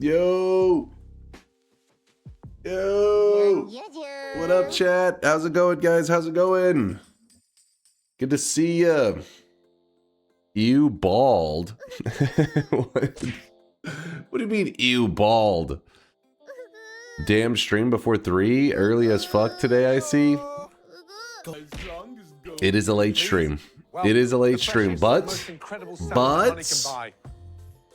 Yo. Yo. What up, chat? How's it going, guys? How's it going? Good to see ya. You bald. What do you mean, you bald? Damn stream before 3. Early as fuck today, I see. It is a late stream. It is a late stream, but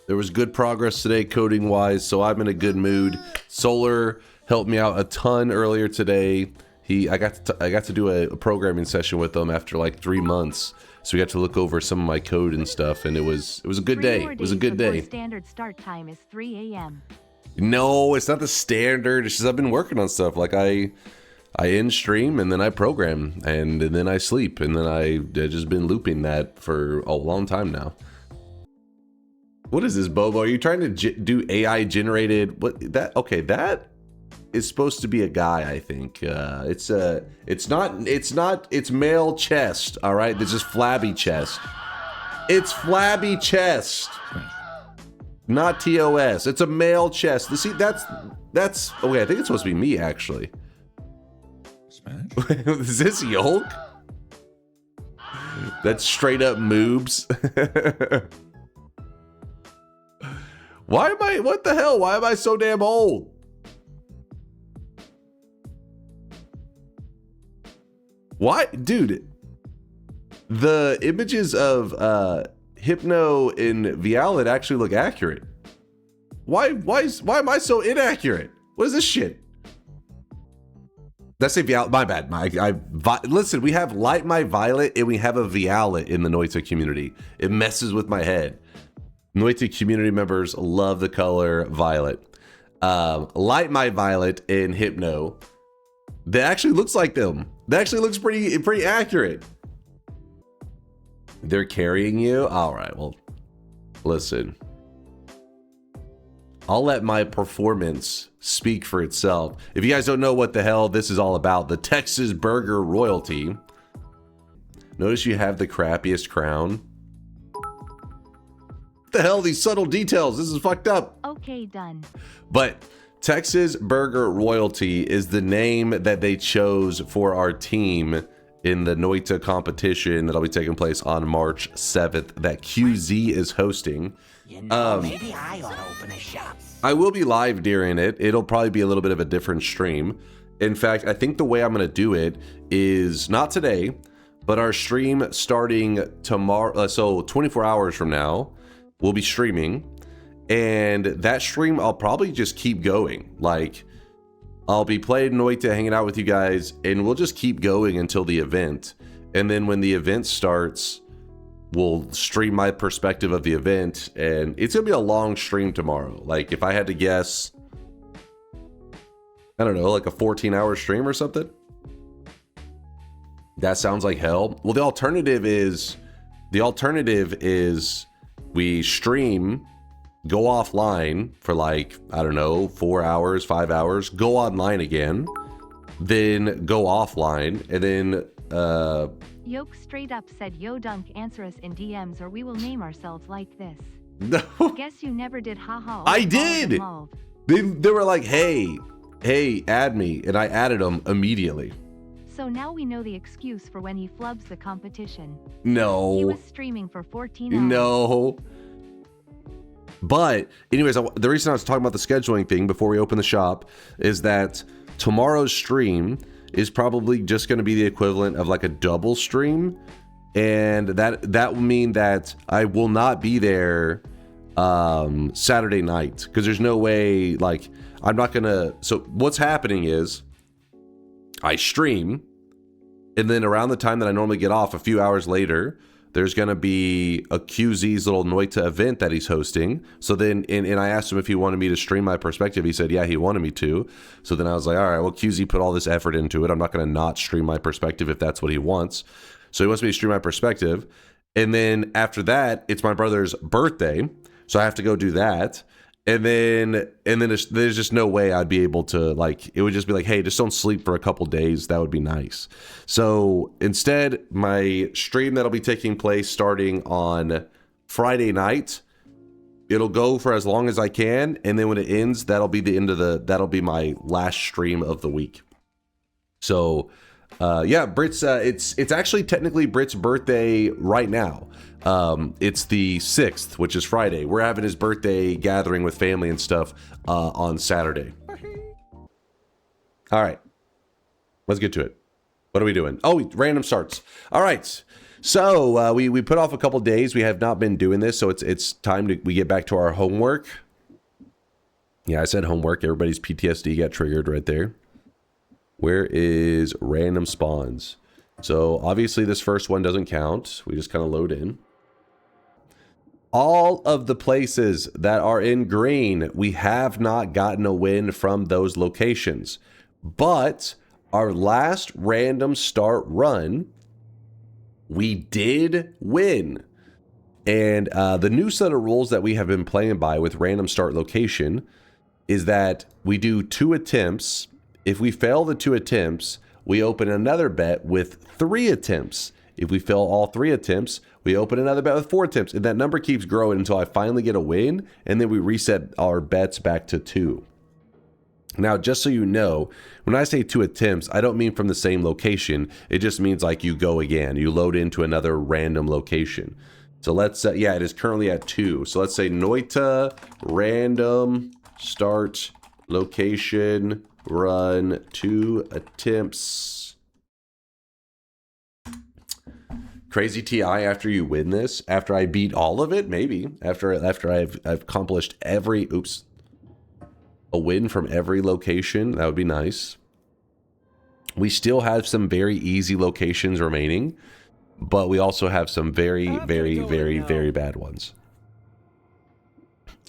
there was good progress today coding wise, so I'm in a good mood. Solar helped me out a ton earlier today. I got to do a programming session with him after like 3 months, so we got to look over some of my code and stuff, and it was a good day. It was a good day. Standard start time is 3 a.m. No, it's not the standard. It's just I've been working on stuff. Like I end stream and then I program and then I sleep, and then I've just been looping that for a long time now. What is this, Bobo? Are you trying to do AI generated? What that? Okay, that is supposed to be a guy, I think. It's male chest. All right, this is flabby chest. It's flabby chest, not TOS. It's a male chest. See, that's okay. I think it's supposed to be me actually. Is this Yolk? That's straight up moobs. Why am I, what the hell? Why am I so damn old? Why, dude? The images of Hypno and Vialet actually look accurate. Why am I so inaccurate? What is this shit? That's a Violet. My bad. Listen, we have Light My Violet and we have a Vialet in the Noita community. It messes with my head. Noita community members love the color violet. Light My Violet and Hypno. That actually looks like them. That actually looks pretty accurate. They're carrying you? All right, well, listen. I'll let my performance speak for itself. If you guys don't know what the hell this is all about, the Texas Burger royalty. Notice you have the crappiest crown. What the hell, these subtle details? This is fucked up. Okay, done. But Texas Burger royalty is the name that they chose for our team in the Noita competition that'll be taking place on March 7th that QZ is hosting. You know, maybe I ought to open a shop. I will be live during it. It'll probably be a little bit of a different stream. In fact, I think the way I'm going to do it is not today, but our stream starting tomorrow. So 24 hours from now, we'll be streaming. And that stream, I'll probably just keep going. Like, I'll be playing Noita, hanging out with you guys, and we'll just keep going until the event. And then when the event starts, we'll stream my perspective of the event, and it's gonna be a long stream tomorrow. Like, if I had to guess, I don't know, like a 14-hour stream or something. That sounds like hell. Well, the alternative is we stream, go offline for like, I don't know, 4 hours, 5 hours, go online again, then go offline, and then Yoke straight up said, "Yo, Dunk, answer us in DMs or we will name ourselves like this." No. Guess you never did, haha. I did. They were like, hey, add me, and I added them immediately. So now we know the excuse for when he flubs the competition. No. He was streaming for 14 hours. No. But anyways, the reason I was talking about the scheduling thing before we open the shop is that tomorrow's stream is probably just going to be the equivalent of like a double stream, and that will mean that I will not be there Saturday night, because there's no way, like, I'm not gonna. So what's happening is I stream, and then around the time that I normally get off, a few hours later, there's going to be a QZ's little Noita event that he's hosting. So then, and I asked him if he wanted me to stream my perspective. He said, yeah, he wanted me to. So then I was like, all right, well, QZ put all this effort into it. I'm not going to not stream my perspective if that's what he wants. So he wants me to stream my perspective. And then after that, it's my brother's birthday. So I have to go do that. And then there's just no way I'd be able to, like, it would just be like, hey, just don't sleep for a couple days. That would be nice. So instead, my stream that'll be taking place starting on Friday night it'll go for as long as I can, and then when it ends, that'll be the end of that'll be my last stream of the week. So, yeah, Brit's, it's actually technically Brit's birthday right now. It's the 6th, which is Friday. We're having his birthday gathering with family and stuff, on Saturday. All right, let's get to it. What are we doing? Oh, random starts. All right. So, we put off a couple days. We have not been doing this, so it's time we get back to our homework. Yeah, I said homework. Everybody's PTSD got triggered right there. Where is random spawns? So obviously this first one doesn't count. We just kind of load in. All of the places that are in green, we have not gotten a win from those locations. But our last random start run, we did win. And the new set of rules that we have been playing by with random start location is that we do 2 attempts. If we fail the 2 attempts, we open another bet with 3 attempts. If we fail all 3 attempts, we open another bet with 4 attempts. And that number keeps growing until I finally get a win, and then we reset our bets back to 2. Now, just so you know, when I say 2 attempts, I don't mean from the same location. It just means like you go again. You load into another random location. So let's, yeah, it is currently at 2. So let's say Noita, random, start, location, run, 2 attempts. Crazy TI after you win this? After I beat all of it? Maybe. After I've accomplished every, a win from every location. That would be nice. We still have some very easy locations remaining, but we also have some very, very, very, very bad ones.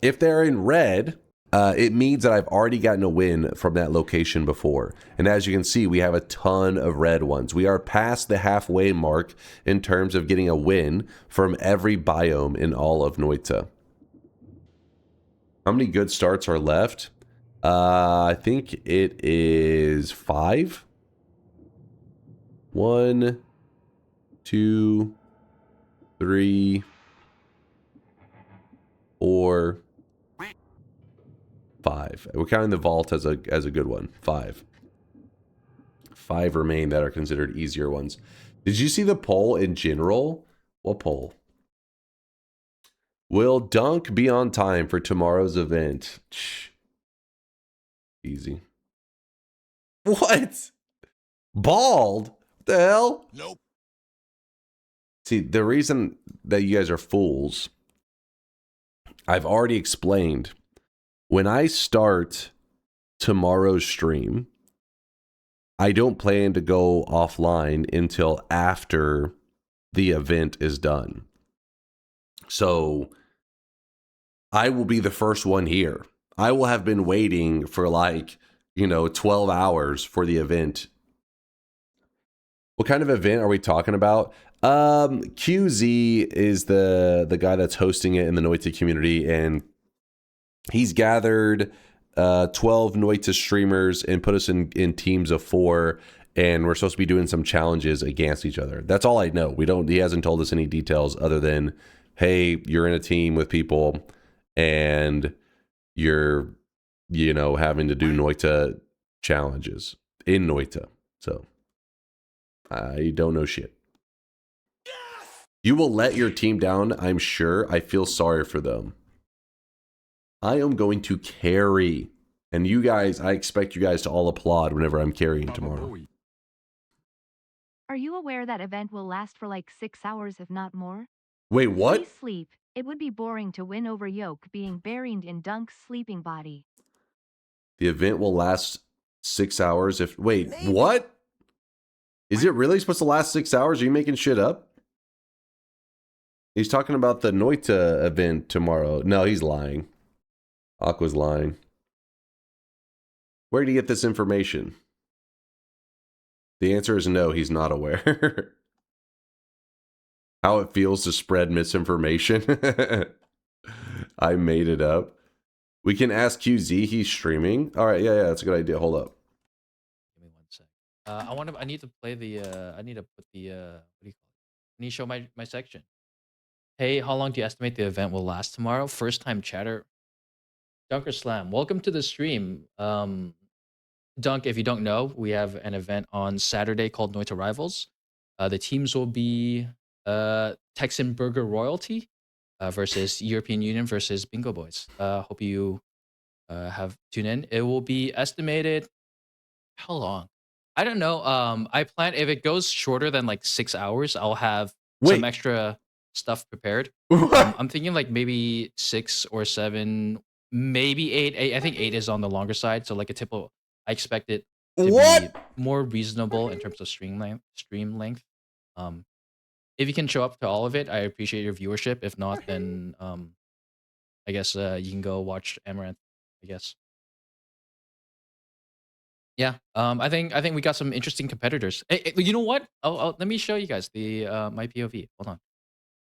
If they're in red, it means that I've already gotten a win from that location before. And as you can see, we have a ton of red ones. We are past the halfway mark in terms of getting a win from every biome in all of Noita. How many good starts are left? I think it is 5. 1, 2, 3, 4, 5. We're counting the vault as a good one. 5. 5 remain that are considered easier ones. Did you see the poll in general? What poll? Will Dunk be on time for tomorrow's event? Easy. What? Bald? The hell? Nope. See, the reason that you guys are fools, I've already explained. When I start tomorrow's stream, I don't plan to go offline until after the event is done. So I will be the first one here. I will have been waiting for like, 12 hours for the event. What kind of event are we talking about? QZ is the guy that's hosting it in the Noita community, and he's gathered 12 Noita streamers and put us in teams of 4, and we're supposed to be doing some challenges against each other. That's all I know. He hasn't told us any details other than, hey, you're in a team with people and you're, having to do Noita challenges in Noita. So I don't know shit. You will let your team down, I'm sure. I feel sorry for them. I am going to carry. And you guys, I expect you guys to all applaud whenever I'm carrying tomorrow. Are you aware that event will last for like 6 hours if not more? Wait, what? Please sleep. It would be boring to win over Yoke being buried in Dunk's sleeping body. The event will last 6 hours if... Wait, what? Is it really supposed to last 6 hours? Are you making shit up? He's talking about the Noita event tomorrow. No, he's lying. Aqua's lying. Where did he get this information? The answer is no, he's not aware. How it feels to spread misinformation. I made it up. We can ask QZ, he's streaming. All right, yeah, that's a good idea. Hold up. Give me 1 sec. I need to play the I need to put the what do you call it? I need to show my section. Hey, how long do you estimate the event will last tomorrow? First time chatter. DunkOrSlam, welcome to the stream. Dunk, if you don't know, we have an event on Saturday called Noita Rivals. The teams will be Texan Burger Royalty versus European Union versus Bingo Boys. Hope you have tuned in. It will be estimated how long? I don't know. I plan if it goes shorter than like 6 hours, I'll have some Wait. extra stuff prepared. What? I'm thinking like maybe 6 or 7, maybe 8. I think 8 is on the longer side. So like a typical, I expect it to What? be more reasonable in terms of stream length. If you can show up to all of it, I appreciate your viewership. If not, then I guess you can go watch Amaranth, I guess. Yeah, I think we got some interesting competitors. Hey, you know what? Let me show you guys the my POV. Hold on,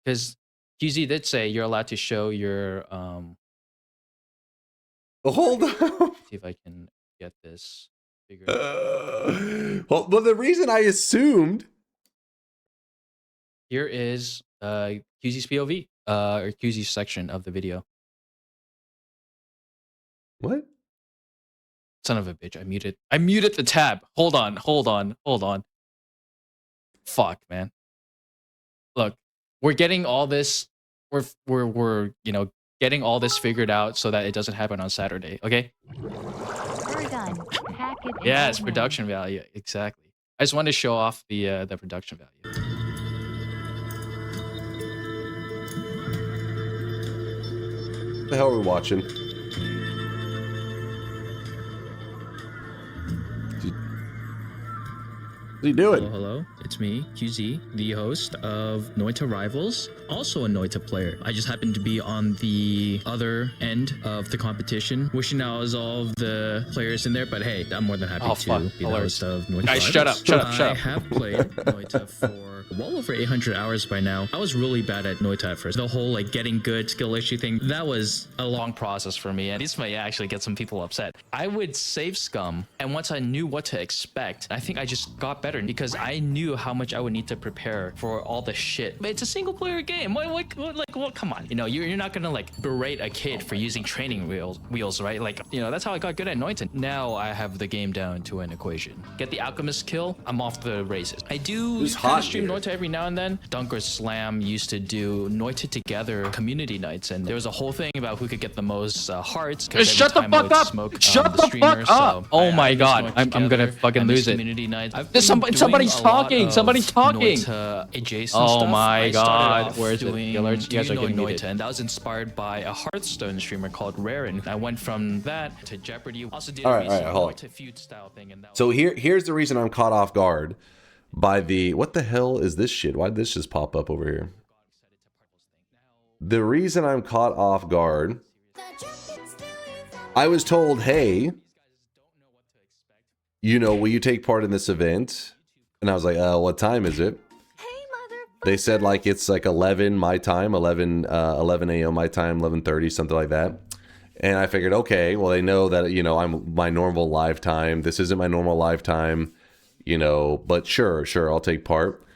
because QZ did say you're allowed to show your Hold on. See if I can get this figured out. Well, the reason I assumed Here is QZ's POV or QZ's section of the video. what? Son of a bitch! I muted the tab. Hold on. Fuck, man. Look, we're getting all this. We're getting all this figured out so that it doesn't happen on Saturday. Okay. We're done. Hack it. Yes, production value. Exactly. I just wanted to show off the production value. What the hell are we watching? What's he doing? Hello, it's me, QZ, the host of Noita Rivals, also a Noita player. I just happened to be on the other end of the competition. Wishing I was all of the players in there, but hey, I'm more than happy to be the host of Noita Guys, Rivals. shut up. I have played Noita for well over 800 hours by now. I was really bad at Noita at first. The whole like getting good skill issue thing, that was a long process for me, and this might actually get some people upset. I would save scum, and once I knew what to expect, I think I just got better because I knew how much I would need to prepare for all the shit. But it's a single player game. What, come on. You're not gonna like berate a kid for using training wheels, right? Like, that's how I got good at Noita. Now I have the game down to an equation. Get the alchemist kill, I'm off the races. I do kind of stream Noita every now and then. DunkOrSlam used to do Noita together community nights, and there was a whole thing about who could get the most hearts. Shut the fuck up! Shut the fuck up! Oh my god, I'm gonna fucking lose it. community nights. Somebody's talking. Somebody's talking. Adjacent Oh stuff. my I started god, off where's the doing alerts? You guys are getting Noita, muted. and that was inspired by a Hearthstone streamer called Raren. I went from that to Jeopardy. Also did All right, hold on. Noita feud style thing, and that So here's the reason I'm caught off guard by the what the hell is this shit? Why did this just pop up over here? The reason I'm caught off guard, I was told, hey, will you take part in this event? And I was like, what time is it? They said like it's like 11 my time, 11 a.m. my time, 11:30, something like that. And I figured, okay, well, they know that, I'm my normal live time. This isn't my normal live time, but sure, I'll take part.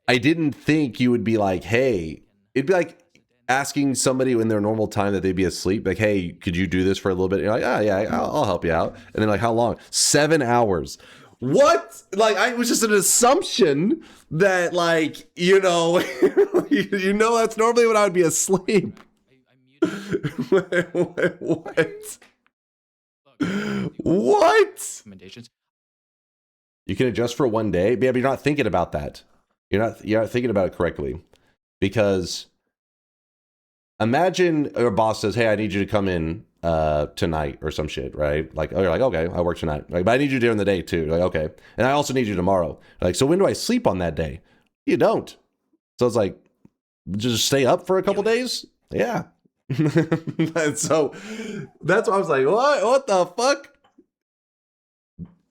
I didn't think you would be like, hey, it'd be like asking somebody in their normal time that they'd be asleep, like, hey, could you do this for a little bit? And you're like, oh, yeah, I'll help you out. And then like, how long? 7 hours. What? Like, I was just an assumption that, like, that's normally when I would be asleep. What? recommendations. You can adjust for 1 day, but you're not thinking about that. You're not thinking about it correctly, because imagine your boss says, "Hey, I need you to come in tonight," or some shit, right? Like, oh, you're like, okay, I work tonight. Like, but I need you during the day too. Like, okay, and I also need you tomorrow. Like, so when do I sleep on that day? You don't. So it's like, just stay up for a couple days. Yeah. And so that's why I was like, what the fuck?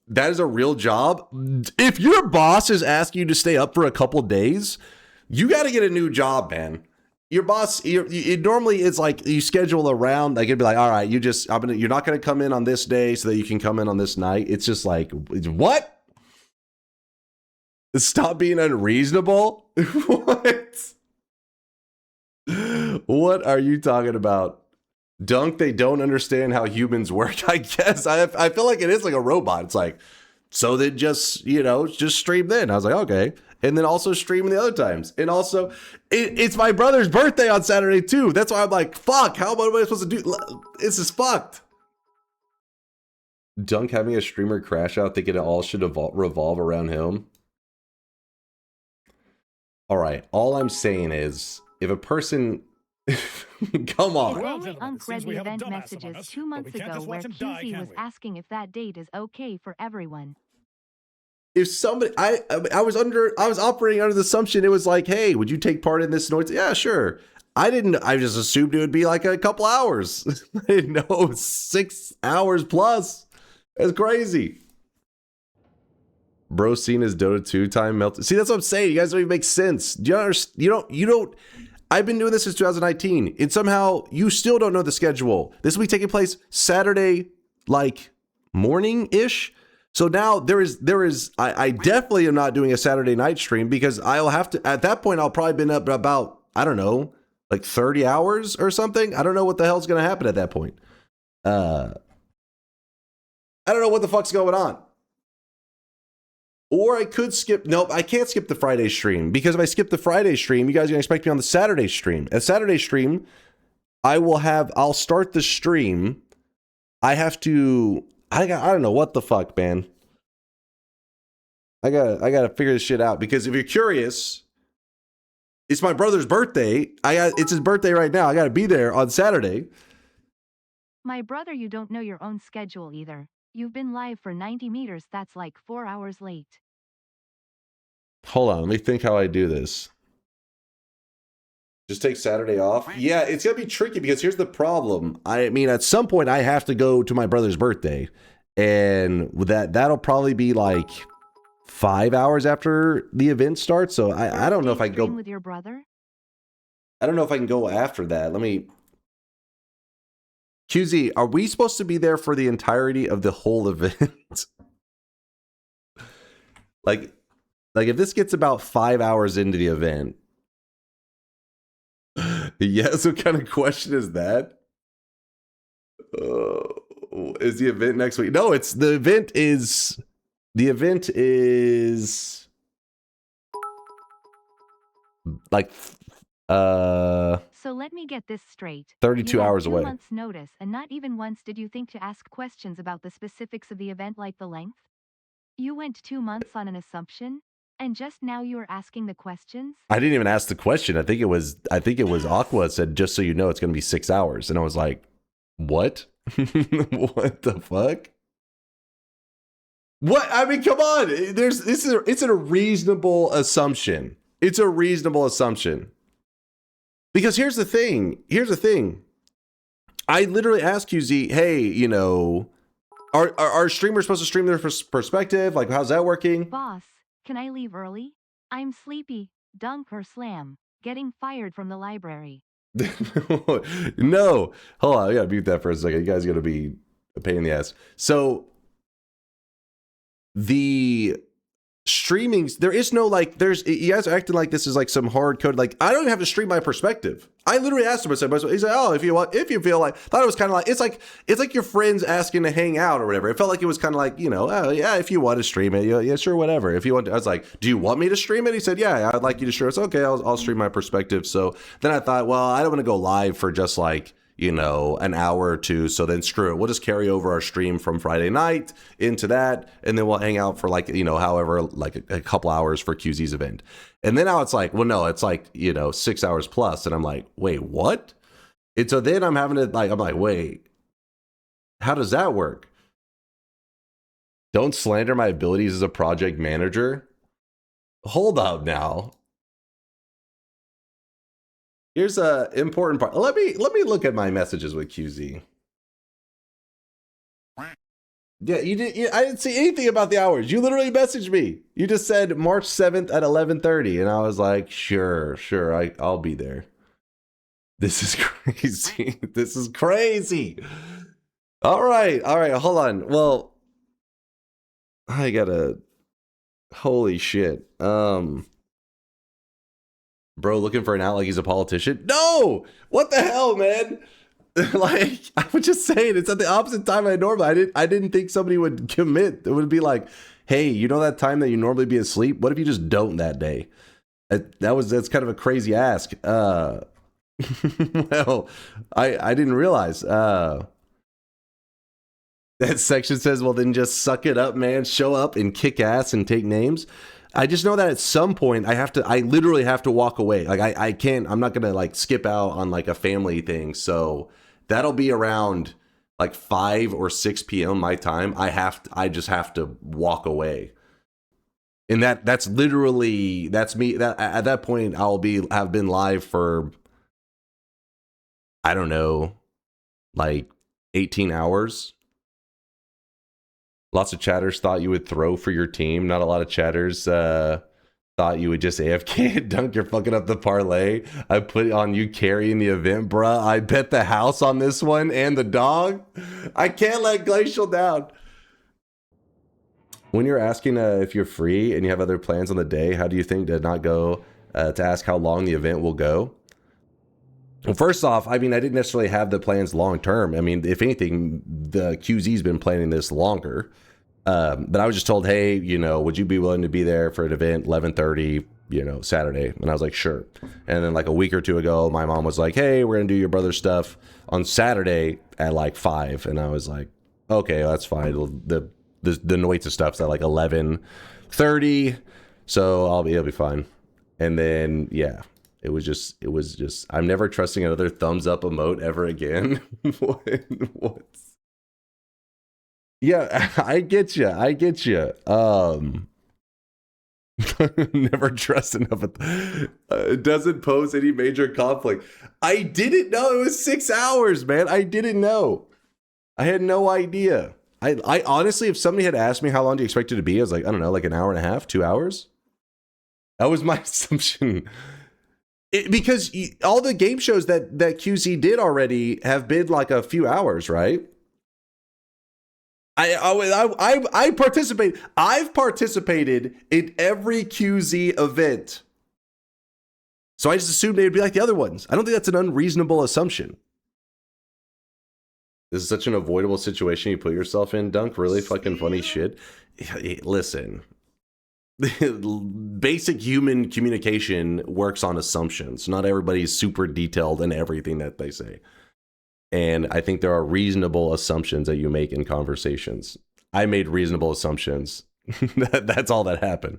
That is a real job. If your boss is asking you to stay up for a couple days, you got to get a new job, man. Your boss, it normally it's like you schedule around, like it'd be like, all right, you're not going to come in on this day so that you can come in on this night. It's just like, what? Stop being unreasonable. What? What are you talking about? Dunk, they don't understand how humans work, I guess. I feel like it is like a robot. It's like, so then just, you know, just stream then. I was like, okay. And then also stream the other times. And also, it's my brother's birthday on Saturday too. That's why I'm like, fuck, how am I supposed to do? This is fucked. Dunk having a streamer crash out thinking it all should revolve around him. All right, all I'm saying is, if a person... Come on. Only Unk read the event messages 2 months ago where QZ was asking if that date is okay for everyone. If somebody, I was operating under the assumption it was like, hey, would you take part in this noise? Yeah, sure. I just assumed it would be like a couple hours. I didn't know 6 hours plus. That's crazy. Bro seen his Dota 2 time melted. See, that's what I'm saying. You guys don't even make sense. Do you understand? You don't. I've been doing this since 2019, and somehow you still don't know the schedule. This will be taking place Saturday, like morning-ish. So now I definitely am not doing a Saturday night stream because I'll have to, at that point, I'll probably been up about, I don't know, like 30 hours or something. I don't know what the hell's going to happen at that point. I don't know what the fuck's going on. Or I could skip. Nope, I can't skip the Friday stream because if I skip the Friday stream, you guys are gonna expect me on the Saturday stream. At Saturday stream, I'll start the stream. I don't know what the fuck, man. I gotta figure this shit out because if you're curious, it's my brother's birthday. It's his birthday right now. I gotta be there on Saturday. My brother, you don't know your own schedule either. You've been live for 90 meters, that's like 4 hours late. Hold on, let me think how I do this. Just take Saturday off? Yeah, it's gonna be tricky because here's the problem. I mean, at some point I have to go to my brother's birthday. And that'll probably be like 5 hours after the event starts. So I don't know if I can go with your brother. I don't know if I can go after that. Let me QZ, are we supposed to be there for the entirety of the whole event? like if this gets about 5 hours into the event. Yes, what kind of question is that? Is the event next week? No, the event is like So let me get this straight. 32 hours away. 2 months notice, and not even once did you think to ask questions about the specifics of the event, like the length? You went 2 months on an assumption, and just now you are asking the questions? I didn't even ask the question. I think it was Aqua said, just so you know, it's going to be 6 hours. And I was like, what? What the fuck? What? I mean, come on. It's a reasonable assumption. It's a reasonable assumption. Because here's the thing. I literally asked QZ, hey, you know, are streamers supposed to stream their perspective? Like, how's that working? Boss, can I leave early? I'm sleepy. DunkOrSlam. Getting fired from the library. No. Hold on. I gotta mute that for a second. You guys are gonna be a pain in the ass. So the streamings, there is no like, you guys are acting like this is like some hard code. Like, I don't even have to stream my perspective. I literally asked him, I said, he's like, oh, if you feel like, thought it was kind of like, it's like your friends asking to hang out or whatever. It felt like it was kind of like, you know, oh yeah, if you want to stream it, yeah, sure, whatever. If you want to, I was like, do you want me to stream it? He said, yeah, I'd like you to stream it. So, okay, I'll stream my perspective. So then I thought, well, I don't want to go live for just like, you know, an hour or two. So then screw it. We'll just carry over our stream from Friday night into that. And then we'll hang out for like, you know, however, like a couple hours for QZ's event. And then now it's like, well, no, it's like, you know, 6 hours plus. And I'm like, wait, what? And so then I'm having to like, I'm like, wait, how does that work? Don't slander my abilities as a project manager. Hold up now. Here's a important part. Let me look at my messages with QZ. Yeah, I didn't see anything about the hours. You literally messaged me. You just said March 7th at 11:30, and I was like, sure, I'll be there. This is crazy. This is crazy. All right, hold on. Well, I gotta. Holy shit. Bro looking for an out like he's a politician. No! What the hell, man? Like, I was just saying, it's at the opposite time I normally. I didn't think somebody would commit. It would be like, hey, you know that time that you normally be asleep? What if you just don't that day? That's kind of a crazy ask. Well, I didn't realize. That section says, well, then just suck it up, man. Show up and kick ass and take names. I just know that at some point I literally have to walk away. Like I can't, I'm not going to like skip out on like a family thing. So that'll be around like 5 or 6 p.m. my time. I just have to walk away. And that's literally, that's me. That at that point have been live for, I don't know, like 18 hours. Lots of chatters thought you would throw for your team. Not a lot of chatters thought you would just AFK and dunk. You're fucking up the parlay. I put on you carrying the event, bruh. I bet the house on this one and the dog. I can't let Glacial down. When you're asking if you're free and you have other plans on the day, how do you think to not go to ask how long the event will go? Well, first off, I mean, I didn't necessarily have the plans long term. I mean, if anything, the QZ's been planning this longer. But I was just told, hey, you know, would you be willing to be there for an event 11:30, you know, Saturday? And I was like, sure. And then like a week or two ago, my mom was like, hey, we're gonna do your brother's stuff on Saturday at like 5. And I was like, okay, that's fine. The Noita stuff's at like 11:30, so it'll be fine. And then yeah. It was just, I'm never trusting another thumbs up emote ever again. What's... Yeah, I get you. Never trust enough. It doesn't pose any major conflict. I didn't know it was 6 hours, man. I didn't know. I had no idea. I honestly, if somebody had asked me how long do you expect it to be, I was like, I don't know, like an hour and a half, 2 hours. That was my assumption. Because all the game shows that QZ did already have been like a few hours, right? I participate. I've participated in every QZ event, so I just assumed they'd be like the other ones. I don't think that's an unreasonable assumption. This is such an avoidable situation you put yourself in, Dunk. Really fucking funny shit. Listen. Basic human communication works on assumptions. Not everybody's super detailed in everything that they say. And I think there are reasonable assumptions that you make in conversations. I made reasonable assumptions. That's all that happened.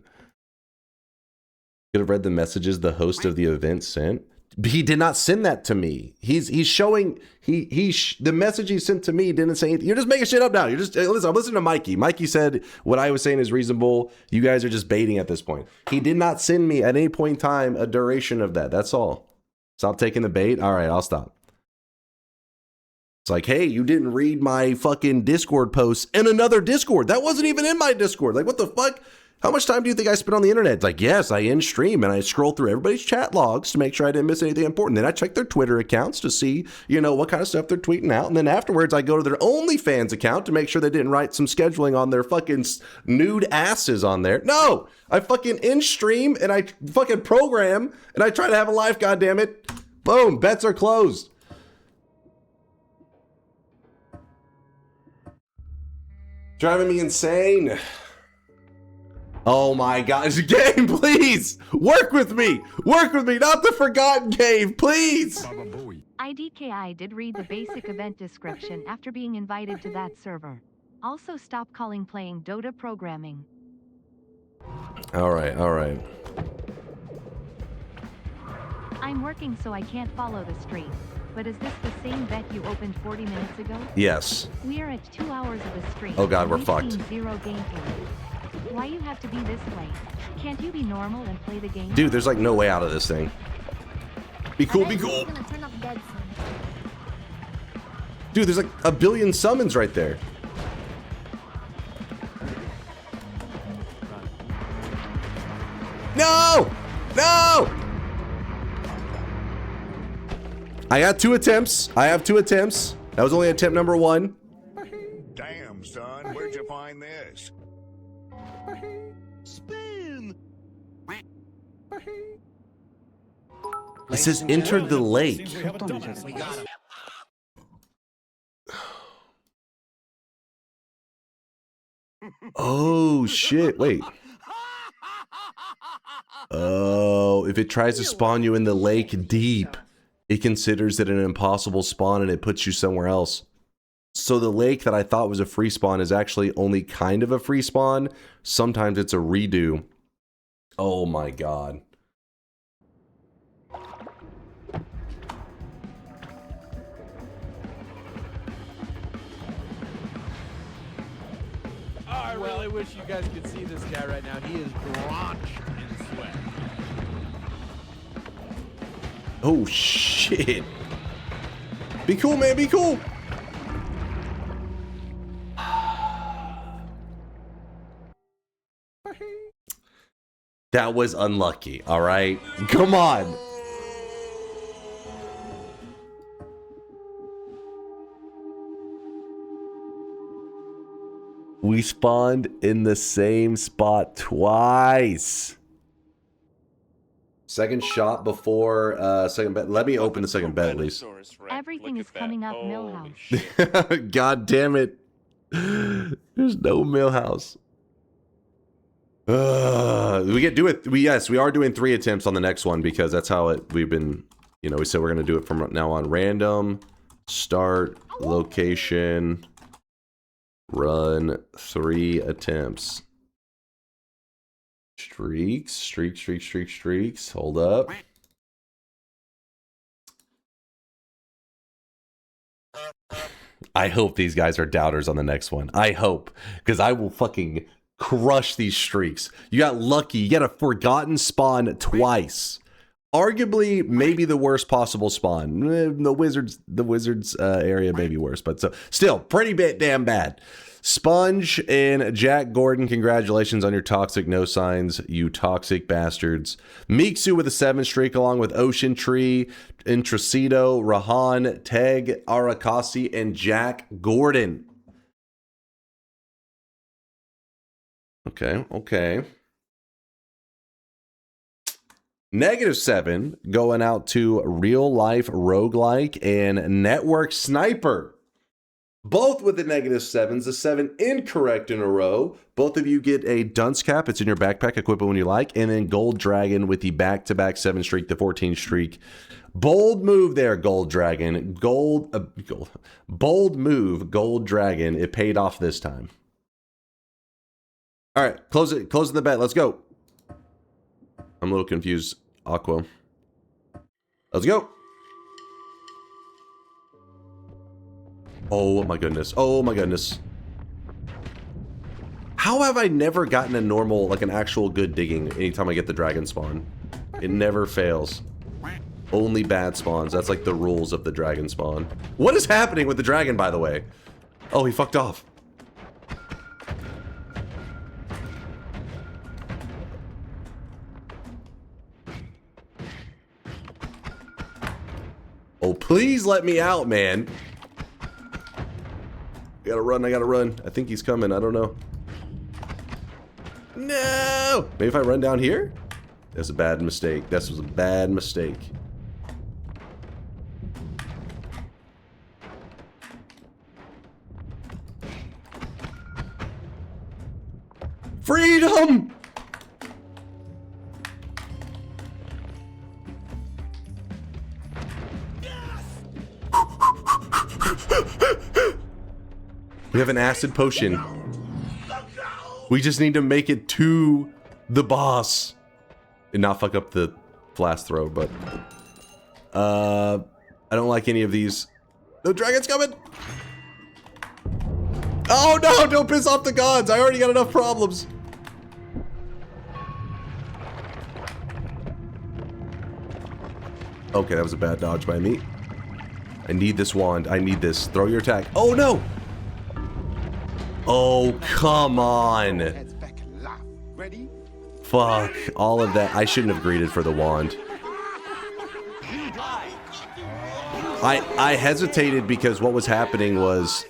Could have read the messages the host of the event sent. He did not send that to me. He's showing the message he sent to me didn't say anything. You're just making shit up now. You're just listen. I'm listening to Mikey. Mikey said what I was saying is reasonable. You guys are just baiting at this point. He did not send me at any point in time a duration of that. That's all. Stop taking the bait. All right, I'll stop. It's like, hey, you didn't read my fucking Discord post in another Discord. That wasn't even in my Discord. Like, what the fuck? How much time do you think I spent on the internet? It's like, yes, I end stream and I scroll through everybody's chat logs to make sure I didn't miss anything important. Then I check their Twitter accounts to see, you know, what kind of stuff they're tweeting out. And then afterwards, I go to their OnlyFans account to make sure they didn't write some scheduling on their fucking nude asses on there. No, I fucking end stream and I fucking program and I try to have a life, goddammit. Boom, bets are closed. Driving me insane. Oh my gosh, game, please! Work with me! Work with me, not the Forgotten Cave, please! IDKI did read the basic event description after being invited to that server. Also stop calling playing Dota programming. Alright. I'm working so I can't follow the stream. But is this the same bet you opened 40 minutes ago? Yes. We are at 2 hours of the stream. Oh god, we're We've fucked. seen 0 gameplay. Why you have to be this way? Can't you be normal and play the game? Dude, there's like no way out of this thing. Be cool, be cool. Dude, there's like a billion summons right there. No! No! I got 2 attempts. I have 2 attempts. That was only attempt number 1. Damn, son, where'd you find this? Spin! It says entered the lake. Oh shit, wait. Oh, if it tries to spawn you in the lake deep, it considers it an impossible spawn and it puts you somewhere else. So the lake that I thought was a free spawn is actually only kind of a free spawn. Sometimes it's a redo. Oh my god. I really wish you guys could see this guy right now. He is drenched in sweat. Oh shit. Be cool, man, be cool. That was unlucky, all right? Come on. We spawned in the same spot twice. Second shot before second bet. Let me open the second bet at least. Everything is coming up, Millhouse. God damn it. There's no Millhouse. We do it. Yes, we are doing 3 attempts on the next one because that's how we've been, you know, we said we're going to do it from now on. Random, start, location, run, 3 attempts. Streaks. Hold up. I hope these guys are doubters on the next one. I hope, because I will fucking crush these streaks. You got lucky. You got a forgotten spawn twice. Arguably, maybe the worst possible spawn. The wizards area may be worse, but so still pretty damn bad. Sponge and Jack Gordon, congratulations on your toxic no signs, you toxic bastards. Miksu with a 7 streak, along with Ocean Tree, Intrasido, Rahan, Teg, Arakasi, and Jack Gordon. Okay. -7 going out to Real Life Roguelike and Network Sniper. Both with the -7s, the 7 incorrect in a row. Both of you get a dunce cap. It's in your backpack. Equip it when you like. And then Gold Dragon with the back-to-back 7 streak, the 14 streak. Bold move there, Gold Dragon. Bold move, Gold Dragon. It paid off this time. All right, closing the bet. Let's go. I'm a little confused, Aqua. Let's go. Oh my goodness. Oh my goodness. How have I never gotten a normal, like an actual good digging anytime I get the dragon spawn? It never fails. Only bad spawns. That's like the rules of the dragon spawn. What is happening with the dragon, by the way? Oh, he fucked off. Oh, please let me out, man. I gotta run. I think he's coming. I don't know. No! Maybe if I run down here? That's a bad mistake. This was a bad mistake. Freedom! We have an acid potion. We just need to make it to the boss. And not fuck up the blast throw, but... I don't like any of these. No dragon's coming! Oh no! Don't piss off the gods! I already got enough problems! Okay, that was a bad dodge by me. I need this wand. I need this. Throw your attack. Oh no! Oh, come on. Fuck. All of that. I shouldn't have greeted for the wand. I hesitated because what was happening was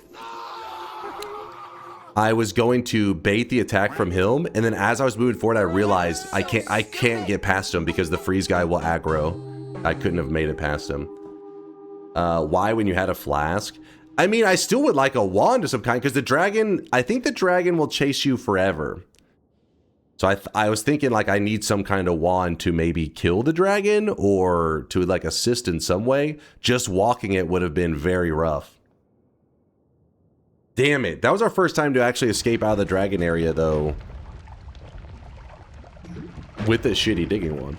I was going to bait the attack from him, and then as I was moving forward, I realized I can't get past him because the freeze guy will aggro. I couldn't have made it past him. Why when you had a flask? I mean, I still would like a wand of some kind, because the dragon, I think the dragon will chase you forever. So I was thinking like I need some kind of wand to maybe kill the dragon or to like assist in some way. Just walking it would have been very rough. Damn it. That was our first time to actually escape out of the dragon area though. With the shitty digging one.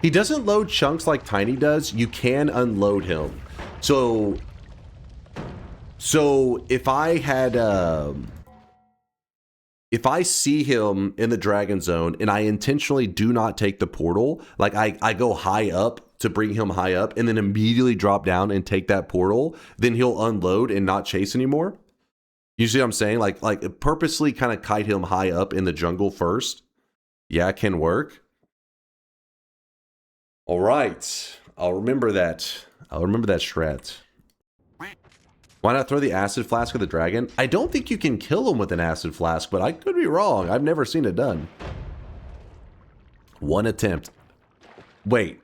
He doesn't load chunks like Tiny does. You can unload him. So if I had if I see him in the dragon zone and I intentionally do not take the portal, like I go high up to bring him high up and then immediately drop down and take that portal, then he'll unload and not chase anymore. You see what I'm saying? Like purposely kind of kite him high up in the jungle first. Yeah, it can work. All right. I'll remember that. I'll remember that strat. Why not throw the acid flask at the dragon? I don't think you can kill him with an acid flask, but I could be wrong. I've never seen it done. One attempt. Wait.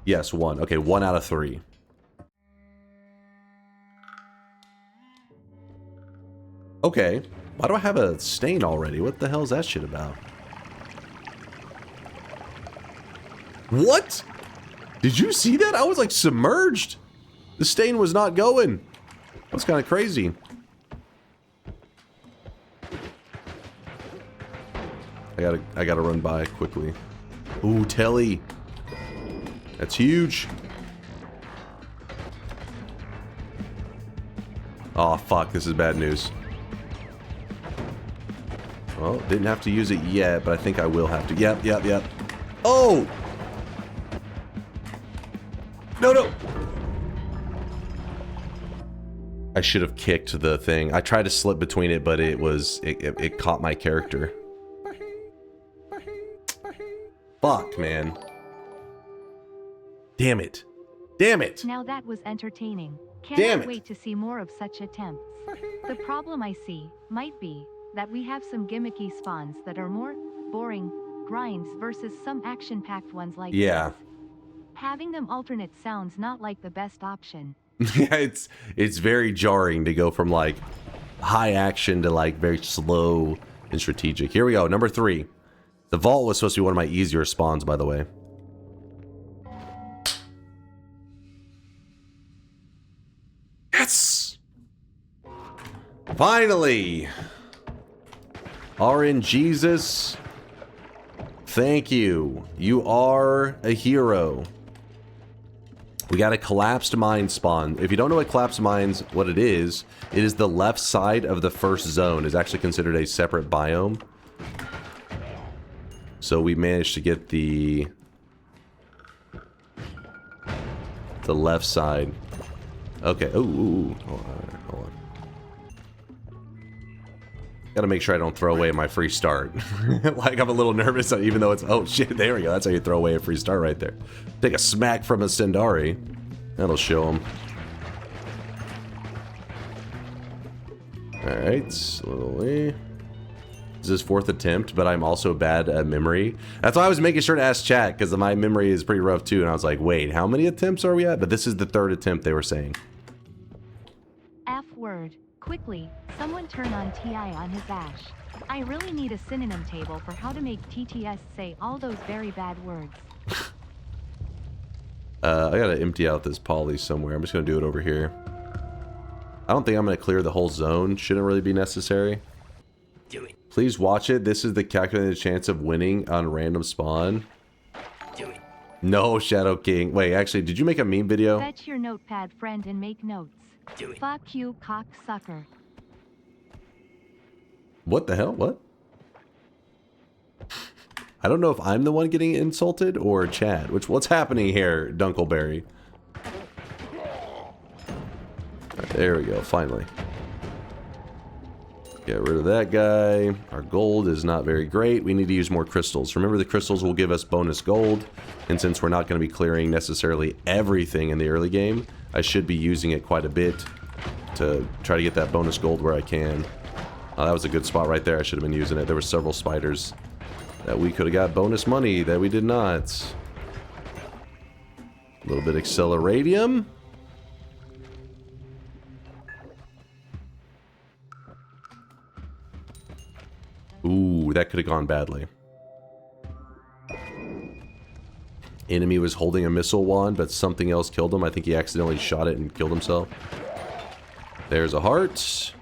Yes, one. Okay, 1 out of 3. Okay. Why do I have a stain already? What the hell is that shit about? What? Did you see that? I was like submerged. The stain was not going. That's kind of crazy. I gotta run by quickly. Ooh, Telly. That's huge. Oh, fuck. This is bad news. Well, didn't have to use it yet, but I think I will have to. Yep. Oh! No. I should have kicked the thing. I tried to slip between it, but it caught my character. Fuck, man. Damn it. Now that was entertaining. Damn Cannot it. wait to see more of such attempts. The problem I see might be that we have some gimmicky spawns that are more boring grinds versus some action-packed ones like Yeah. this. Having them alternate sounds not like the best option. Yeah, it's very jarring to go from like high action to like very slow and strategic. Here we go, number 3. The vault was supposed to be one of my easier spawns, by the way. Yes! Finally! RN Jesus, thank you. You are a hero. We got a collapsed mine spawn. If you don't know what collapsed mines, what it is the left side of the first zone. Is actually considered a separate biome. So we managed to get the left side. Okay. Ooh. Hold on. Gotta make sure I don't throw away my free start. Like, I'm a little nervous, even though it's... Oh, shit, there we go. That's how you throw away a free start right there. Take a smack from a Sendari. That'll show him. Alright, slowly. This is 4th attempt, but I'm also bad at memory. That's why I was making sure to ask chat, because my memory is pretty rough too, and I was like, wait, how many attempts are we at? But this is the 3rd attempt, they were saying. F word. Quickly, someone turn on TI on his Ash. I really need a synonym table for how to make TTS say all those very bad words. I gotta empty out this poly somewhere. I'm just gonna do it over here. I don't think I'm gonna clear the whole zone. Shouldn't really be necessary. Do it. Please watch it. This is the calculated chance of winning on random spawn. Do it. No, Shadow King. Wait, actually, did you make a meme video? Fetch your notepad, friend, and make notes. Do it. Fuck you, cocksucker. What the hell? What? I don't know if I'm the one getting insulted or Chad. What's happening here, Dunkleberry? Right, there we go, finally. Get rid of that guy. Our gold is not very great. We need to use more crystals. Remember, the crystals will give us bonus gold. And since we're not going to be clearing necessarily everything in the early game, I should be using it quite a bit to try to get that bonus gold where I can. Oh, that was a good spot right there. I should have been using it. There were several spiders that we could have got bonus money that we did not. A little bit acceleradium. Ooh, that could have gone badly. Enemy was holding a missile wand, but something else killed him. I think he accidentally shot it and killed himself. There's a heart.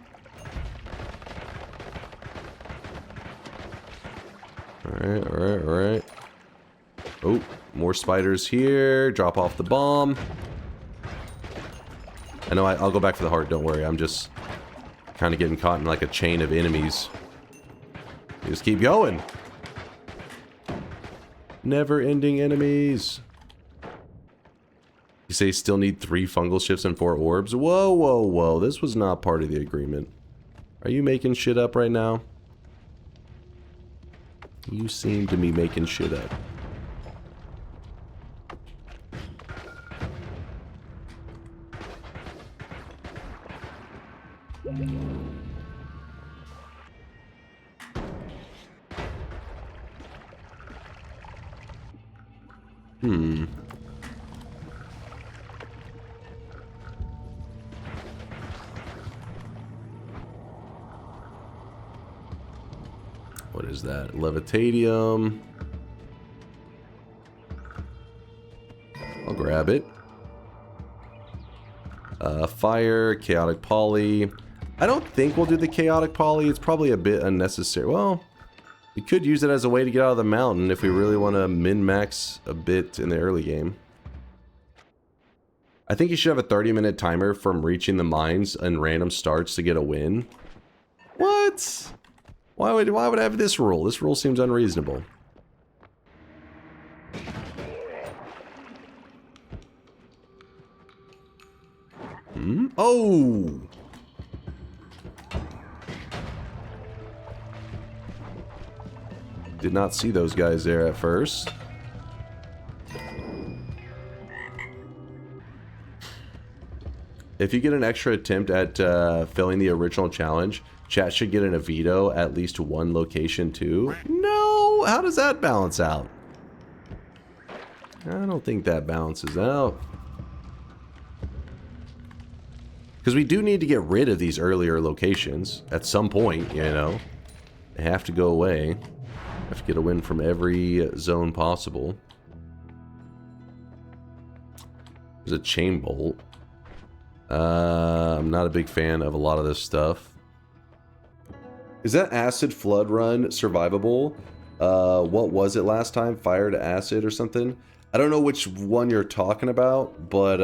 Alright, alright, alright. Oh, more spiders here. Drop off the bomb. I know I'll go back for the heart, don't worry. I'm just kind of getting caught in like a chain of enemies. Just keep going. Never-ending enemies. You say you still need 3 fungal shifts and 4 orbs? Whoa, whoa, whoa. This was not part of the agreement. Are you making shit up right now? You seem to be making shit up. What is that? Levitadium. I'll grab it. Fire, chaotic poly. I don't think we'll do the chaotic poly. It's probably a bit unnecessary. Well, we could use it as a way to get out of the mountain if we really want to min-max a bit in the early game. I think you should have a 30-minute timer from reaching the mines and random starts to get a win. What? Why would I have this rule? This rule seems unreasonable. Oh! Did not see those guys there at first. If you get an extra attempt at filling the original challenge, chat should get a veto at least 1 location too. No! How does that balance out? I don't think that balances out. Because we do need to get rid of these earlier locations at some point, you know. They have to go away. Have to get a win from every zone possible. There's a chain bolt. I'm not a big fan of a lot of this stuff. Is that acid flood run survivable? What was it last time? Fire to acid or something? I don't know which one you're talking about, but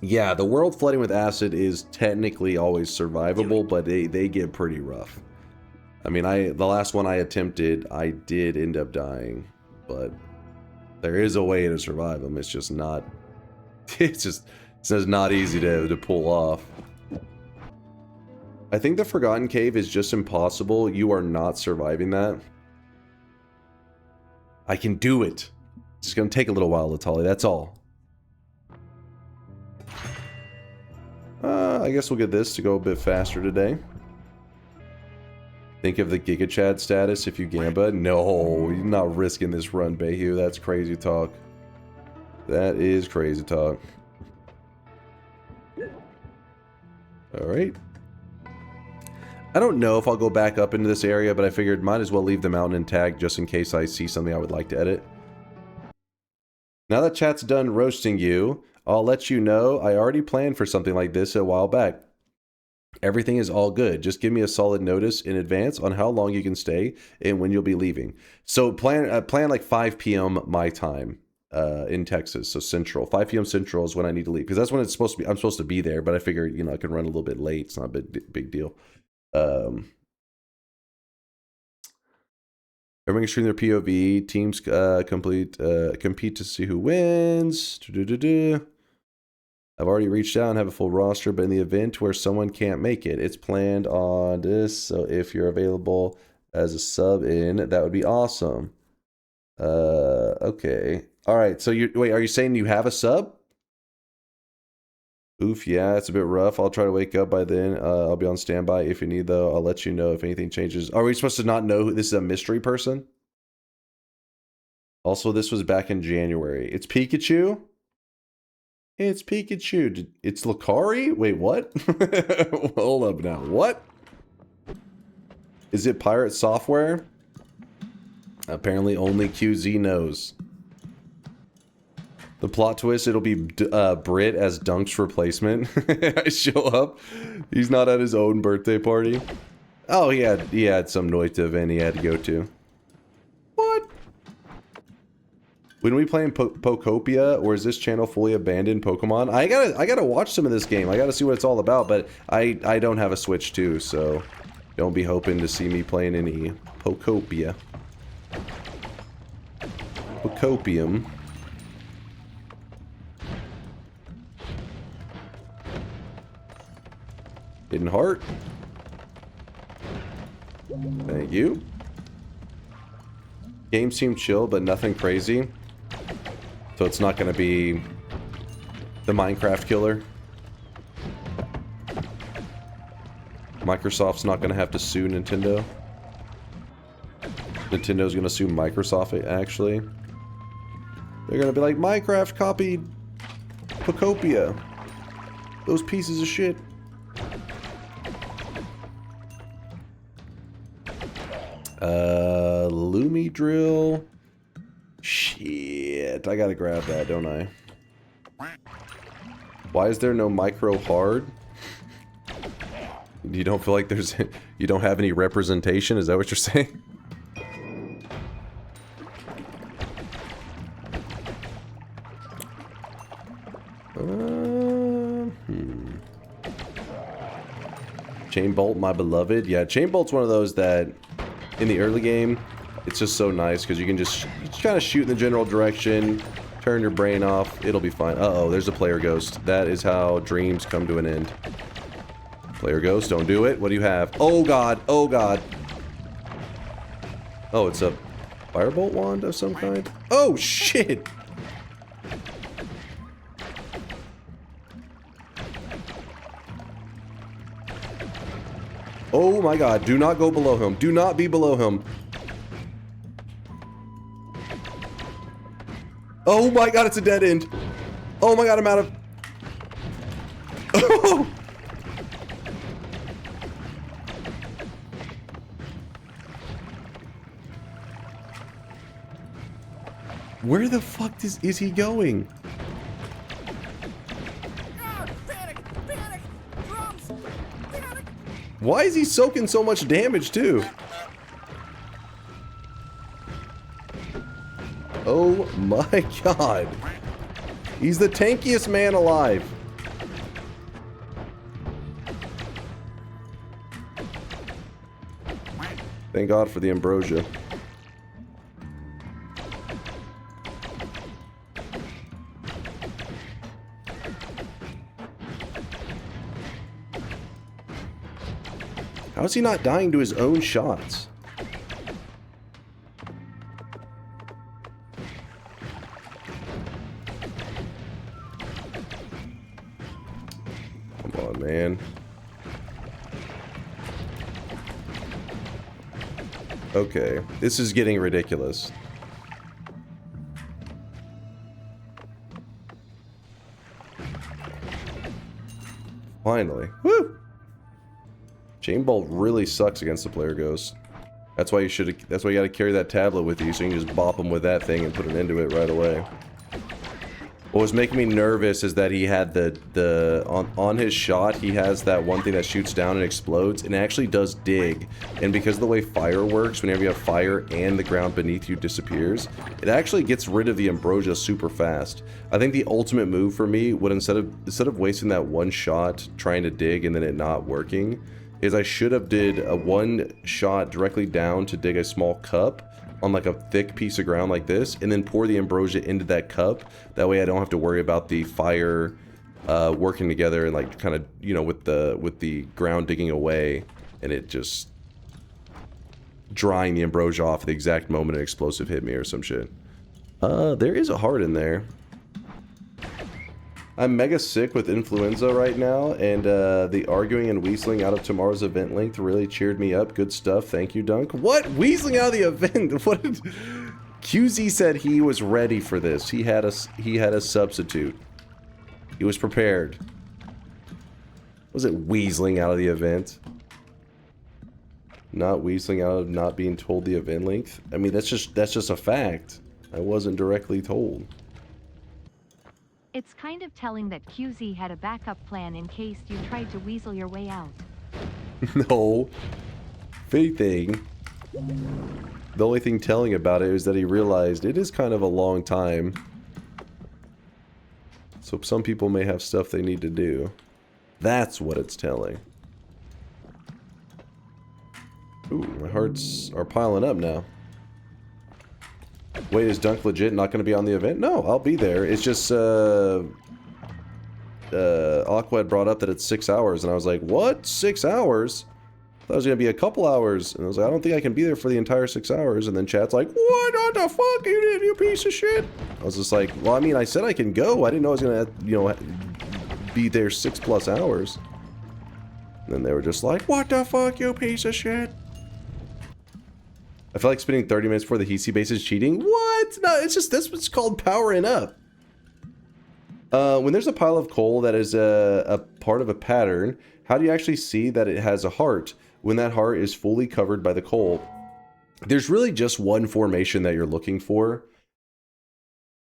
yeah, the world flooding with acid is technically always survivable, but they get pretty rough. I mean, the last one I attempted, I did end up dying, but there is a way to survive them. It's just not, it's just not easy to pull off. I think the Forgotten Cave is just impossible. You are not surviving that. I can do it. It's just gonna take a little while, Latali, that's all. I guess we'll get this to go a bit faster today. Think of the Giga Chad status if you Gamba. No, you're not risking this run, Bayhu. That's crazy talk. That is crazy talk. Alright. I don't know if I'll go back up into this area, but I figured might as well leave the mountain intact just in case I see something I would like to edit. Now that chat's done roasting you, I'll let you know I already planned for something like this a while back. Everything is all good. Just give me a solid notice in advance on how long you can stay and when you'll be leaving. So plan like 5 p.m. my time in Texas, so Central. 5 p.m. Central is when I need to leave because that's when it's supposed to be. I'm supposed to be there, but I figure I can run a little bit late. It's not a big deal. Everyone can stream their POV. Teams compete to see who wins. I've already reached out and have a full roster, but in the event where someone can't make it, it's planned on this. So if you're available as a sub in, that would be awesome. Okay. All right. So wait, are you saying you have a sub? Oof, yeah, it's a bit rough. I'll try to wake up by then. I'll be on standby if you need, though. I'll let you know if anything changes. Are we supposed to not know who this is? A mystery person? Also, this was back in January. It's Pikachu? It's Pikachu. It's Lucari? Wait, what? Hold up now. What? Is it pirate software? Apparently only QZ knows. The plot twist, it'll be Brit as Dunk's replacement. I show up. He's not at his own birthday party. Oh, he had some Noita event he had to go to. What? When are we playing Pokopia, or is this channel fully abandoned Pokemon? I gotta watch some of this game. I gotta see what it's all about, but I don't have a Switch too, so don't be hoping to see me playing any Pokopia. Pokopium. Hidden Heart. Thank you. Game seemed chill, but nothing crazy. So it's not going to be the Minecraft killer. Microsoft's not going to have to sue Nintendo. Nintendo's going to sue Microsoft, actually. They're going to be like, Minecraft copied Pokopia. Those pieces of shit. Lumi drill. Shit, I gotta grab that, don't I? Why is there no micro hard? You don't feel like there's... You don't have any representation? Is that what you're saying? Chain Bolt, my beloved. Yeah, Chain Bolt's one of those that... In the early game, it's just so nice because you can just kind of shoot in the general direction, turn your brain off, it'll be fine. Uh-oh, there's a player ghost. That is how dreams come to an end. Player ghost, don't do it. What do you have? Oh god, oh god. Oh, it's a firebolt wand of some kind? Oh shit! Oh my god, do not go below him. Do not be below him. Oh my god, it's a dead end. Oh my god, I'm out of... Oh! Where the fuck is he going? Why is he soaking so much damage, too? Oh my god. He's the tankiest man alive. Thank God for the ambrosia. How is he not dying to his own shots? Come on, man. Okay, this is getting ridiculous. Finally. Woo! Chain Bolt really sucks against the player ghost. That's why you gotta carry that tablet with you so you can just bop him with that thing and put an end to it right away. What was making me nervous is that he had on his shot, he has that one thing that shoots down and explodes, and it actually does dig. And because of the way fire works, whenever you have fire and the ground beneath you disappears, it actually gets rid of the ambrosia super fast. I think the ultimate move for me would, instead of wasting that one shot trying to dig and then it not working, is I should have did a one shot directly down to dig a small cup on like a thick piece of ground like this, and then pour the ambrosia into that cup. That way I don't have to worry about the fire working together and like kind of, you know, with the ground digging away and it just drying the ambrosia off at the exact moment an explosive hit me or some shit. There is a heart in there. I'm mega sick with influenza right now, and the arguing and weaseling out of tomorrow's event length really cheered me up. Good stuff. Thank you, Dunk. What? Weaseling out of the event? What? QZ said he was ready for this. He had a substitute. He was prepared. Was it weaseling out of the event? Not weaseling out of not being told the event length? I mean, that's just a fact. I wasn't directly told. It's kind of telling that QZ had a backup plan in case you tried to weasel your way out. No. If anything, the only thing telling about it is that he realized it is kind of a long time. So some people may have stuff they need to do. That's what it's telling. Ooh, my hearts are piling up now. Wait, is Dunk legit not going to be on the event? No, I'll be there. It's just, Aqua had brought up that it's 6 hours, and I was like, what? 6 hours? I thought it was going to be a couple hours. And I was like, I don't think I can be there for the entire 6 hours. And then chat's like, what the fuck you did, you piece of shit? I was just like, well, I mean, I said I can go. I didn't know I was going to, you know, be there 6+ hours. And then they were just like, what the fuck, you piece of shit? I feel like spending 30 minutes before the Hisi base is cheating. What? No, it's just, that's what's called powering up. When there's a pile of coal that is a part of a pattern, how do you actually see that it has a heart when that heart is fully covered by the coal? There's really just one formation that you're looking for.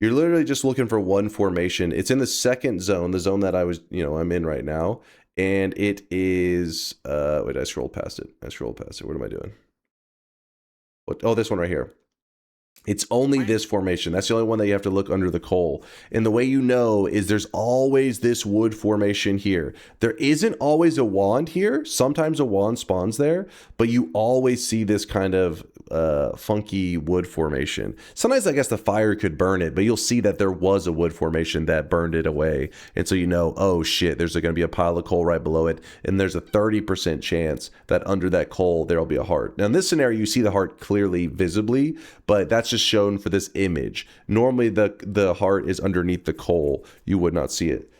You're literally just looking for one formation. It's in the second zone, the zone that I was, you know, I'm in right now. And it is, wait, I scrolled past it. What am I doing? What? Oh, this one right here. It's only this formation. That's the only one that you have to look under the coal. And the way you know is there's always this wood formation here. There isn't always a wand here. Sometimes a wand spawns there, but you always see this kind of funky wood formation. Sometimes I guess the fire could burn it, but you'll see that there was a wood formation that burned it away. And so you know, oh shit, there's going to be a pile of coal right below it. And there's a 30% chance that under that coal, there'll be a heart. Now in this scenario, you see the heart clearly visibly, but that's just shown for this image. Normally the heart is underneath the coal. You would not see it.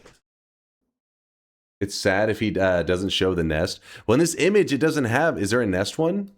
It's sad if he doesn't show the nest. Well, in this image, it doesn't have, is there a nest one?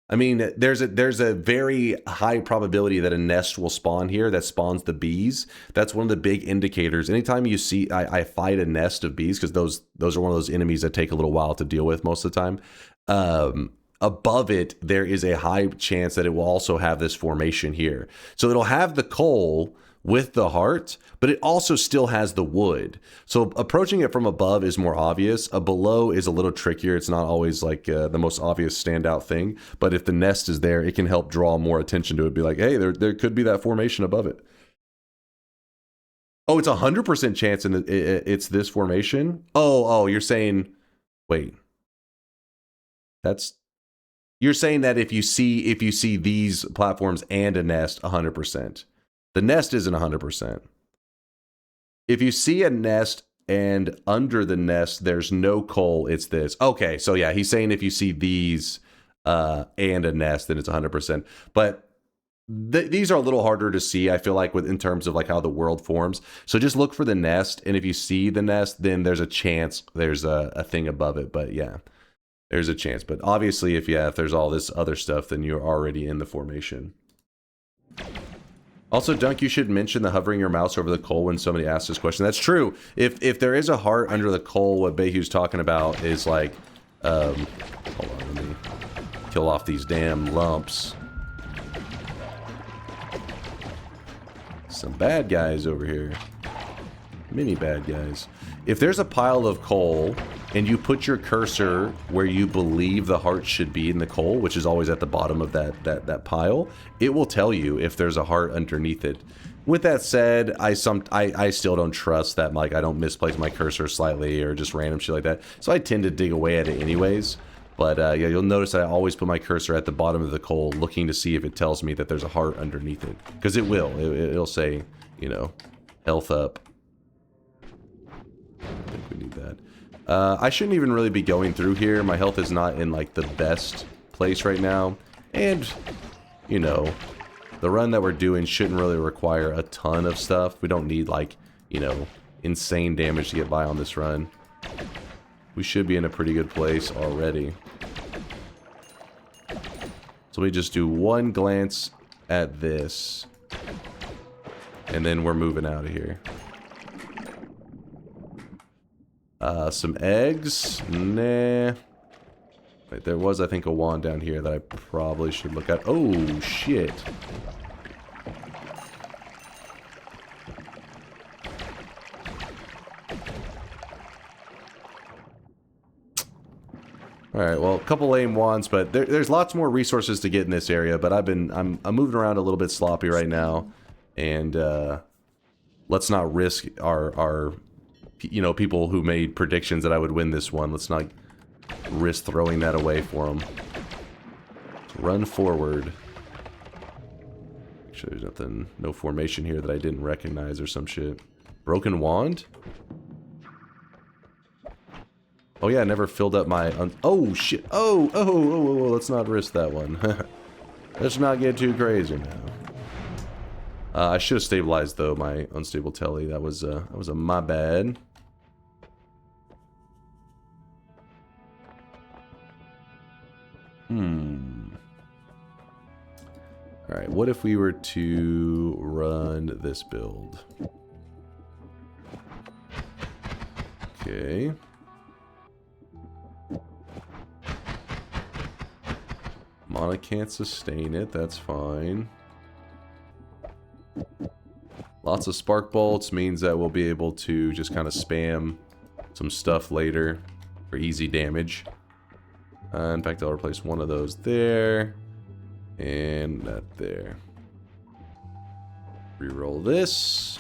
I mean, there's a very high probability that a nest will spawn here that spawns the bees. That's one of the big indicators. Anytime you see, I fight a nest of bees, because those are one of those enemies that take a little while to deal with most of the time. Above it, there is a high chance that it will also have this formation here. So it'll have the coal with the heart, but it also still has the wood. So approaching it from above is more obvious. Below is a little trickier. It's not always like the most obvious standout thing. But if the nest is there, it can help draw more attention to it. Be like, hey, there could be that formation above it. Oh, it's 100% chance it's this formation? Oh, you're saying, wait. You're saying that if you see these platforms and a nest, 100%. The nest isn't 100%. If you see a nest and under the nest there's no coal, it's this. Okay, so yeah, he's saying if you see these and a nest, then it's 100%. But these are a little harder to see, I feel like, in terms of like how the world forms. So just look for the nest, and if you see the nest, then there's a chance there's a thing above it. But yeah. There's a chance, but obviously if there's all this other stuff, then you're already in the formation. Also, Dunk, you should mention the hovering your mouse over the coal when somebody asks this question. That's true. If there is a heart under the coal, what Behu's talking about is like, hold on, let me kill off these damn lumps. Some bad guys over here. Many bad guys. If there's a pile of coal and you put your cursor where you believe the heart should be in the coal, which is always at the bottom of that pile, it will tell you if there's a heart underneath it. With that said, I still don't trust that, like, I don't misplace my cursor slightly or just random shit like that. So I tend to dig away at it anyways. But yeah, you'll notice that I always put my cursor at the bottom of the coal, looking to see if it tells me that there's a heart underneath it. Because it will. It'll say, you know, health up. I think we need that. I shouldn't even really be going through here. My health is not in like the best place right now. And, you know, the run that we're doing shouldn't really require a ton of stuff. We don't need like, you know, insane damage to get by on this run. We should be in a pretty good place already. So we just do one glance at this. And then we're moving out of here. Some eggs? Nah. Wait, there was, I think, a wand down here that I probably should look at. Oh, shit. Alright, well, a couple lame wands, but there's lots more resources to get in this area, but I'm moving around a little bit sloppy right now, and let's not risk our you know, people who made predictions that I would win this one. Let's not risk throwing that away for them. Run forward. Make sure there's nothing, no formation here that I didn't recognize or some shit. Broken wand? Oh yeah, I never filled up my... oh shit! Oh, let's not risk that one. Let's not get too crazy now. I should have stabilized though my unstable telly. That was a my bad. Alright, what if we were to run this build? Okay. Mana can't sustain it, that's fine. Lots of spark bolts means that we'll be able to just kind of spam some stuff later for easy damage. In fact, I'll replace one of those there. And that there. Reroll this.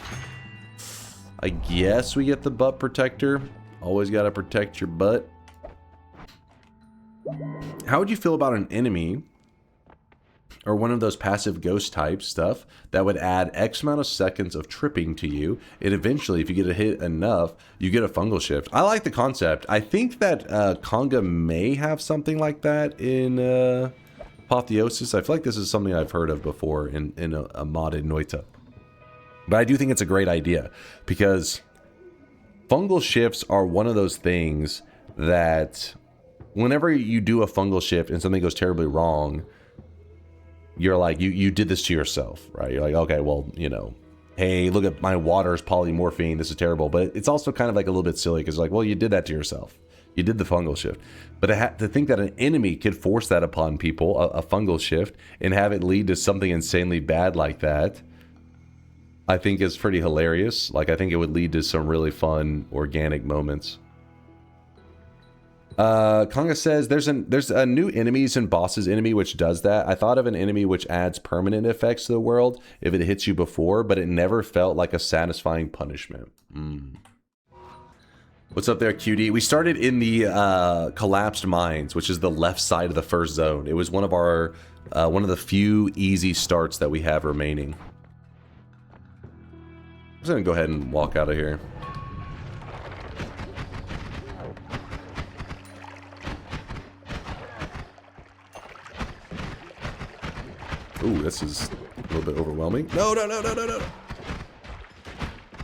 I guess we get the butt protector. Always gotta protect your butt. How would you feel about an enemy or one of those passive ghost type stuff that would add X amount of seconds of tripping to you, and eventually, if you get a hit enough, you get a fungal shift? I like the concept. I think that Conga may have something like that in Apotheosis. I feel like this is something I've heard of before in a modded Noita. But I do think it's a great idea, because fungal shifts are one of those things that whenever you do a fungal shift and something goes terribly wrong, you're like, you did this to yourself, right? You're like, okay, well, you know, hey, look at my water's polymorphine, this is terrible. But it's also kind of like a little bit silly, because like, well, you did that to yourself. You did the fungal shift. But to think that an enemy could force that upon people, a fungal shift, and have it lead to something insanely bad like that, I think is pretty hilarious. Like, I think it would lead to some really fun organic moments. Conga says there's a new enemies and bosses enemy which does that. I thought of an enemy which adds permanent effects to the world if it hits you before, but it never felt like a satisfying punishment. What's up there, QD? We started in the collapsed mines, which is the left side of the first zone. It was one of our one of the few easy starts that we have remaining. I'm just gonna go ahead and walk out of here. Ooh, this is a little bit overwhelming. No.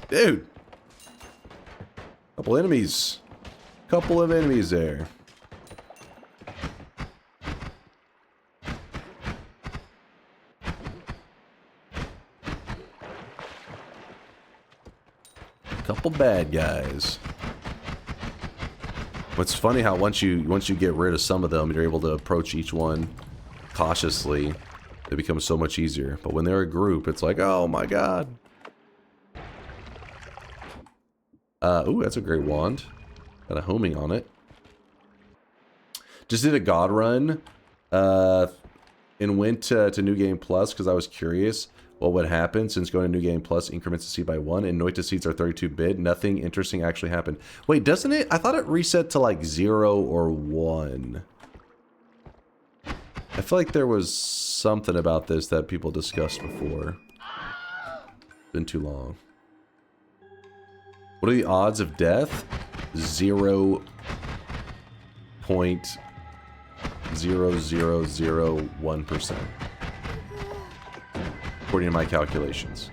Dude. Couple enemies. Couple of enemies there. Couple bad guys. What's funny how once you get rid of some of them, you're able to approach each one cautiously. It becomes so much easier. But when they're a group, it's like, oh my god. Ooh, that's a great wand. Got a homing on it. Just did a god run. And went to New Game Plus because I was curious what would happen since going to New Game Plus increments the seed by 1 and Noita seeds are 32-bit. Nothing interesting actually happened. Wait, doesn't it? I thought it reset to like 0 or 1. I feel like there was something about this that people discussed before. Been too long. What are the odds of death? 0.0001%. According to my calculations.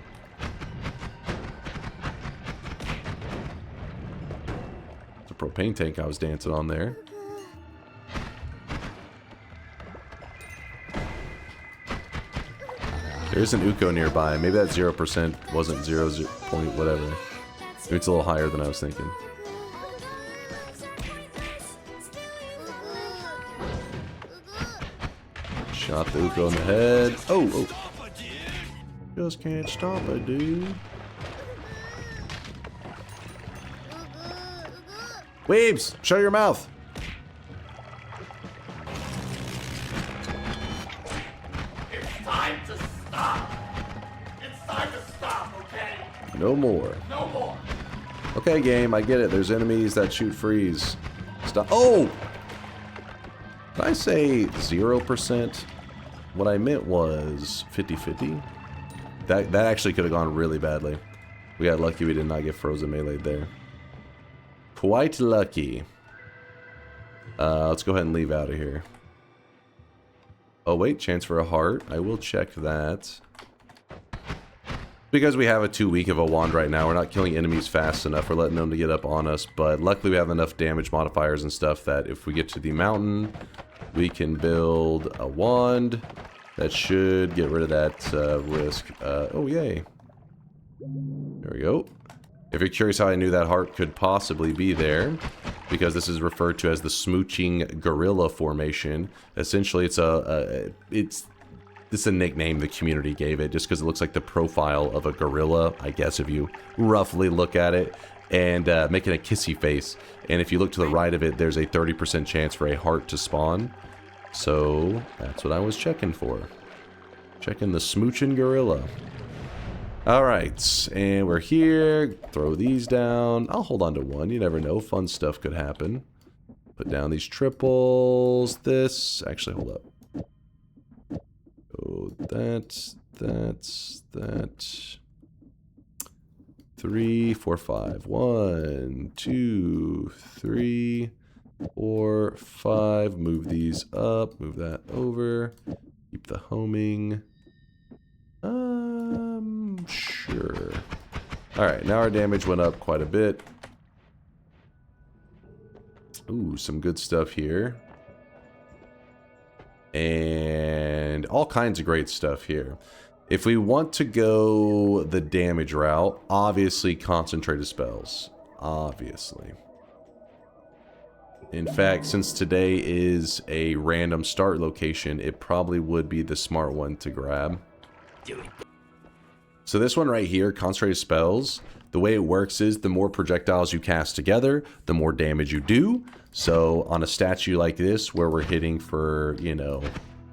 It's a propane tank I was dancing on there. There's an Uko nearby. Maybe that 0% wasn't 0 point whatever. Maybe it's a little higher than I was thinking. Shot the Uko in the head. Oh. Just can't stop it, dude. Weebs, shut your mouth. It's time to stop. It's time to stop, okay? No more. No more. Okay, game, I get it. There's enemies that shoot freeze. Stop. Oh! Did I say 0%? What I meant was 50-50. That actually could have gone really badly. We got lucky we did not get frozen melee'd there. Quite lucky. Let's go ahead and leave out of here. Oh wait, chance for a heart. I will check that. Because we have a 2 week of a wand right now, we're not killing enemies fast enough. We're letting them to get up on us. But luckily we have enough damage modifiers and stuff that if we get to the mountain, we can build a wand. That should get rid of that risk. Oh, yay. There we go. If you're curious how I knew that heart could possibly be there, because this is referred to as the smooching gorilla formation. Essentially, it's a nickname the community gave it, just because it looks like the profile of a gorilla, I guess, if you roughly look at it, and making a kissy face. And if you look to the right of it, there's a 30% chance for a heart to spawn. So that's what I was checking for. Checking the smooching gorilla. Alright, and we're here. Throw these down. I'll hold on to one. You never know. Fun stuff could happen. Put down these triples. This. Actually, hold up. Oh, that's. 3, 4, 5. 1, 2, 3, 4, 5. Move these up. Move that over. Keep the homing. Sure. Alright, now our damage went up quite a bit. Ooh, some good stuff here. And all kinds of great stuff here. If we want to go the damage route, obviously concentrated spells. Obviously. In fact, since today is a random start location, it probably would be the smart one to grab. So this one right here, concentrated spells, the way it works is the more projectiles you cast together, the more damage you do. So on a statue like this, where we're hitting for, you know,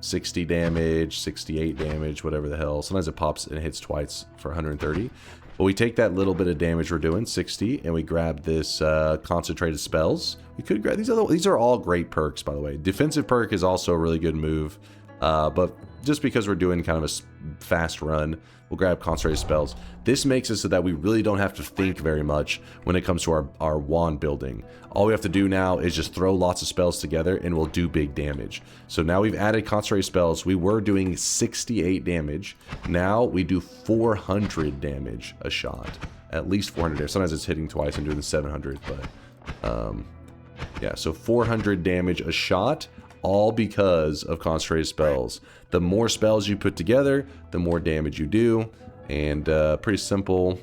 60 damage, 68 damage, whatever the hell. Sometimes it pops and hits twice for 130. But we take that little bit of damage we're doing, 60, and we grab this concentrated spells. We could grab these are all great perks, by the way. Defensive perk is also a really good move. But just because we're doing kind of a fast run, we'll grab concentrated spells. This makes it so that we really don't have to think very much when it comes to our wand building. All we have to do now is just throw lots of spells together and we'll do big damage. So now we've added concentrated spells. We were doing 68 damage. Now we do 400 damage a shot. At least 400 damage. Sometimes it's hitting twice and doing the 700, but yeah, so 400 damage a shot, all because of concentrated spells. The more spells you put together, the more damage you do, and pretty simple.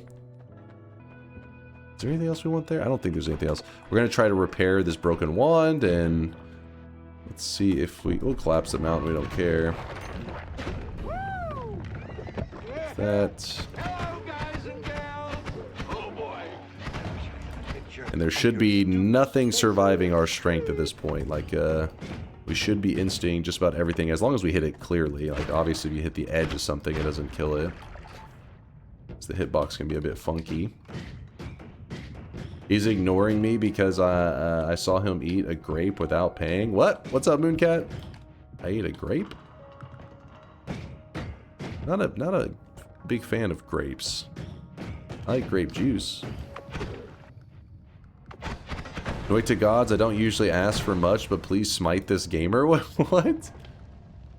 Is there anything else we want there? I don't think there's anything else. We're going to try to repair this broken wand, and let's see if we'll collapse the mountain. We don't care. That. And there should be nothing surviving our strength at this point. Like, we should be insting just about everything, as long as we hit it clearly. Like, obviously, if you hit the edge of something, it doesn't kill it. So the hitbox can be a bit funky. He's ignoring me because I saw him eat a grape without paying. What? What's up, Mooncat? I ate a grape? Not a big fan of grapes. I like grape juice. Noita gods, I don't usually ask for much, but please smite this gamer. What?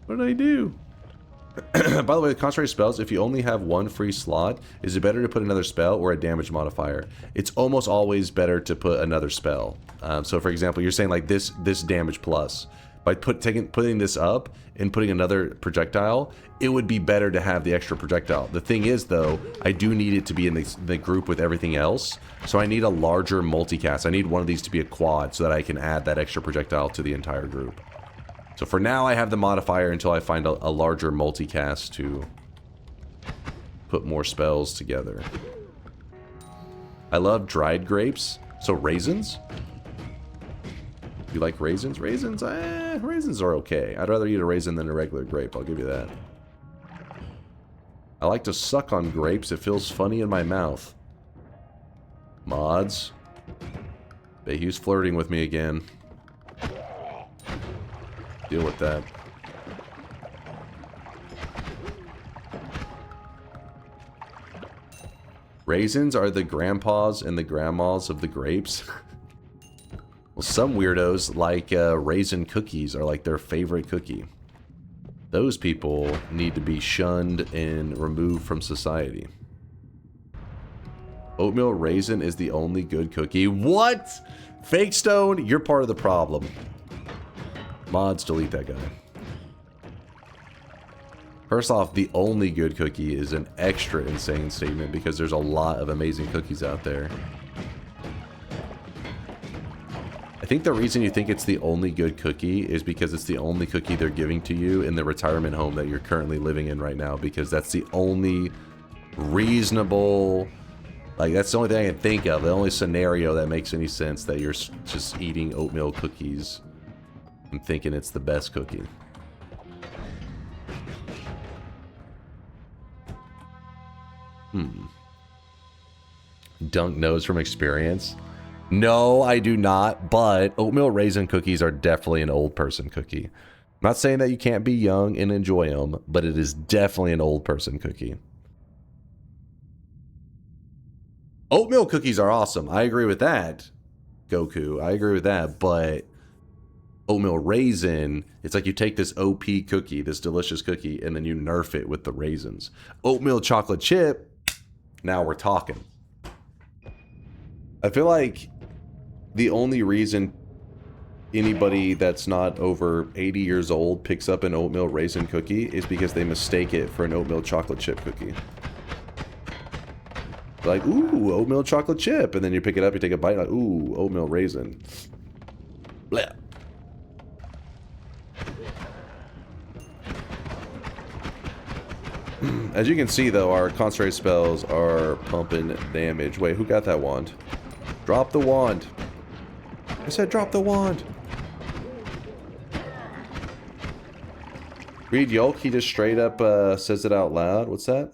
What did I do? By the way, the concentrated spells, if you only have one free slot, is it better to put another spell or a damage modifier? It's almost always better to put another spell. So for example, you're saying like this damage plus. by putting this up and putting another projectile, it would be better to have the extra projectile. The thing is, though, I do need it to be in the group with everything else, so I need a larger multicast. I need one of these to be a quad so that I can add that extra projectile to the entire group. So for now, I have the modifier until I find a larger multicast to put more spells together. I love dried grapes. So raisins? You like raisins? Raisins? Raisins are okay. I'd rather eat a raisin than a regular grape, I'll give you that. I like to suck on grapes. It feels funny in my mouth. Mods. Bayhu's flirting with me again. Deal with that. Raisins are the grandpas and the grandmas of the grapes. Well, some weirdos like raisin cookies are like their favorite cookie. Those people need to be shunned and removed from society. Oatmeal raisin is the only good cookie. What? Fake Stone, you're part of the problem. Mods, delete that guy. First off, the only good cookie is an extra insane statement because there's a lot of amazing cookies out there. I think the reason you think it's the only good cookie is because it's the only cookie they're giving to you in the retirement home that you're currently living in right now, because that's the only reasonable, like that's the only thing I can think of, the only scenario that makes any sense that you're just eating oatmeal cookies and thinking it's the best cookie. Dunk knows from experience. No, I do not, but oatmeal raisin cookies are definitely an old person cookie. I'm not saying that you can't be young and enjoy them, but it is definitely an old person cookie. Oatmeal cookies are awesome. I agree with that, Goku. I agree with that, but oatmeal raisin, it's like you take this OP cookie, this delicious cookie, and then you nerf it with the raisins. Oatmeal chocolate chip, now we're talking. I feel like the only reason anybody that's not over 80 years old picks up an oatmeal raisin cookie is because they mistake it for an oatmeal chocolate chip cookie. Like, ooh, oatmeal chocolate chip, and then you pick it up, you take a bite, like, ooh, oatmeal raisin. Blah. As you can see, though, our concentrated spells are pumping damage. Wait, who got that wand? Drop the wand. I said drop the wand. Read Yolk, he just straight up says it out loud. What's that?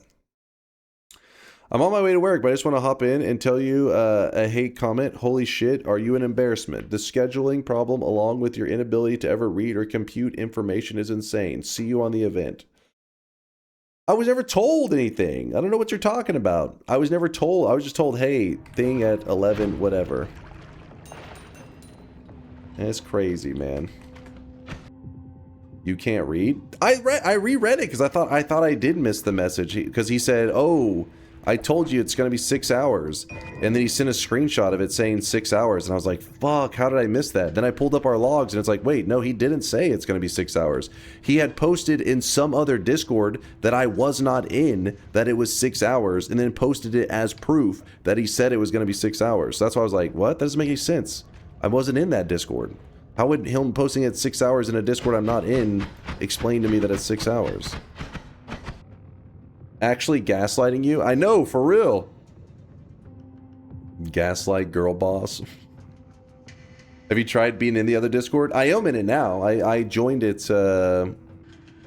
I'm on my way to work, but I just want to hop in and tell you a hate comment. Holy shit, are you an embarrassment? The scheduling problem along with your inability to ever read or compute information is insane. See you on the event. I was never told anything. I don't know what you're talking about. I was never told. I was just told, hey, thing at 11, whatever. That's crazy, man. You can't read? I reread it because I thought I did miss the message because he said, oh, I told you it's going to be 6 hours. And then he sent a screenshot of it saying 6 hours. And I was like, fuck, how did I miss that? Then I pulled up our logs and it's like, wait, no, he didn't say it's going to be 6 hours. He had posted in some other Discord that I was not in that it was 6 hours and then posted it as proof that he said it was going to be 6 hours. So that's why I was like, what? That doesn't make any sense. I wasn't in that Discord. How would him posting it 6 hours in a Discord I'm not in explain to me that it's 6 hours? Actually gaslighting you? I know, for real. Gaslight girl boss. Have you tried being in the other Discord? I am in it now. I joined it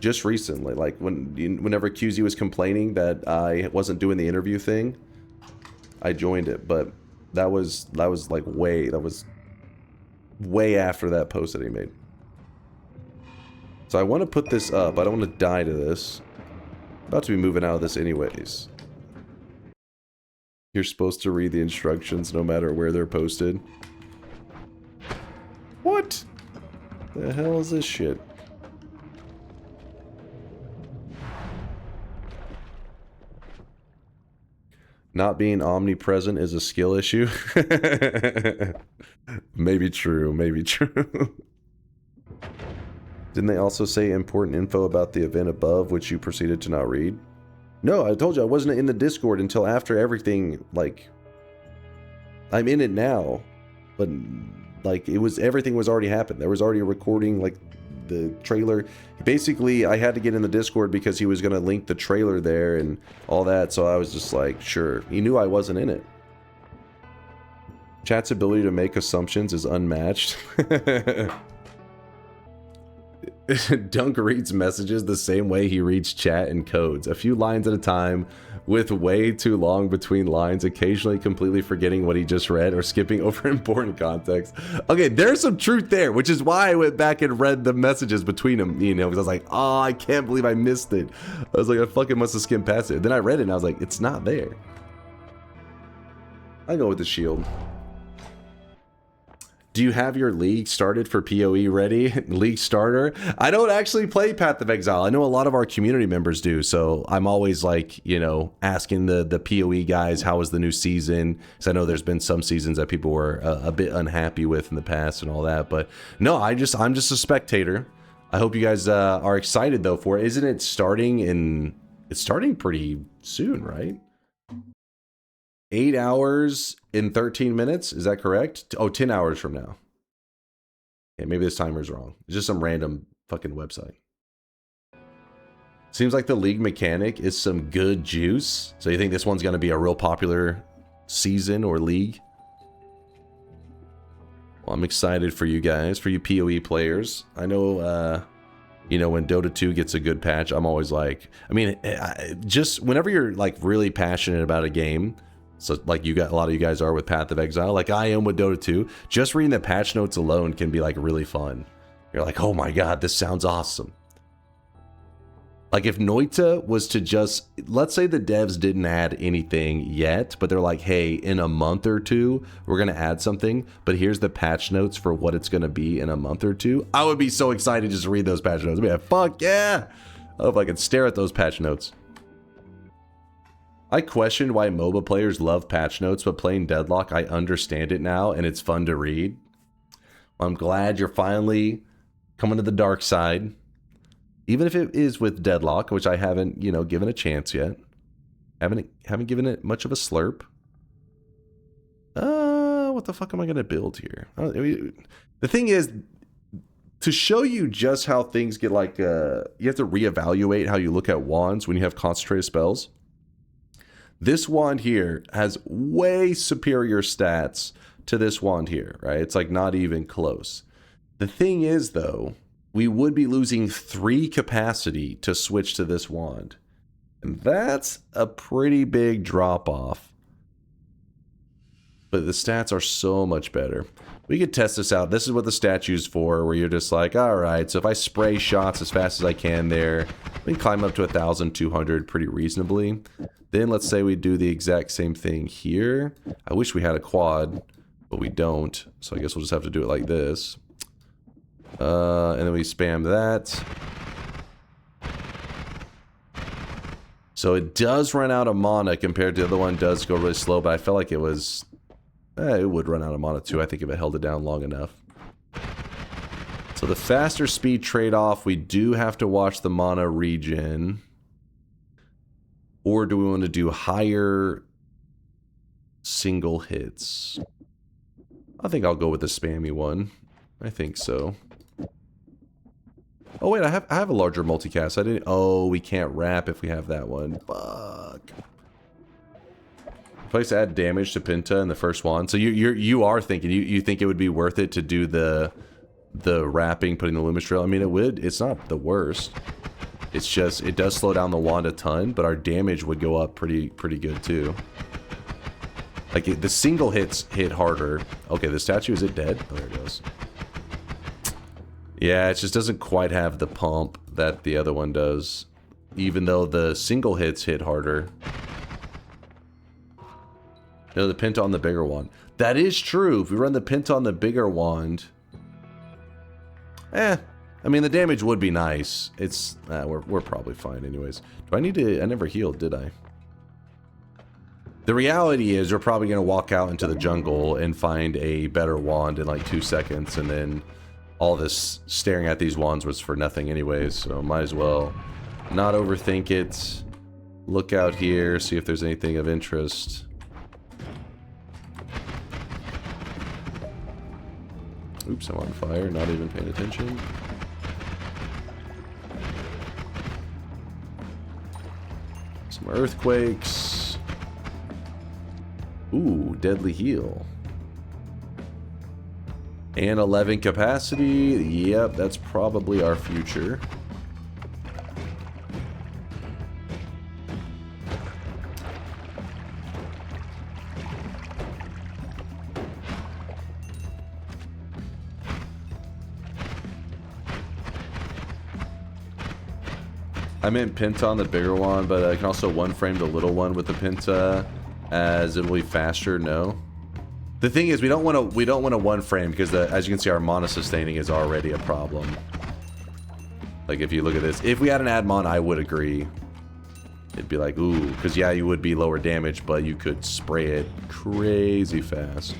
just recently. Like whenever QZ was complaining that I wasn't doing the interview thing, I joined it. But that was like way after that post that he made. So I want to put this up. I don't want to die to this. About to be moving out of this anyways. You're supposed to read the instructions no matter where they're posted. What? The hell is this shit? Not being omnipresent is a skill issue. Maybe true, maybe true. Didn't they also say important info about the event above, which you proceeded to not read? No, I told you I wasn't in the Discord until after everything, like... I'm in it now, but, like, everything was already happened. There was already a recording, like, the trailer. Basically, I had to get in the Discord because he was going to link the trailer there and all that, so I was just like, sure. He knew I wasn't in it. Chat's ability to make assumptions is unmatched. Dunk reads messages the same way he reads chat and codes, a few lines at a time, with way too long between lines, occasionally completely forgetting what he just read or skipping over important context. Okay, there's some truth there, which is why I went back and read the messages between them, you know, because I was like, oh, I can't believe I missed it. I was like, I fucking must have skimmed past it. Then I read it and I was like, it's not there. I go with the shield. Do you have your league started for PoE ready? League starter? I don't actually play Path of Exile. I know a lot of our community members do, so I'm always like, you know, asking the PoE guys, how was the new season? Because I know there's been some seasons that people were a bit unhappy with in the past and all that. But no, I'm just a spectator. I hope you guys are excited though for it. Isn't it starting in? It's starting pretty soon, right? 8 hours in 13 minutes, is that correct? Oh, 10 hours from now. Okay, maybe this timer's wrong. It's just some random fucking website. Seems like the league mechanic is some good juice. So you think this one's going to be a real popular season or league? Well, I'm excited for you guys, for you PoE players. I know, you know, when Dota 2 gets a good patch, I'm always like, I mean, just whenever you're like really passionate about a game, so like you got a lot of you guys are with Path of Exile, like I am with Dota 2, just reading the patch notes alone can be like really fun. You're like, oh my god, this sounds awesome. Like if Noita was to just, let's say the devs didn't add anything yet, but they're like, hey, in a month or two, we're going to add something, but here's the patch notes for what it's going to be in a month or two. I would be so excited just to read those patch notes. I'd be like, fuck yeah. I hope I could stare at those patch notes. I questioned why MOBA players love patch notes, but playing Deadlock, I understand it now, and it's fun to read. I'm glad you're finally coming to the dark side. Even if it is with Deadlock, which I haven't, you know, given a chance yet. Haven't given it much of a slurp. What the fuck am I going to build here? The thing is, to show you just how things get like, you have to reevaluate how you look at wands when you have concentrated spells. This wand here has way superior stats to this wand here, right? It's like not even close. The thing is, though, we would be losing 3 capacity to switch to this wand. And that's a pretty big drop off. But the stats are so much better. We could test this out. This is what the statue's for, where you're just like, all right, so if I spray shots as fast as I can there, we can climb up to 1,200 pretty reasonably. Then let's say we do the exact same thing here. I wish we had a quad, but we don't. So I guess we'll just have to do it like this. And then we spam that. So it does run out of mana compared to the other one. Does go really slow, but I felt like it was... it would run out of mana too, I think, if it held it down long enough. So the faster speed trade-off, we do have to watch the mana regen. Or do we want to do higher single hits? I think I'll go with the spammy one. I think so. Oh wait, I have a larger multicast. I didn't... Oh, we can't wrap if we have that one. Fuck. Place add damage to Pinta in the first one. So you are thinking you think it would be worth it to do the wrapping, putting the Luminous Trail. I mean, it would. It's not the worst. It's just it does slow down the wand a ton, but our damage would go up pretty good too. Like the single hits hit harder. Okay, the statue, is it dead? Oh, there it goes. Yeah, it just doesn't quite have the pump that the other one does, even though the single hits hit harder. No, the Pinta on the bigger wand. That is true. If we run the Pinta on the bigger wand, I mean, the damage would be nice. It's we're probably fine anyways. Do I need to... I never healed, did I? The reality is we're probably going to walk out into the jungle and find a better wand in like 2 seconds and then all this staring at these wands was for nothing anyways, so might as well not overthink it. Look out here, see if there's anything of interest. Oops, I'm on fire, not even paying attention. Some earthquakes. Ooh, deadly heal. And 11 capacity. Yep, that's probably our future. I meant Penta on the bigger one, but I can also one frame the little one with the Penta, as it will be faster. No, the thing is we don't want to one frame because as you can see our mana sustaining is already a problem. Like if you look at this, if we had an Admon, I would agree. It'd be like ooh, because yeah, you would be lower damage, but you could spray it crazy fast.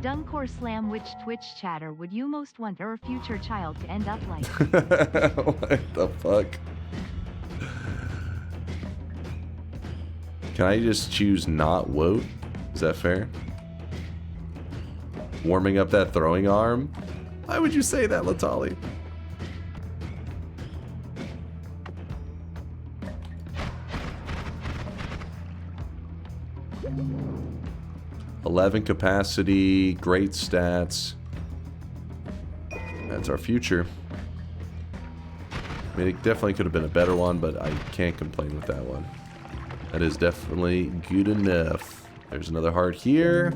DunkOrSlam, which Twitch chatter would you most want your future child to end up like? What the fuck? Can I just choose not Woat? Is that fair? Warming up that throwing arm? Why would you say that, Latali? $11 capacity, great stats. That's our future. I mean, it definitely could have been a better one, but I can't complain with that one. That is definitely good enough. There's another heart here.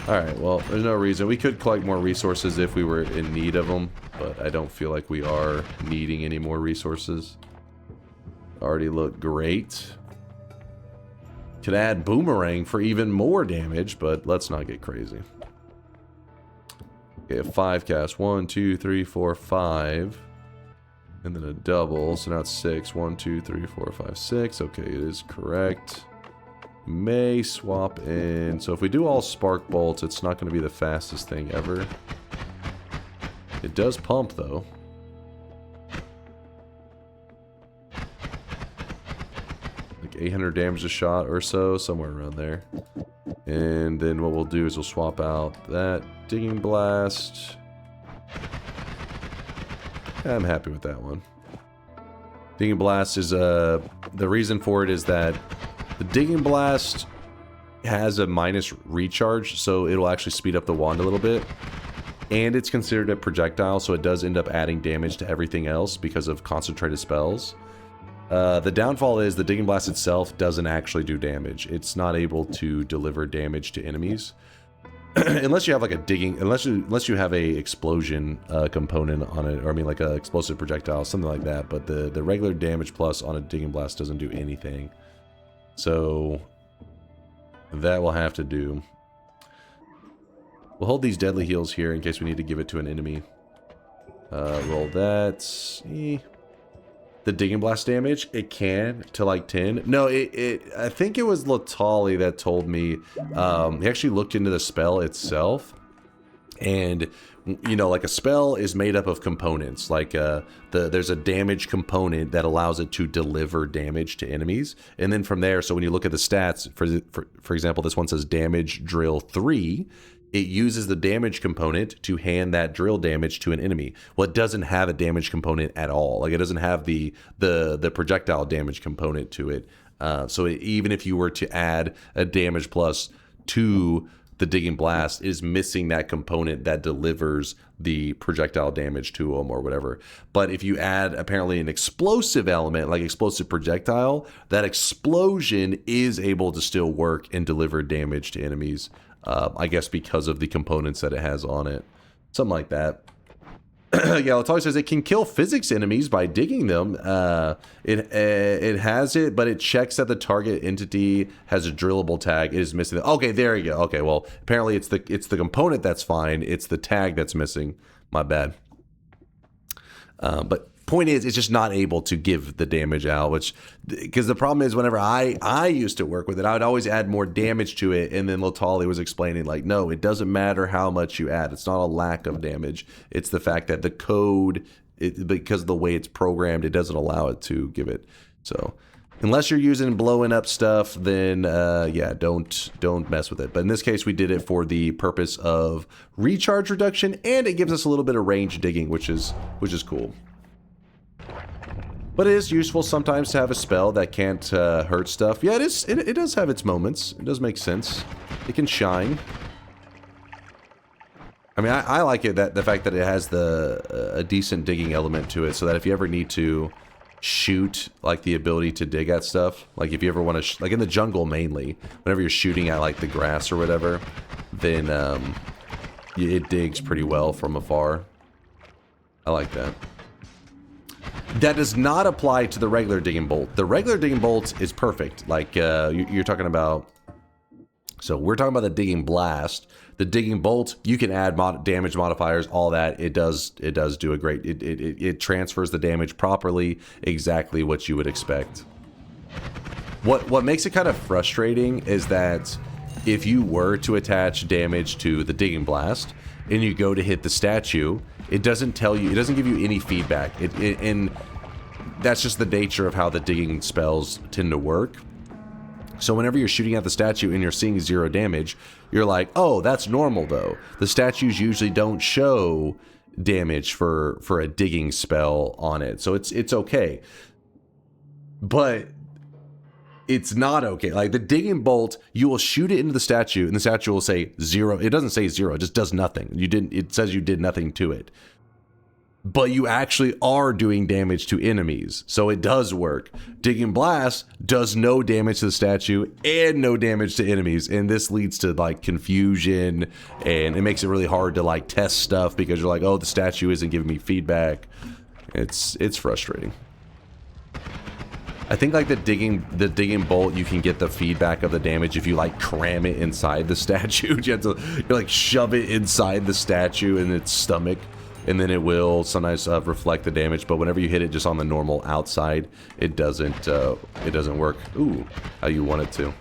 Alright, well, there's no reason. We could collect more resources if we were in need of them, but I don't feel like we are needing any more resources. Already look great. Could add Boomerang for even more damage, but let's not get crazy. Okay, 5 cast. 1, 2, 3, 4, 5. And then a double, so now it's 6. 1, 2, 3, 4, 5, 6. Okay, it is correct. May swap in. So if we do all spark bolts, it's not going to be the fastest thing ever. It does pump though. Like 800 damage a shot or so, somewhere around there. And then what we'll do is we'll swap out that digging blast. I'm happy with that one. Digging blast is the reason for it is that the digging blast has a minus recharge, so it'll actually speed up the wand a little bit. And it's considered a projectile, so it does end up adding damage to everything else because of concentrated spells. The downfall is the digging blast itself doesn't actually do damage. It's not able to deliver damage to enemies. Unless you have like a digging, unless you have a explosion component on it, or I mean like a explosive projectile, something like that. But the regular damage plus on a digging blast doesn't do anything. So that will have to do. We'll hold these deadly heals here in case we need to give it to an enemy. Roll that. The digging blast damage, it can to like 10. No, I think it was Latali that told me. He actually looked into the spell itself, and you know, like a spell is made up of components. Like there's a damage component that allows it to deliver damage to enemies, and then from there. So when you look at the stats, for example, this one says damage drill 3. It uses the damage component to hand that drill damage to an enemy. Well, it doesn't have a damage component at all. Like it doesn't have the projectile damage component to it. So even if you were to add a damage plus to the digging blast, it is missing that component that delivers the projectile damage to them or whatever. But if you add apparently an explosive element, like explosive projectile, that explosion is able to still work and deliver damage to enemies. I guess because of the components that it has on it. Something like that. Yeah, Latali says it can kill physics enemies by digging them. It has it, but it checks that the target entity has a drillable tag. It is missing. Okay, there you go. Okay, well, apparently it's the component that's fine. It's the tag that's missing. My bad. But point is, it's just not able to give the damage out, which, because the problem is whenever I used to work with it, I would always add more damage to it, and then Latali was explaining like, no, it doesn't matter how much you add. It's not a lack of damage. It's the fact that the code, because of the way it's programmed, it doesn't allow it to give it. So unless you're using blowing up stuff, then yeah, don't mess with it. But in this case, we did it for the purpose of recharge reduction, and it gives us a little bit of range digging, which is cool. But it is useful sometimes to have a spell that can't hurt stuff. Yeah, it is. It does have its moments. It does make sense. It can shine. I mean, I like it, that the fact that it has a decent digging element to it, so that if you ever need to shoot, like the ability to dig at stuff, like if you ever want to, like in the jungle mainly, whenever you're shooting at like the grass or whatever, then it digs pretty well from afar. I like that. That does not apply to the regular digging bolt. The regular digging bolt is perfect. Like you're talking about. So we're talking about the digging blast. The digging bolt, you can add damage modifiers, all that. It does do a great. It transfers the damage properly, exactly what you would expect. What makes it kind of frustrating is that if you were to attach damage to the digging blast and you go to hit the statue, it doesn't tell you, it doesn't give you any feedback. And that's just the nature of how the digging spells tend to work. So whenever you're shooting at the statue and you're seeing 0 damage, you're like, oh, that's normal though. The statues usually don't show damage for a digging spell on it. So it's okay. But it's not okay. Like the digging bolt, you will shoot it into the statue and the statue will say 0. It doesn't say 0, it just does nothing. It says you did nothing to it. But you actually are doing damage to enemies, so it does work. Digging Blast does no damage to the statue and no damage to enemies, and this leads to like confusion, and it makes it really hard to like test stuff because you're like, oh, the statue isn't giving me feedback. It's frustrating. I think like the digging bolt, you can get the feedback of the damage if you like cram it inside the statue. You like shove it inside the statue in its stomach, and then it will sometimes reflect the damage. But whenever you hit it just on the normal outside, it doesn't work. Ooh, how you want it to.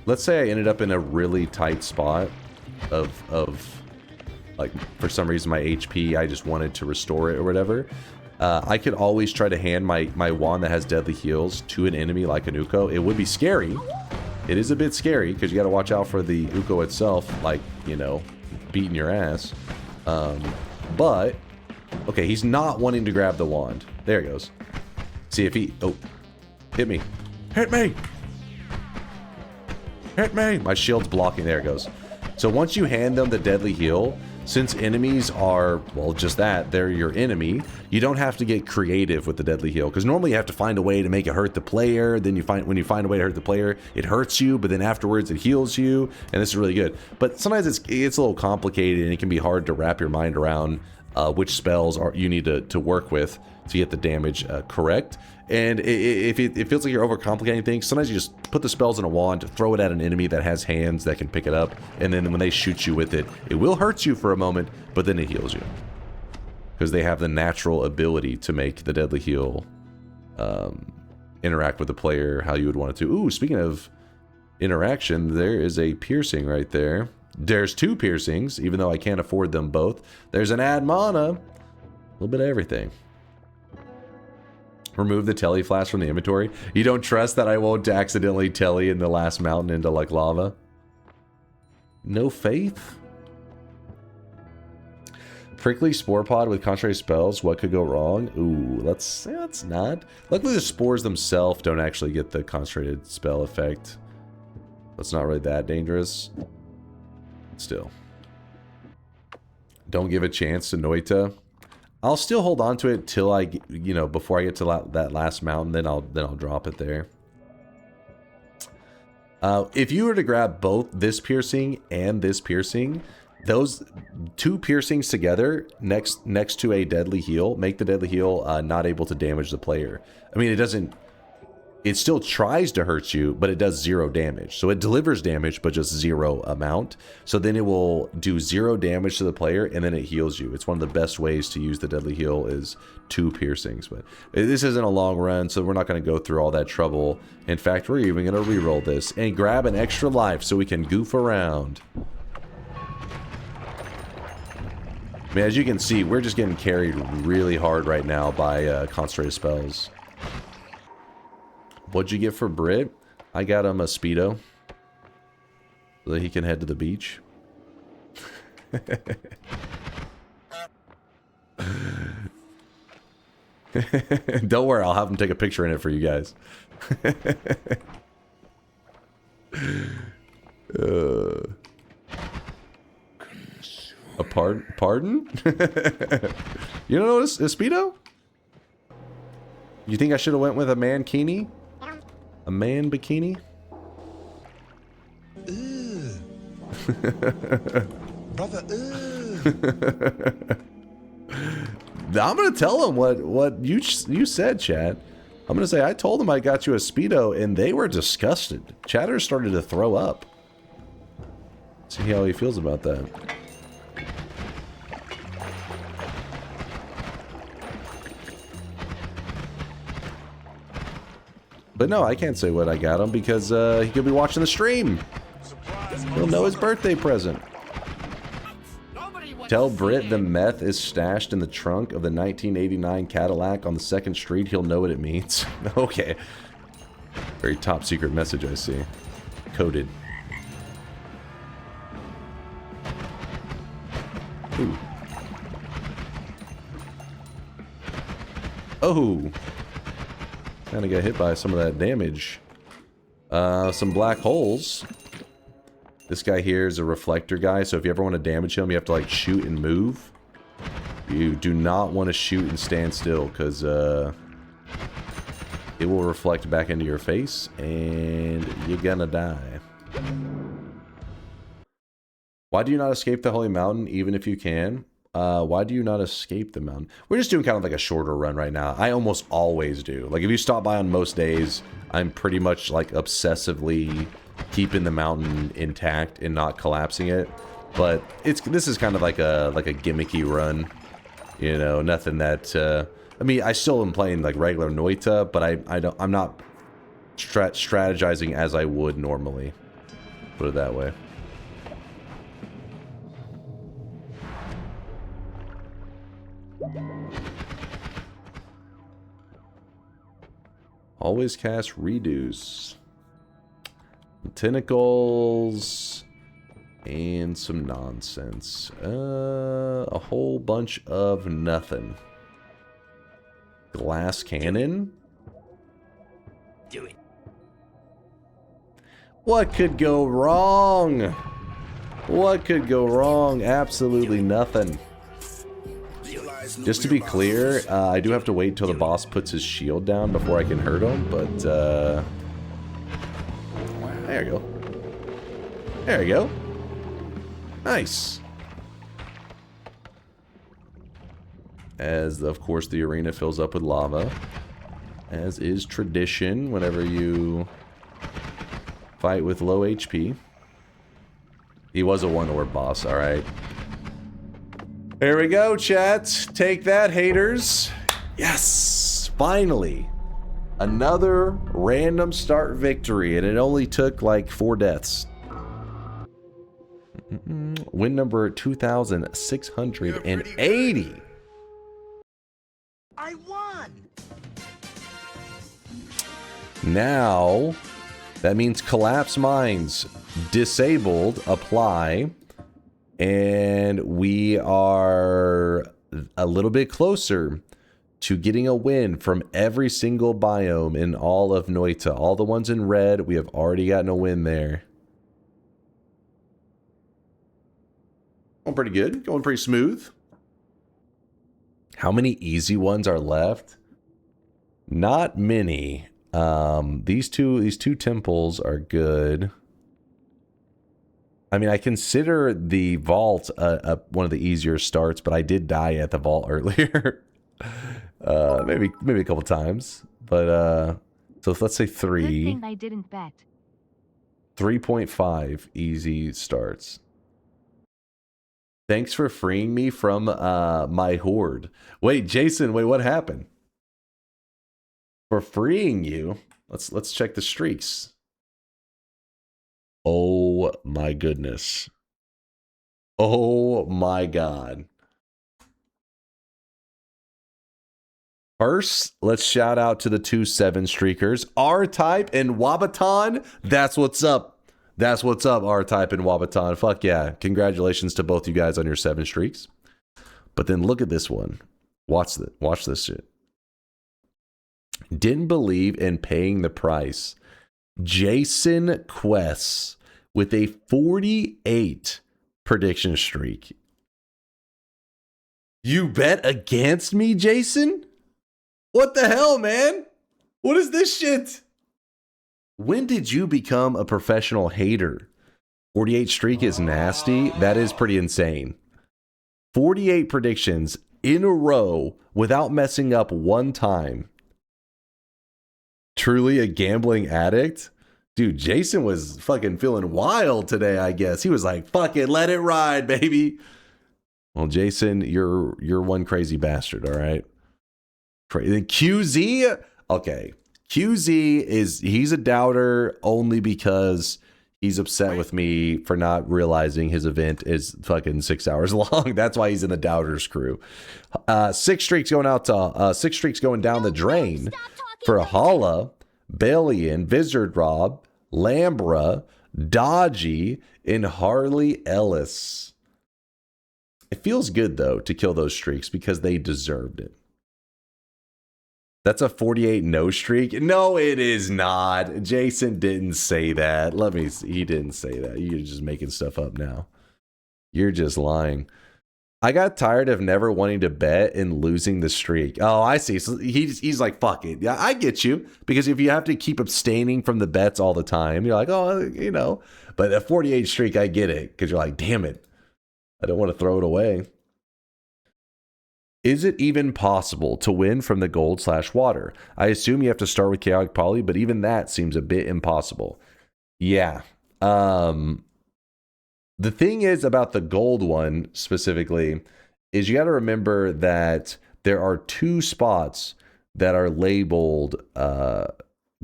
Let's say I ended up in a really tight spot of like, for some reason my HP, I just wanted to restore it or whatever. I could always try to hand my wand that has deadly heals to an enemy like an Uko. It would be scary. It is a bit scary because you got to watch out for the Uko itself, like, you know, beating your ass. But, okay, he's not wanting to grab the wand. There he goes. See if he... Oh, hit me. Hit me! Hit me! My shield's blocking. There it goes. So once you hand them the deadly heal, since enemies are, well, just that, they're your enemy, you don't have to get creative with the deadly heal. Because normally you have to find a way to make it hurt the player. Then when you find a way to hurt the player, it hurts you, but then afterwards it heals you. And this is really good. But sometimes it's a little complicated, and it can be hard to wrap your mind around which spells you need to work with to get the damage correct. And if it feels like you're overcomplicating things, sometimes you just put the spells in a wand, throw it at an enemy that has hands that can pick it up, and then when they shoot you with it, it will hurt you for a moment, but then it heals you. Because they have the natural ability to make the deadly heal interact with the player how you would want it to. Ooh, speaking of interaction, there is a piercing right there. There's 2 piercings, even though I can't afford them both. There's an add mana. A little bit of everything. Remove the telly flash from the inventory. You don't trust that I won't accidentally telly in the last mountain into like lava? No faith? Prickly spore pod with contrary spells. What could go wrong? Ooh, let's not. Luckily the spores themselves don't actually get the concentrated spell effect. That's not really that dangerous. Still. Don't give a chance to Noita. I'll still hold on to it till I, you know, before I get to that last mountain, then I'll drop it there. If you were to grab both this piercing and this piercing, those 2 piercings together next to a deadly heal make the deadly heal not able to damage the player. I mean, it doesn't. it still tries to hurt you, but it does 0 damage. So it delivers damage, but just 0 amount. So then it will do 0 damage to the player, and then it heals you. It's one of the best ways to use the deadly heal is 2 piercings. But this isn't a long run, so we're not going to go through all that trouble. In fact, we're even going to reroll this and grab an extra life so we can goof around. I mean, as you can see, we're just getting carried really hard right now by concentrated spells. What'd you get for Brit? I got him a Speedo so that he can head to the beach. Don't worry, I'll have him take a picture in it for you guys. A pardon? You don't know this Speedo? You think I should have went with a mankini? A man bikini? Brother, I'm gonna tell him what you said, Chad. I'm gonna say I told him I got you a Speedo, and they were disgusted. Chatter started to throw up. See how he feels about that. But no, I can't say what I got him because he could be watching the stream. He'll know his birthday present. Tell Britt the meth is stashed in the trunk of the 1989 Cadillac on the 2nd Street. He'll know what it means. Okay. Very top secret message, I see. Coded. Ooh. Oh. Kind of got hit by some of that damage. Some black holes. This guy here is a reflector guy, so if you ever want to damage him, you have to like shoot and move. You do not want to shoot and stand still, because it will reflect back into your face, and you're gonna die. Why do you not escape the Holy Mountain, even if you can? Why do you not escape the mountain? We're just doing kind of like a shorter run right now. I almost always do. Like, if you stop by on most days, I'm pretty much, like, obsessively keeping the mountain intact and not collapsing it. But this is kind of like a gimmicky run. You know, nothing that... I mean, I still am playing, like, regular Noita, but I'm not strategizing as I would normally. Put it that way. Always cast Reduce. Tentacles. And some nonsense. A whole bunch of nothing. Glass Cannon? Do it. What could go wrong? What could go wrong? Absolutely nothing. Just to be clear, I do have to wait until the boss puts his shield down before I can hurt him, but, there you go. There you go. Nice. As, of course, the arena fills up with lava. As is tradition whenever you fight with low HP. He was a one-orb boss, alright. Here we go, chat. Take that, haters. Yes! Finally. Another random start victory, and it only took like 4 deaths. Win number 2,680. I won. Now, that means collapse mines disabled, apply. And we are a little bit closer to getting a win from every single biome in all of Noita. All the ones in red, we have already gotten a win there. Going pretty good. Going pretty smooth. How many easy ones are left? Not many. These two temples are good. I mean, I consider the vault one of the easier starts, but I did die at the vault earlier. Maybe a couple times, but it's So let's say Good 3. thing I didn't bet. 3.5 easy starts. Thanks for freeing me from my horde. Wait, Jason, wait, what happened? For freeing you? Let's check the streaks. Oh my goodness. Oh my god. First, let's shout out to the 2 7 streakers. R-Type and Wabaton. That's what's up. That's what's up, R-Type and Wabaton. Fuck yeah. Congratulations to both you guys on your 7 streaks. But then look at this one. Watch this shit. Didn't believe in paying the price. Jason Quests with a 48 prediction streak. You bet against me, Jason? What the hell, man? What is this shit? When did you become a professional hater? 48 streak is nasty. That is pretty insane. 48 predictions in a row without messing up one time. Truly a gambling addict? Dude, Jason was fucking feeling wild today, I guess. He was like, fuck it, let it ride, baby. Well, Jason, you're one crazy bastard, all right? Then QZ, okay. QZ he's a doubter only because he's upset with me for not realizing his event is fucking 6 hours long. That's why he's in the doubters crew. 6 streaks going out to 6 streaks going down the drain for a Hala, Balian, Vizard Rob, Lambra, Dodgy, and Harley Ellis. It feels good though to kill those streaks because they deserved it. That's a 48 no streak. No, it is not. Jason didn't say that. Let me see. He didn't say that. You're just making stuff up now. You're just lying. I got tired of never wanting to bet and losing the streak. Oh, I see. So he's like, fuck it. Yeah, I get you. Because if you have to keep abstaining from the bets all the time, you're like, oh, you know. But a 48 streak, I get it. Because you're like, damn it. I don't want to throw it away. Is it even possible to win from the gold/water? I assume you have to start with chaotic poly, but even that seems a bit impossible. Yeah. The thing is about the gold one specifically is you got to remember that there are 2 spots that are labeled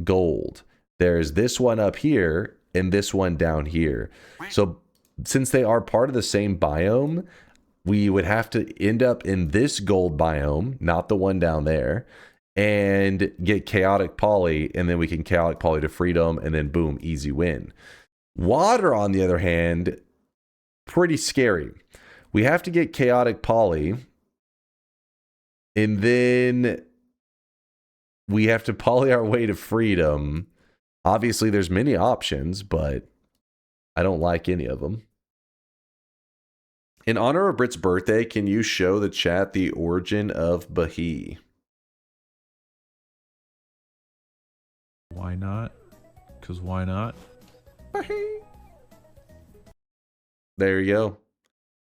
gold. There's this one up here and this one down here. So since they are part of the same biome, we would have to end up in this gold biome, not the one down there, and get chaotic poly, and then we can chaotic poly to freedom, and then boom, easy win. Water, on the other hand, pretty scary. We have to get chaotic poly, and then we have to poly our way to freedom. Obviously, there's many options, but I don't like any of them. In honor of Britt's birthday, can you show the chat the origin of Bahi? Why not? Because why not? Bahi. There you go.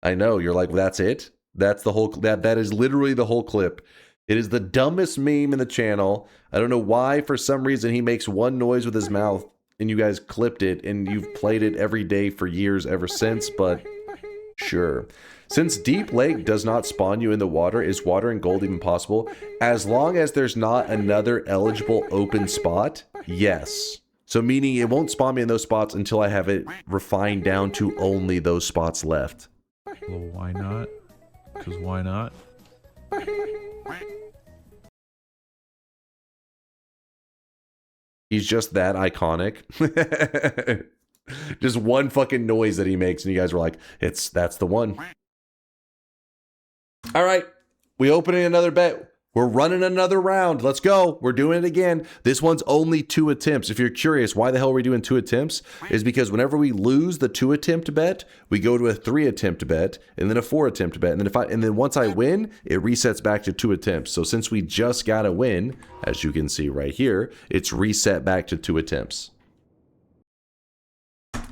I know, you're like, that's it? That's the whole, that is literally the whole clip. It is the dumbest meme in the channel. I don't know why, for some reason, he makes one noise with his mouth, and you guys clipped it, and you've played it every day for years ever since, but... Sure. Since Deep Lake does not spawn you in the water, is water and gold even possible? As long as there's not another eligible open spot, yes. So meaning it won't spawn me in those spots until I have it refined down to only those spots left. Well, why not? Because why not? He's just that iconic. Just one fucking noise that he makes, and you guys were like, that's the one. All right, we opening another bet. We're running another round. Let's go. We're doing it again. This one's only 2 attempts. If you're curious why the hell are we doing 2 attempts, is because whenever we lose the 2 attempt bet, we go to a 3 attempt bet, and then a 4 attempt bet, and then once I win, it resets back to 2 attempts. So since we just got a win, as you can see right here, it's reset back to 2 attempts.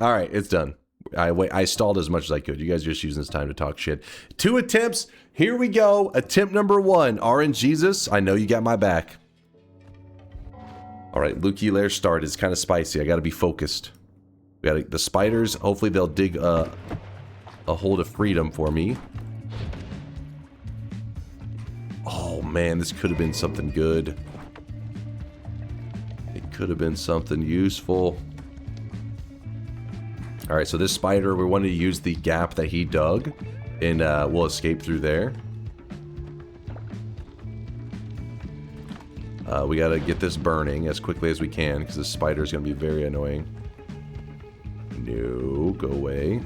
All right, it's done. I stalled as much as I could. You guys are just using this time to talk shit. 2 attempts. Here we go. Attempt number 1. RNGesus, I know you got my back. All right, Lucky Lair start is kind of spicy. I got to be focused. We got the spiders. Hopefully they'll dig a hole to freedom for me. Oh man, this could have been something good. It could have been something useful. All right, so this spider, we wanted to use the gap that he dug, and we'll escape through there. We gotta get this burning as quickly as we can, because this spider is gonna be very annoying. No, go away.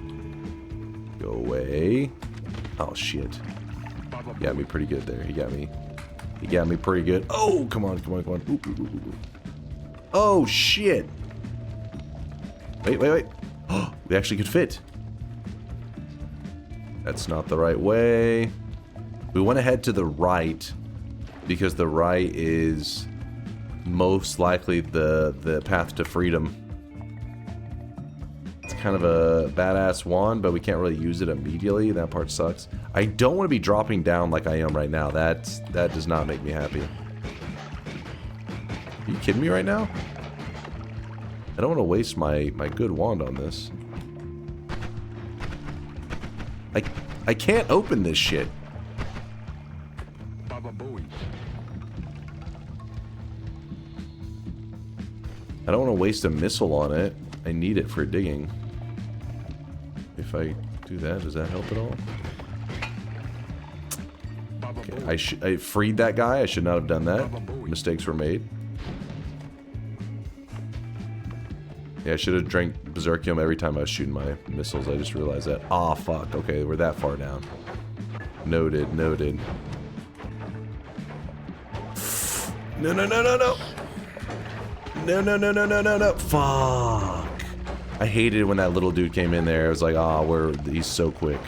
Go away. Oh, shit. He got me pretty good there. He got me. He got me pretty good. Oh, come on, come on, come on. Ooh, ooh, ooh, ooh. Oh, shit. Wait, wait, wait. Oh, we actually could fit. That's not the right way. We want to head to the right, because the right is most likely the path to freedom. It's kind of a badass wand, but we can't really use it immediately. That part sucks. I don't want to be dropping down like I am right now. That does not make me happy. Are you kidding me right now? I don't want to waste my good wand on this. I can't open this shit. I don't want to waste a missile on it. I need it for digging. If I do that, does that help at all? Okay, I freed that guy. I should not have done that. Mistakes were made. Yeah, I should have drank Berserkium every time I was shooting my missiles. I just realized that. Aw, fuck. Okay, we're that far down. Noted, noted. No, no, no, no, no. No, no, no, no, no, no, no. Fuck. I hated when that little dude came in there. I was like, oh, he's so quick.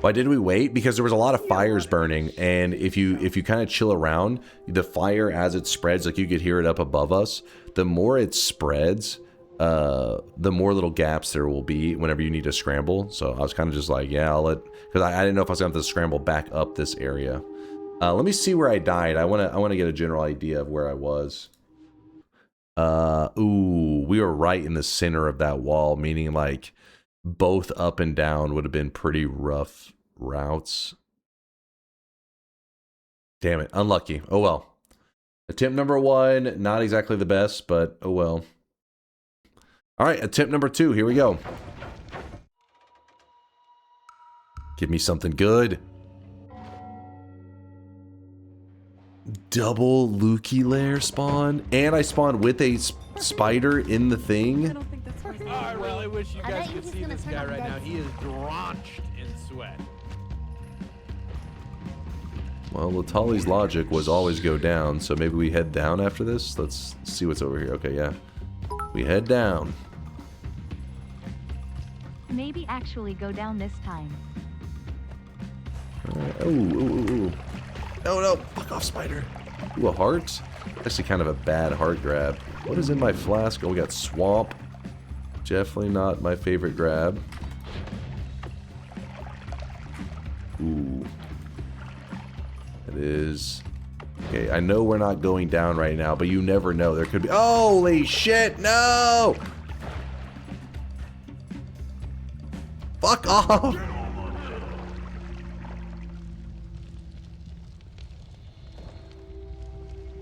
Why did we wait? Because there was a lot of fires burning, and if you kind of chill around, the fire as it spreads, like you could hear it up above us, the more it spreads, the more little gaps there will be whenever you need to scramble. So I was kind of just like, yeah, I'll let, because I didn't know if I was going to have to scramble back up this area. Let me see where I died. I want to get a general idea of where I was. Ooh, we were right in the center of that wall, meaning like both up and down would have been pretty rough routes. Damn it, unlucky. Oh well. Attempt number 1, not exactly the best, but oh well. All right, attempt number 2, here we go. Give me something good. Double Lucky Lair spawn, and I spawned with a spider in the thing. I really wish you guys could see this guy right now. He is drenched in sweat. Well, Latali's logic was always go down, so maybe we head down after this. Let's see what's over here. Okay, yeah. We head down. Maybe actually go down this time. Ooh, ooh, ooh, ooh. No, no, fuck off, spider. Ooh, a heart? Actually kind of a bad heart grab. What is in my flask? Oh, we got swamp. Definitely not my favorite grab. Ooh. It is. Okay, I know we're not going down right now, but you never know. There could be. Holy shit, no! Fuck off!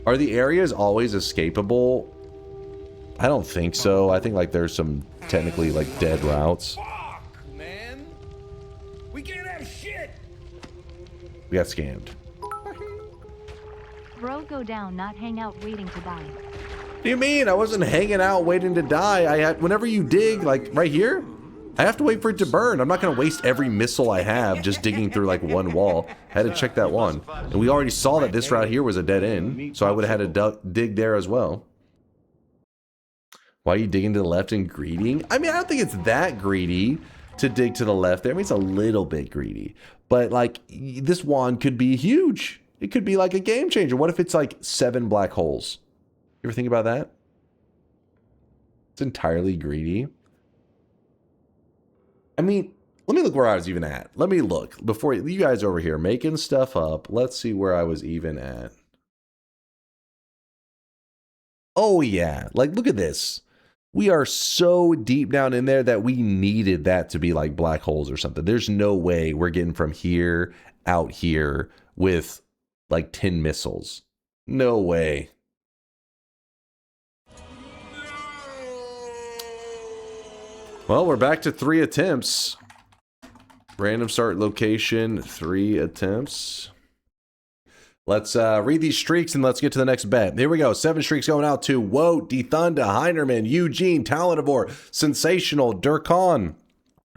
Are the areas always escapable? I don't think so. I think like there's some technically like dead routes. Fuck, man. We can't have shit. We got scammed. Bro, go down, not hang out waiting to die. What do you mean? I wasn't hanging out waiting to die. I had, whenever you dig, like right here, I have to wait for it to burn. I'm not gonna waste every missile I have just digging through like one wall. I had to check that one. And we already saw that this route here was a dead end, so I would have had to dig there as well. Why are you digging to the left and greeting? I mean, I don't think it's that greedy to dig to the left there. I mean, it's a little bit greedy. But like, this wand could be huge. It could be like a game changer. What if it's like 7 black holes? You ever think about that? It's entirely greedy. I mean, let me look where I was even at. Let me look. Before you guys over here making stuff up, let's see where I was even at. Oh yeah, like look at this. We are so deep down in there that we needed that to be like black holes or something. There's no way we're getting from here out here with like 10 missiles. No way. Well, we're back to 3 attempts. Random start location, 3 attempts. Let's read these streaks and let's get to the next bet. Here we go. 7 streaks going out to Woat, Dethunda, Heinerman, Eugene, Talonivore, Sensational, Dirkon,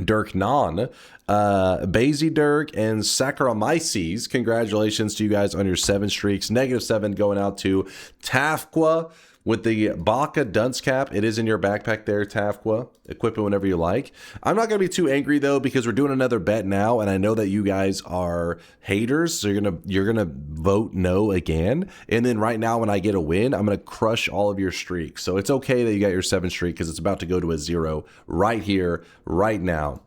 Dirknon, Bazy Dirk, and Saccharomyces. Congratulations to you guys on your 7 streaks. -7 going out to Tafqua with the Baka dunce cap. It is in your backpack there, Tafqua. Equip it whenever you like. I'm not going to be too angry though, because we're doing another bet now, and I know that you guys are haters, so you're gonna vote no again. And then right now, when I get a win, I'm gonna crush all of your streaks. So it's okay that you got your 7 streak, because it's about to go to a 0 right here, right now.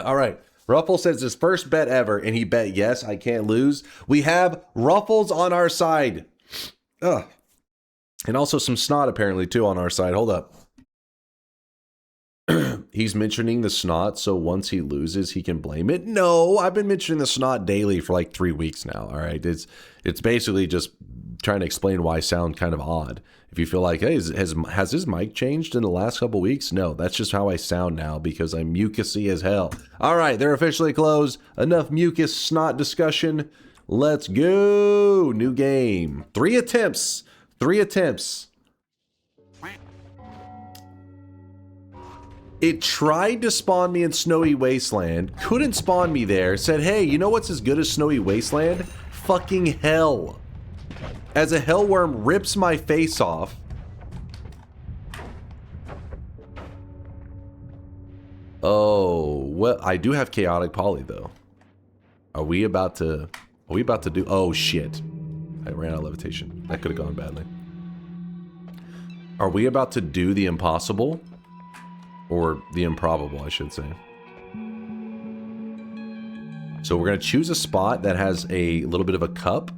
All right. Ruffle says his first bet ever, and he bet yes, I can't lose. We have Ruffles on our side. Ugh. And also some snot apparently too on our side. Hold up. He's mentioning the snot, so once he loses, he can blame it. No, I've been mentioning the snot daily for like 3 weeks now. All right, it's basically just trying to explain why I sound kind of odd. If you feel like, hey, has his mic changed in the last couple weeks? No, that's just how I sound now because I'm mucusy as hell. All right, they're officially closed. Enough mucus snot discussion. Let's go. New game. 3 attempts. 3 attempts. It tried to spawn me in Snowy Wasteland. Couldn't spawn me there. Said, hey, you know what's as good as Snowy Wasteland? Fucking hell. As a hellworm rips my face off. Oh, well, I do have chaotic poly though. Are we about to do? Oh shit. I ran out of levitation. That could have gone badly. Are we about to do the impossible? Or the improbable, I should say. So we're going to choose a spot that has a little bit of a cup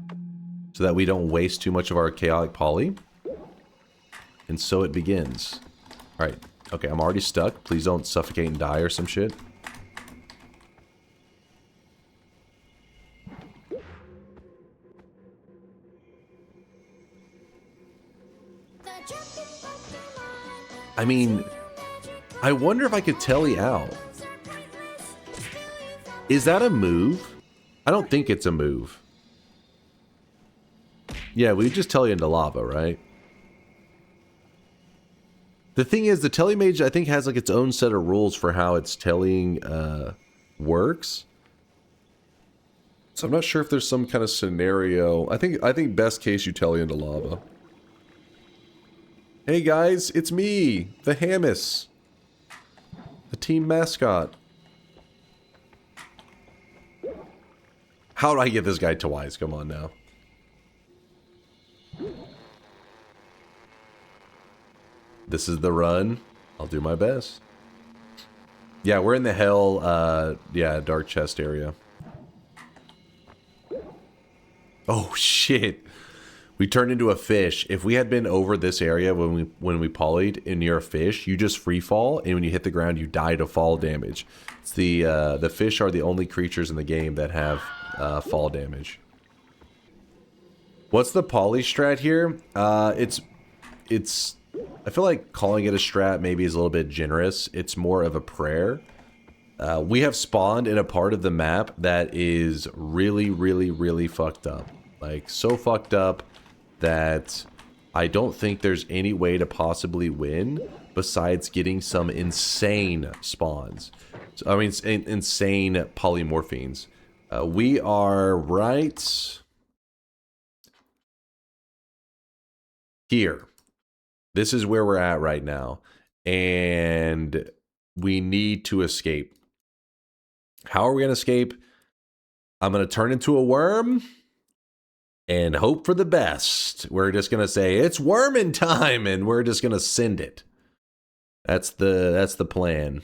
so that we don't waste too much of our chaotic poly. And so it begins. All right. Okay, I'm already stuck. Please don't suffocate and die or some shit. I mean, I wonder if I could telly out. Is that a move? I don't think it's a move. Yeah, we just telly into lava, right? The thing is, the telly-mage, I think, has like its own set of rules for how its tellying works. So I'm not sure if there's some kind of scenario. I think best case you telly into lava. Hey guys, it's me, the Hammus. The team mascot. How do I get this guy twice? Come on now. This is the run. I'll do my best. Yeah, we're in the hell, yeah, dark chest area. Oh shit. We turned into a fish. If we had been over this area when we polyed and near a fish, you just free fall, and when you hit the ground, you die to fall damage. It's the fish are the only creatures in the game that have fall damage. What's the poly strat here? It's I feel like calling it a strat maybe is a little bit generous. It's more of a prayer. We have spawned in a part of the map that is really, really, really fucked up. Like, so fucked up that I don't think there's any way to possibly win besides getting some insane spawns. So, I mean, insane polymorphines. We are right here. This is where we're at right now. And we need to escape. How are we going to escape? I'm going to turn into a worm and hope for the best. We're just going to say, it's worming time, and we're just going to send it. That's the plan.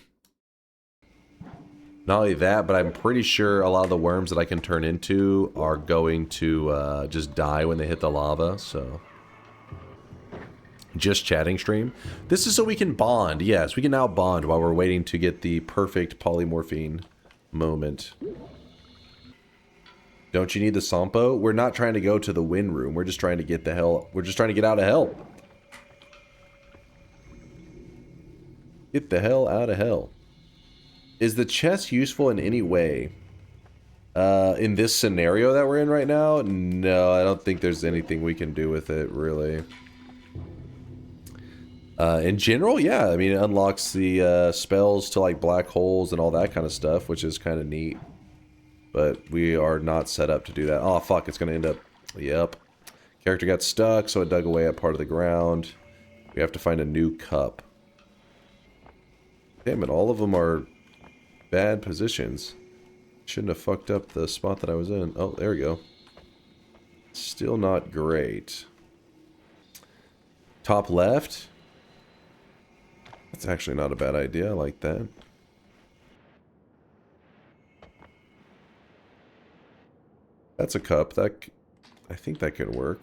Not only that, but I'm pretty sure a lot of the worms that I can turn into are going to just die when they hit the lava, so just chatting stream. This is so we can bond. Yes, we can now bond while we're waiting to get the perfect polymorphine moment. Don't you need the Sampo? We're not trying to go to the win room. We're just trying to get the hell. We're just trying to get out of hell. Get the hell out of hell. Is the chest useful in any way? In this scenario that we're in right now? No, I don't think there's anything we can do with it, really. In general, yeah. I mean, it unlocks the spells to like black holes and all that kind of stuff, which is kind of neat. But we are not set up to do that. Oh, fuck, it's going to end up... Yep. Character got stuck, so it dug away at part of the ground. We have to find a new cup. Damn it, all of them are bad positions. Shouldn't have fucked up the spot that I was in. Oh, there we go. Still not great. Top left? That's actually not a bad idea. I like that. That's a cup. I think that could work.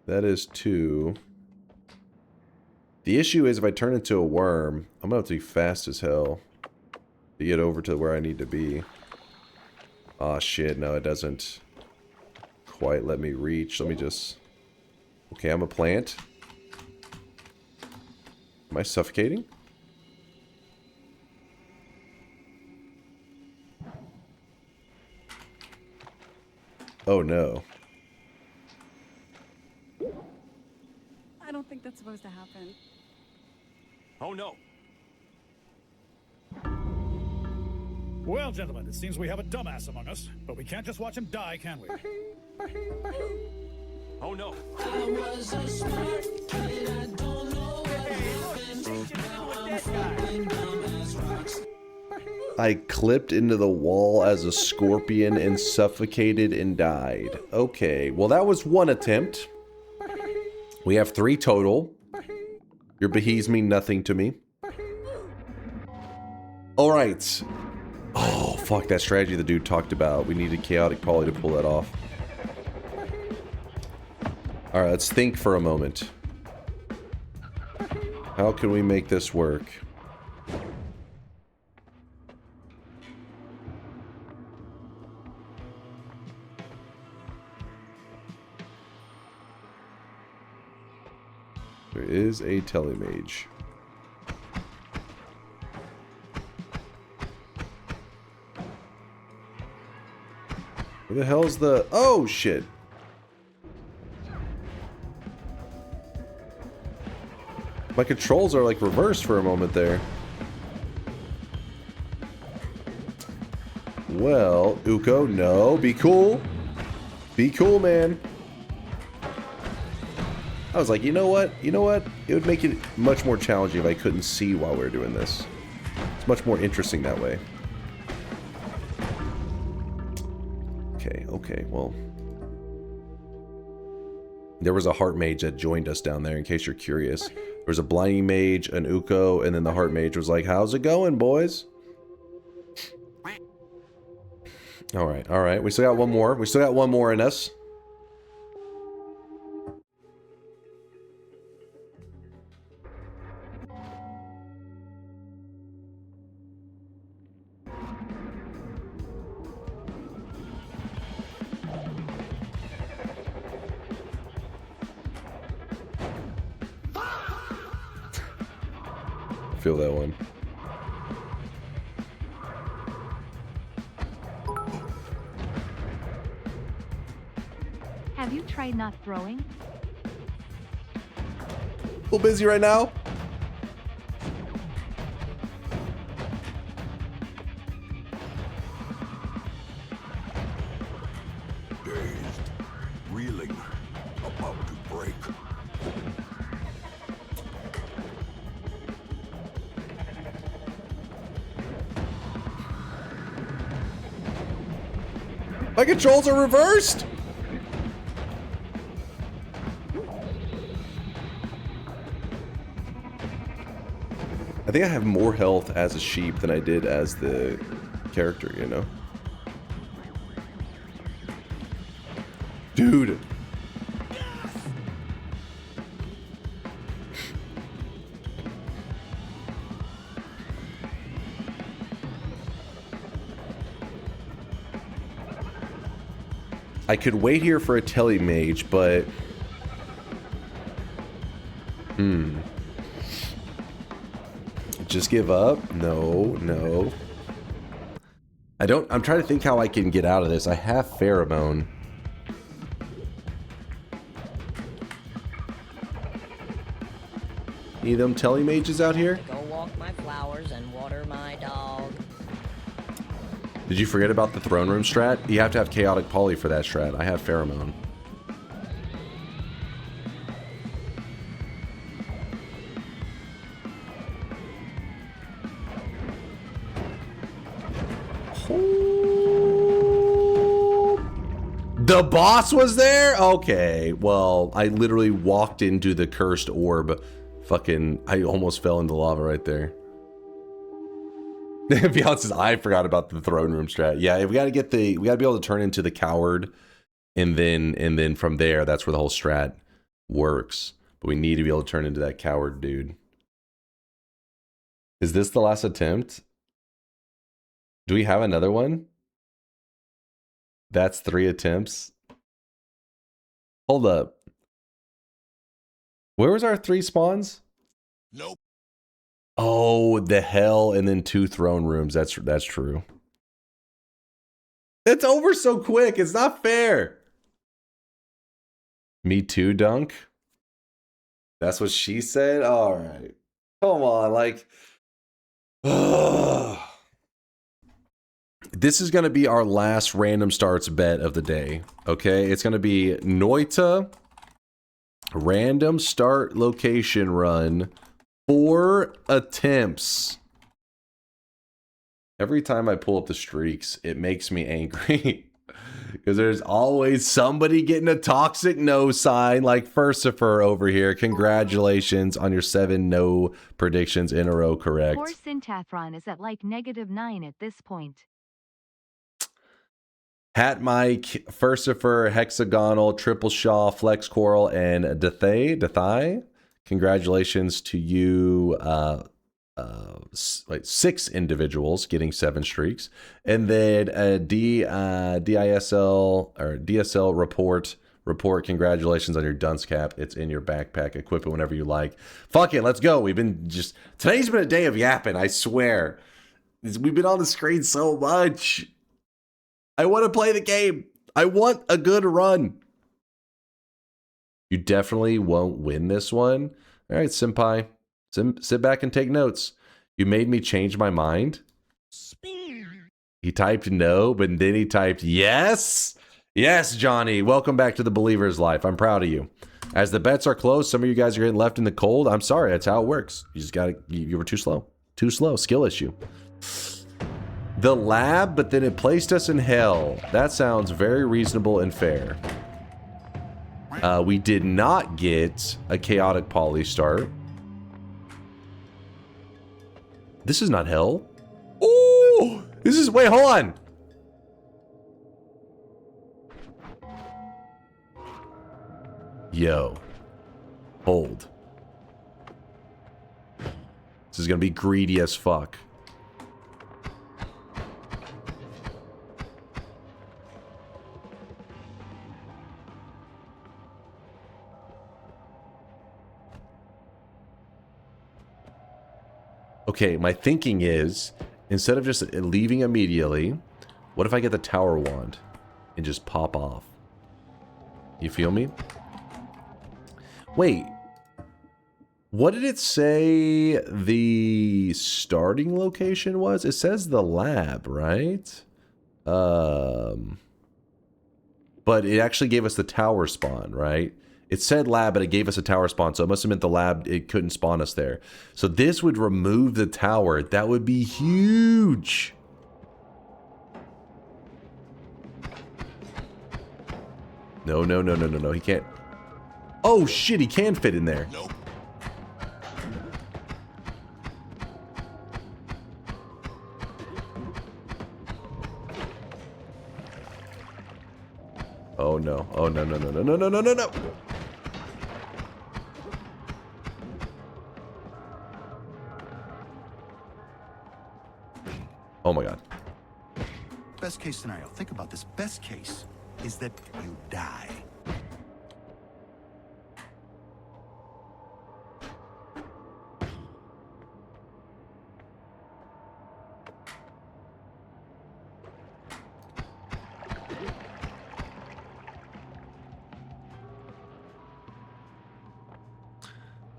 That is 2. The issue is if I turn into a worm, I'm gonna have to be fast as hell to get over to where I need to be. Aw, shit. No, it doesn't quite let me reach. Let me just... Okay, I'm a plant. Am I suffocating? Oh no. I don't think that's supposed to happen. Oh no. Well, gentlemen, it seems we have a dumbass among us, but we can't just watch him die, can we? Oh no. I was a smart kid, I don't know what I clipped into the wall as a scorpion and suffocated and died. Okay, well that was one attempt. We have 3 total. Your behees mean nothing to me. Alright. Oh, fuck, that strategy the dude talked about. We needed chaotic poly to pull that off. Alright, let's think for a moment. How can we make this work? There is a telemage. Where the hell's the... Oh, shit. My controls are like reversed for a moment there. Well, Uko, no. Be cool. Be cool, man. I was like, you know what? You know what? It would make it much more challenging if I couldn't see while we were doing this. It's much more interesting that way. Okay, well. There was a heart mage that joined us down there, in case you're curious. There was a blinding mage, an Uko, and then the heart mage was like, how's it going, boys? Alright. We still got one more. We still got one more in us. Feel that one. Have you tried not throwing? A little busy right now. Dazed, reeling, about to break. My controls are reversed! I think I have more health as a sheep than I did as the character, you know? Dude! I could wait here for a telemage, but just give up? No, no. I'm trying to think how I can get out of this. I have pheromone. Need them telemages out here? Go walk my flowers and water my dog. Did you forget about the throne room strat? You have to have chaotic poly for that strat. I have pheromone. The boss was there? Okay, well, I literally walked into the cursed orb. Fucking, I almost fell into lava right there. Beyond says, I forgot about the throne room strat. Yeah, we gotta be able to turn into the coward, and then from there, that's where the whole strat works. But we need to be able to turn into that coward dude. Is this the last attempt? Do we have another one? That's 3 attempts. Hold up. Where was our 3 spawns? Nope. Oh, the hell, and then 2 throne rooms. That's true. It's over so quick. It's not fair. Me too, Dunk. That's what she said? All right. Come on, like... This is going to be our last random starts bet of the day, okay? It's going to be Noita, random start location run, 4 attempts. Every time I pull up the streaks, it makes me angry. Because there's always somebody getting a toxic no sign like Furcifer over here. Congratulations on your 7 no predictions in a row correct. Poor Syntathron is at like -9 at this point. Hat Mike, Furcifer, Hexagonal, Triple Shaw, Flex Coral, and Dethai. Congratulations to you, 6 individuals getting 7 streaks. And then DISL or DSL report. Congratulations on your dunce cap. It's in your backpack. Equip it whenever you like. Fuck it, let's go. Today's been a day of yapping, I swear. We've been on the screen so much. I want to play the game. I want a good run. You definitely won't win this one. All right, Senpai. Sit back and take notes. You made me change my mind. He typed no, but then he typed yes. Yes, Johnny. Welcome back to the Believer's Life. I'm proud of you. As the bets are closed, some of you guys are getting left in the cold. I'm sorry. That's how it works. You just got to, you were too slow. Too slow. Skill issue. The lab, but then it placed us in hell. That sounds very reasonable and fair. We did not get a chaotic poly start. This is not hell. Oh, this is, wait, hold on. Yo, hold. This is gonna be greedy as fuck. Okay, my thinking is, instead of just leaving immediately, what if I get the tower wand and just pop off? You feel me? Wait. What did it say the starting location was? It says the lab, right? But it actually gave us the tower spawn, right? It said lab, but it gave us a tower spawn, so it must have meant the lab, it couldn't spawn us there. So this would remove the tower. That would be huge. No, no, no, no, no, no. He can't. Oh, shit, he can fit in there. Nope. Oh, no. Oh, no, no, no, no, no, no, no, no, no. Oh, my God. Best case scenario. Think about this. Best case. is that you die.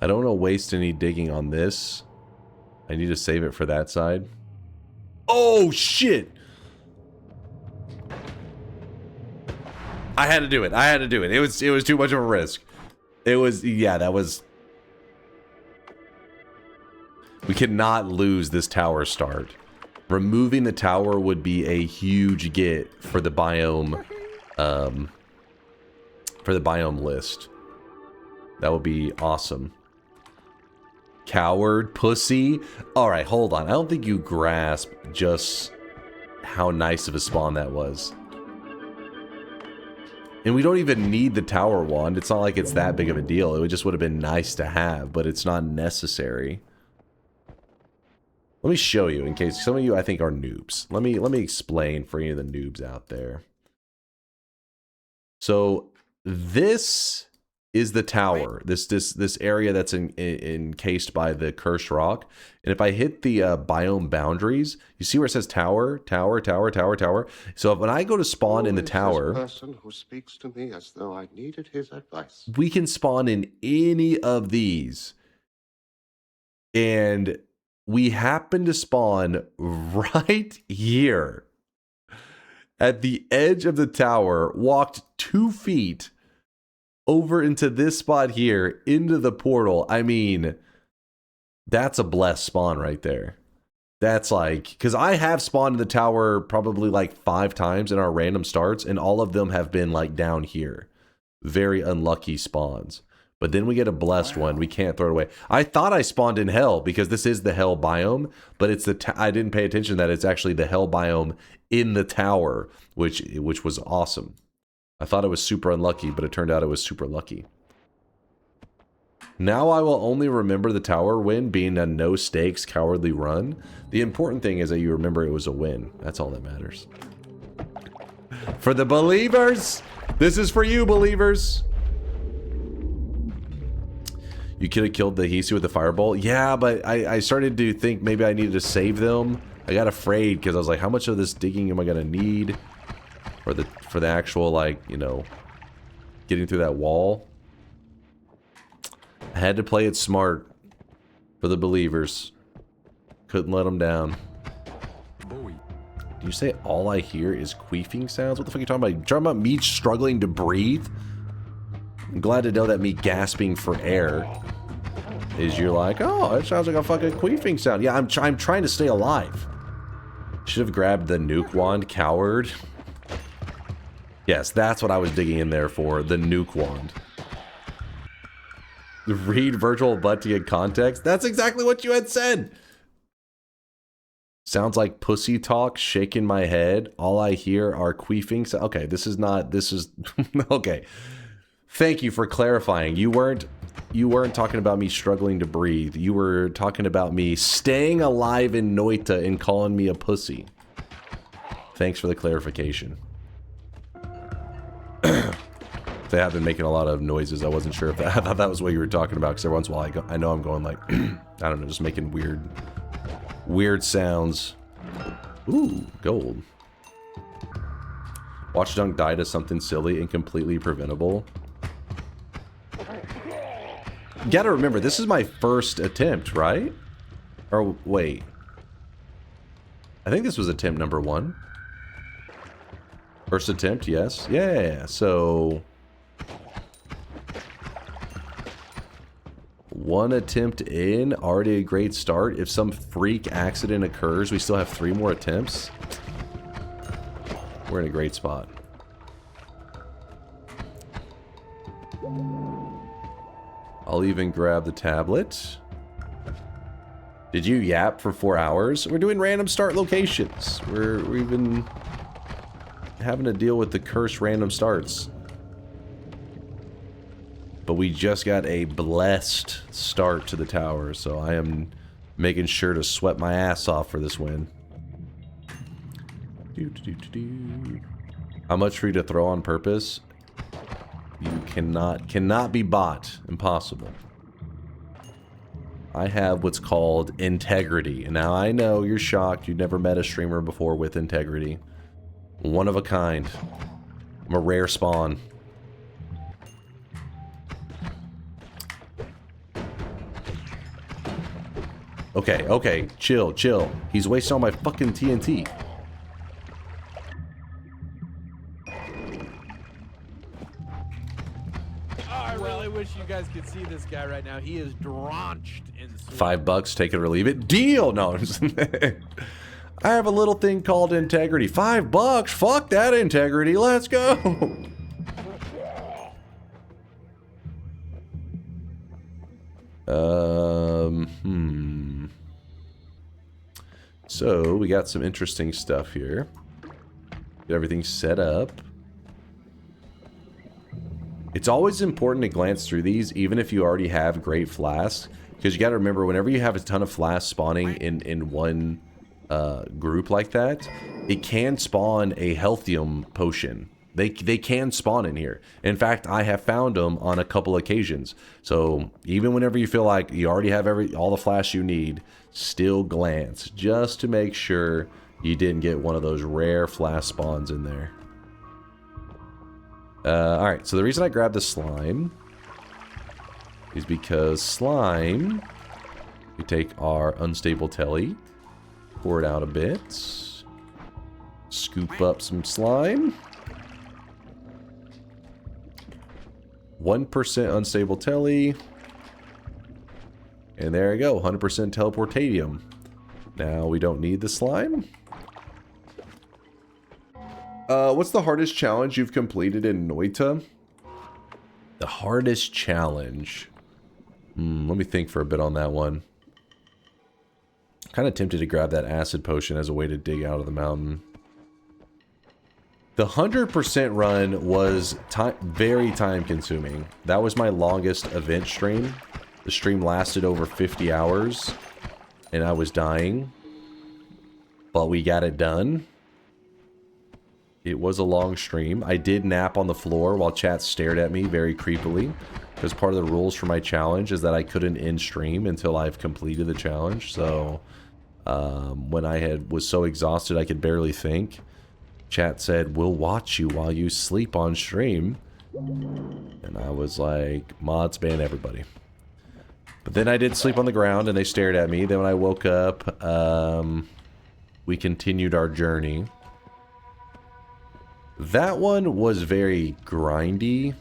I don't want to waste any digging on this. I need to save it for that side. Oh, shit! I had to do it. I had to do it. It was too much of a risk. It was, yeah, that was... We cannot lose this tower start. Removing the tower would be a huge get for the biome, list. That would be awesome. Coward, pussy. Alright, hold on. I don't think you grasp just how nice of a spawn that was. And we don't even need the tower wand. It's not like it's that big of a deal. It just would have been nice to have, but it's not necessary. Let me show you, in case some of you I think are noobs. Let me explain for any of the noobs out there. So this is the tower, this area that's encased by the cursed rock. And if I hit the biome boundaries, you see where it says tower, tower, tower, tower, tower. So when I go to spawn in the tower, person who speaks to me as though I needed his advice. We can spawn in any of these, and we happen to spawn right here at the edge of the tower. Walked 2 feet over into this spot here, into the portal. I mean, that's a blessed spawn right there. That's like, because I have spawned in the tower probably like 5 times in our random starts, and all of them have been like down here. Very unlucky spawns. But then we get a blessed one. We can't throw it away. I thought I spawned in hell because this is the hell biome, but it's the I didn't pay attention that it's actually the hell biome in the tower, which was awesome. I thought it was super unlucky, but it turned out it was super lucky. Now I will only remember the tower win being a no stakes cowardly run. The important thing is that you remember it was a win. That's all that matters. For the believers, this is for you, believers. You could have killed the Hisu with the fireball. Yeah, but I started to think maybe I needed to save them. I got afraid because I was like, how much of this digging am I gonna need for the actual, like, you know, getting through that wall? I had to play it smart for the believers. Couldn't let them down. Do you say all I hear is queefing sounds? What the fuck are you talking about? You talking about me struggling to breathe? I'm glad to know that me gasping for air is you're like, oh, it sounds like a fucking queefing sound. Yeah, I'm trying to stay alive. Should have grabbed the nuke wand, coward. Yes, that's what I was digging in there for, the nuke wand. Read virtual butt to get context. That's exactly what you had said. Sounds like pussy talk, shaking my head. All I hear are queefing sounds. Okay, this is okay. Thank you for clarifying. You weren't talking about me struggling to breathe. You were talking about me staying alive in Noita and calling me a pussy. Thanks for the clarification. They have been making a lot of noises. I wasn't sure if I thought that was what you were talking about, because every once in a while I know I'm going like, I don't know, just making weird sounds. Ooh, gold. Watch Dunk die to something silly and completely preventable. You gotta remember, this is my first attempt, right? Or wait. I think this was attempt number 1. First attempt, yes. Yeah, so 1 attempt in, already a great start. If some freak accident occurs, we still have 3 more attempts. We're in a great spot. I'll even grab the tablet. Did you yap for 4 hours? We're doing random start locations. We've been having to deal with the cursed random starts. But we just got a blessed start to the tower, so I am making sure to sweat my ass off for this win. How much for you to throw on purpose? You cannot be bought. Impossible. I have what's called integrity. And now I know you're shocked. You've never met a streamer before with integrity. One of a kind. I'm a rare spawn. Okay, okay. Chill, chill. He's wasting all my fucking TNT. I really wish you guys could see this guy right now. He is drenched in sweat. $5, take it or leave it. Deal! No, I have a little thing called integrity. $5? Fuck that integrity. Let's go! So, we got some interesting stuff here. Get everything set up. It's always important to glance through these, even if you already have great flasks. Because you got to remember, whenever you have a ton of flasks spawning in one group like that, it can spawn a Healthium potion. They can spawn in here. In fact, I have found them on a couple occasions. So even whenever you feel like you already have all the flash you need, still glance just to make sure you didn't get one of those rare flash spawns in there. Alright, so the reason I grabbed the slime is because slime, we take our unstable telly, pour it out a bit, scoop up some slime, 1% unstable telly, and there you go, 100% teleportatium. Now we don't need the slime. What's the hardest challenge you've completed in Noita? The hardest challenge. Let me think for a bit on that one. Kind of tempted to grab that acid potion as a way to dig out of the mountain. The 100% run was very time consuming. That was my longest event stream. The stream lasted over 50 hours and I was dying, but we got it done. It was a long stream. I did nap on the floor while chat stared at me very creepily, because part of the rules for my challenge is that I couldn't end stream until I've completed the challenge. So when I was so exhausted I could barely think, chat said, "We'll watch you while you sleep on stream." And I was like, mods ban everybody. But then I did sleep on the ground and they stared at me. Then when I woke up, we continued our journey. That one was very grindy.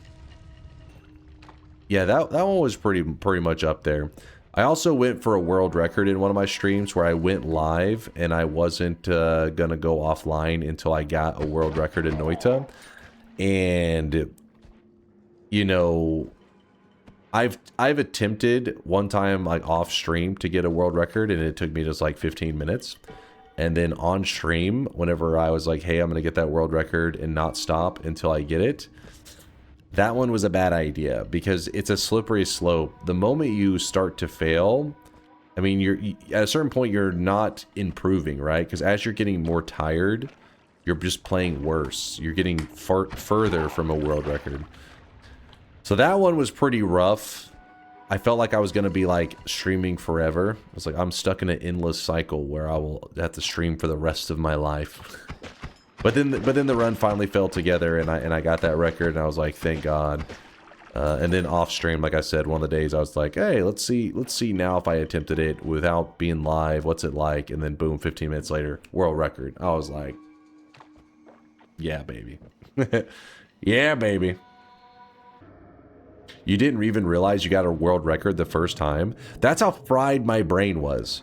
Yeah, that one was pretty much up there. I also went for a world record in one of my streams where I went live and I wasn't gonna go offline until I got a world record in Noita. And you know, I've attempted one time like off stream to get a world record and it took me just like 15 minutes. And then on stream, whenever I was like, hey, I'm gonna get that world record and not stop until I get it, that one was a bad idea because it's a slippery slope. The moment you start to fail, I mean, at a certain point, you're not improving, right? Because as you're getting more tired, you're just playing worse. You're getting further from a world record. So that one was pretty rough. I felt like I was going to be like streaming forever. I was like, I'm stuck in an endless cycle where I will have to stream for the rest of my life. But then the run finally fell together and I got that record and I was like, thank God. And then off stream, like I said, one of the days I was like, hey, let's see now if I attempted it without being live, what's it like? And then boom, 15 minutes later, world record. I was like, yeah, baby. Yeah, baby. You didn't even realize you got a world record the first time? That's how fried my brain was.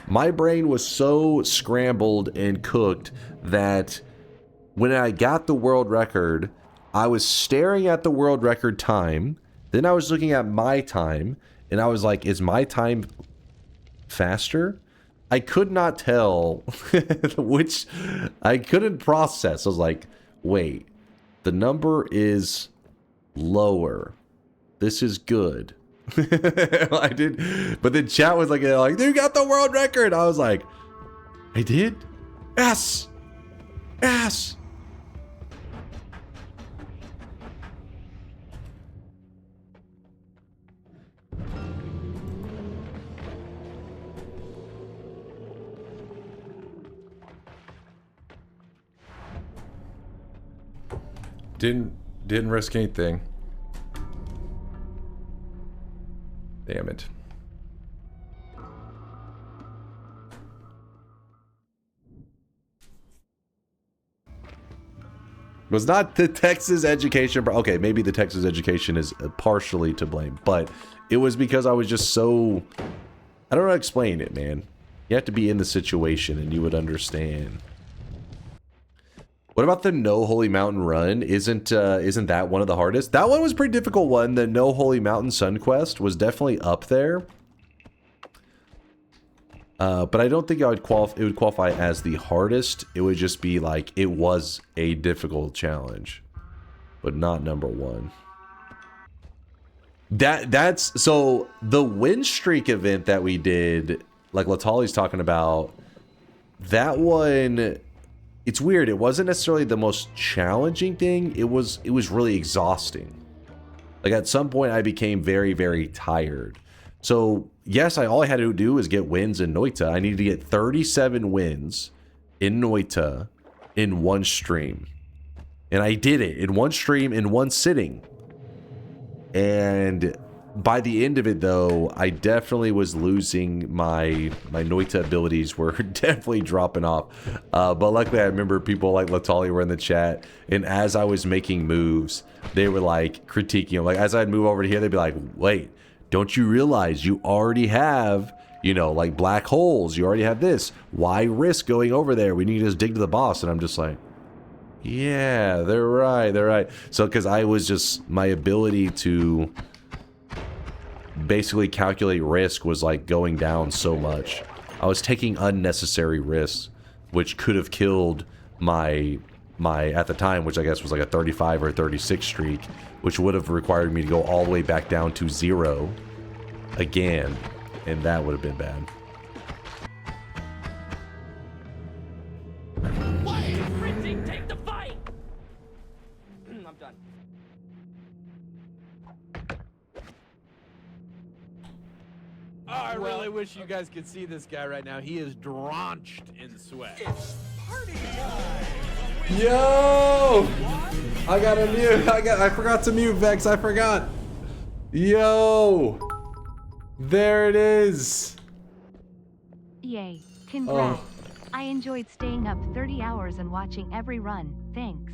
My brain was so scrambled and cooked that when I got the world record, I was staring at the world record time. Then I was looking at my time and I was like, is my time faster? I could not tell which I couldn't process. I was like, wait, the number is lower. This is good. I did, but then chat was like, you got the world record. I was like, I did? Yes. Yes. Didn't risk anything. Damn it. Was not the Texas education. Okay, maybe the Texas education is partially to blame, but it was because I was just so... I don't know how to explain it, man. You have to be in the situation and you would understand. What about the No Holy Mountain run? Isn't that one of the hardest? That one was a pretty difficult one. The No Holy Mountain Sun Quest was definitely up there. But I don't think it would qualify as the hardest. It would just be like, it was a difficult challenge, but not number one. That's so the win streak event that we did, like Latali's talking about, that one, it's weird. It wasn't necessarily the most challenging thing. It was really exhausting. Like at some point I became very, very tired. So yes, all I had to do was get wins in Noita. I needed to get 37 wins in Noita in one stream. And I did it in one stream in one sitting. And by the end of it though, I definitely was losing my Noita abilities were definitely dropping off. But luckily I remember people like Latali were in the chat, and as I was making moves, they were like critiquing them. Like as I'd move over to here, they'd be like, wait, don't you realize you already have, you know, like black holes, you already have this. Why risk going over there? We need to just dig to the boss. And I'm just like, yeah, they're right. So because I was just, my ability to basically calculate risk was like going down so much. I was taking unnecessary risks, which could have killed my at the time, which I guess was like a 35 or 36 streak, which would have required me to go all the way back down to 0 again, and that would have been bad. Take the fight! I'm done. Oh, I really wish you guys could see this guy right now. He is drenched in sweat. It's party time! Yo! I gotta mute. I forgot to mute, Vex. I forgot. Yo! There it is. Yay. Congrats. I enjoyed staying up 30 hours and watching every run. Thanks.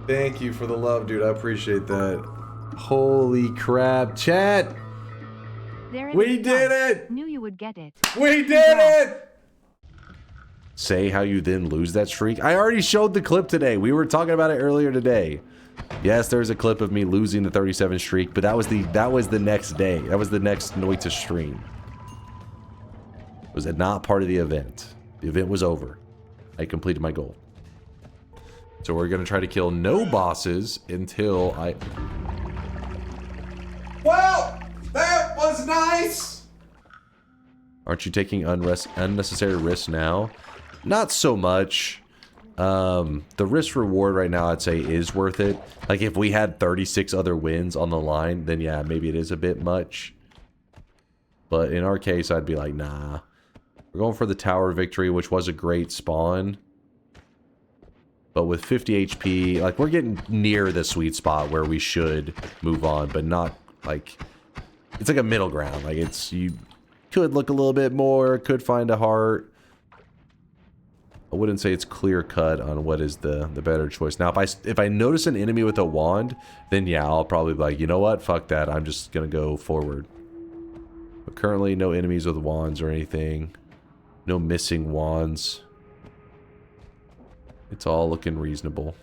Thank you for the love, dude. I appreciate that. Holy crap. Chat! We did it! Knew you would get it. We did it! Say how you then lose that streak. I already showed the clip today. We were talking about it earlier today. Yes, there's a clip of me losing the 37 streak, but that was the next day. That was the next Noita stream. Was it not part of the event? The event was over. I completed my goal. So we're gonna try to kill no bosses until I... Well, that was nice! Aren't you taking unnecessary risks now? Not so much. The risk reward right now I'd say is worth it. Like if we had 36 other wins on the line, then yeah, maybe it is a bit much. But in our case, I'd be like, nah. We're going for the tower victory, which was a great spawn. But with 50 HP, like we're getting near the sweet spot where we should move on, but not like, it's like a middle ground. Like it's, you could look a little bit more, could find a heart. I wouldn't say it's clear cut on what is the better choice. Now, if I notice an enemy with a wand, then yeah, I'll probably be like, you know what? Fuck that. I'm just gonna go forward. But currently, no enemies with wands or anything. No missing wands. It's all looking reasonable.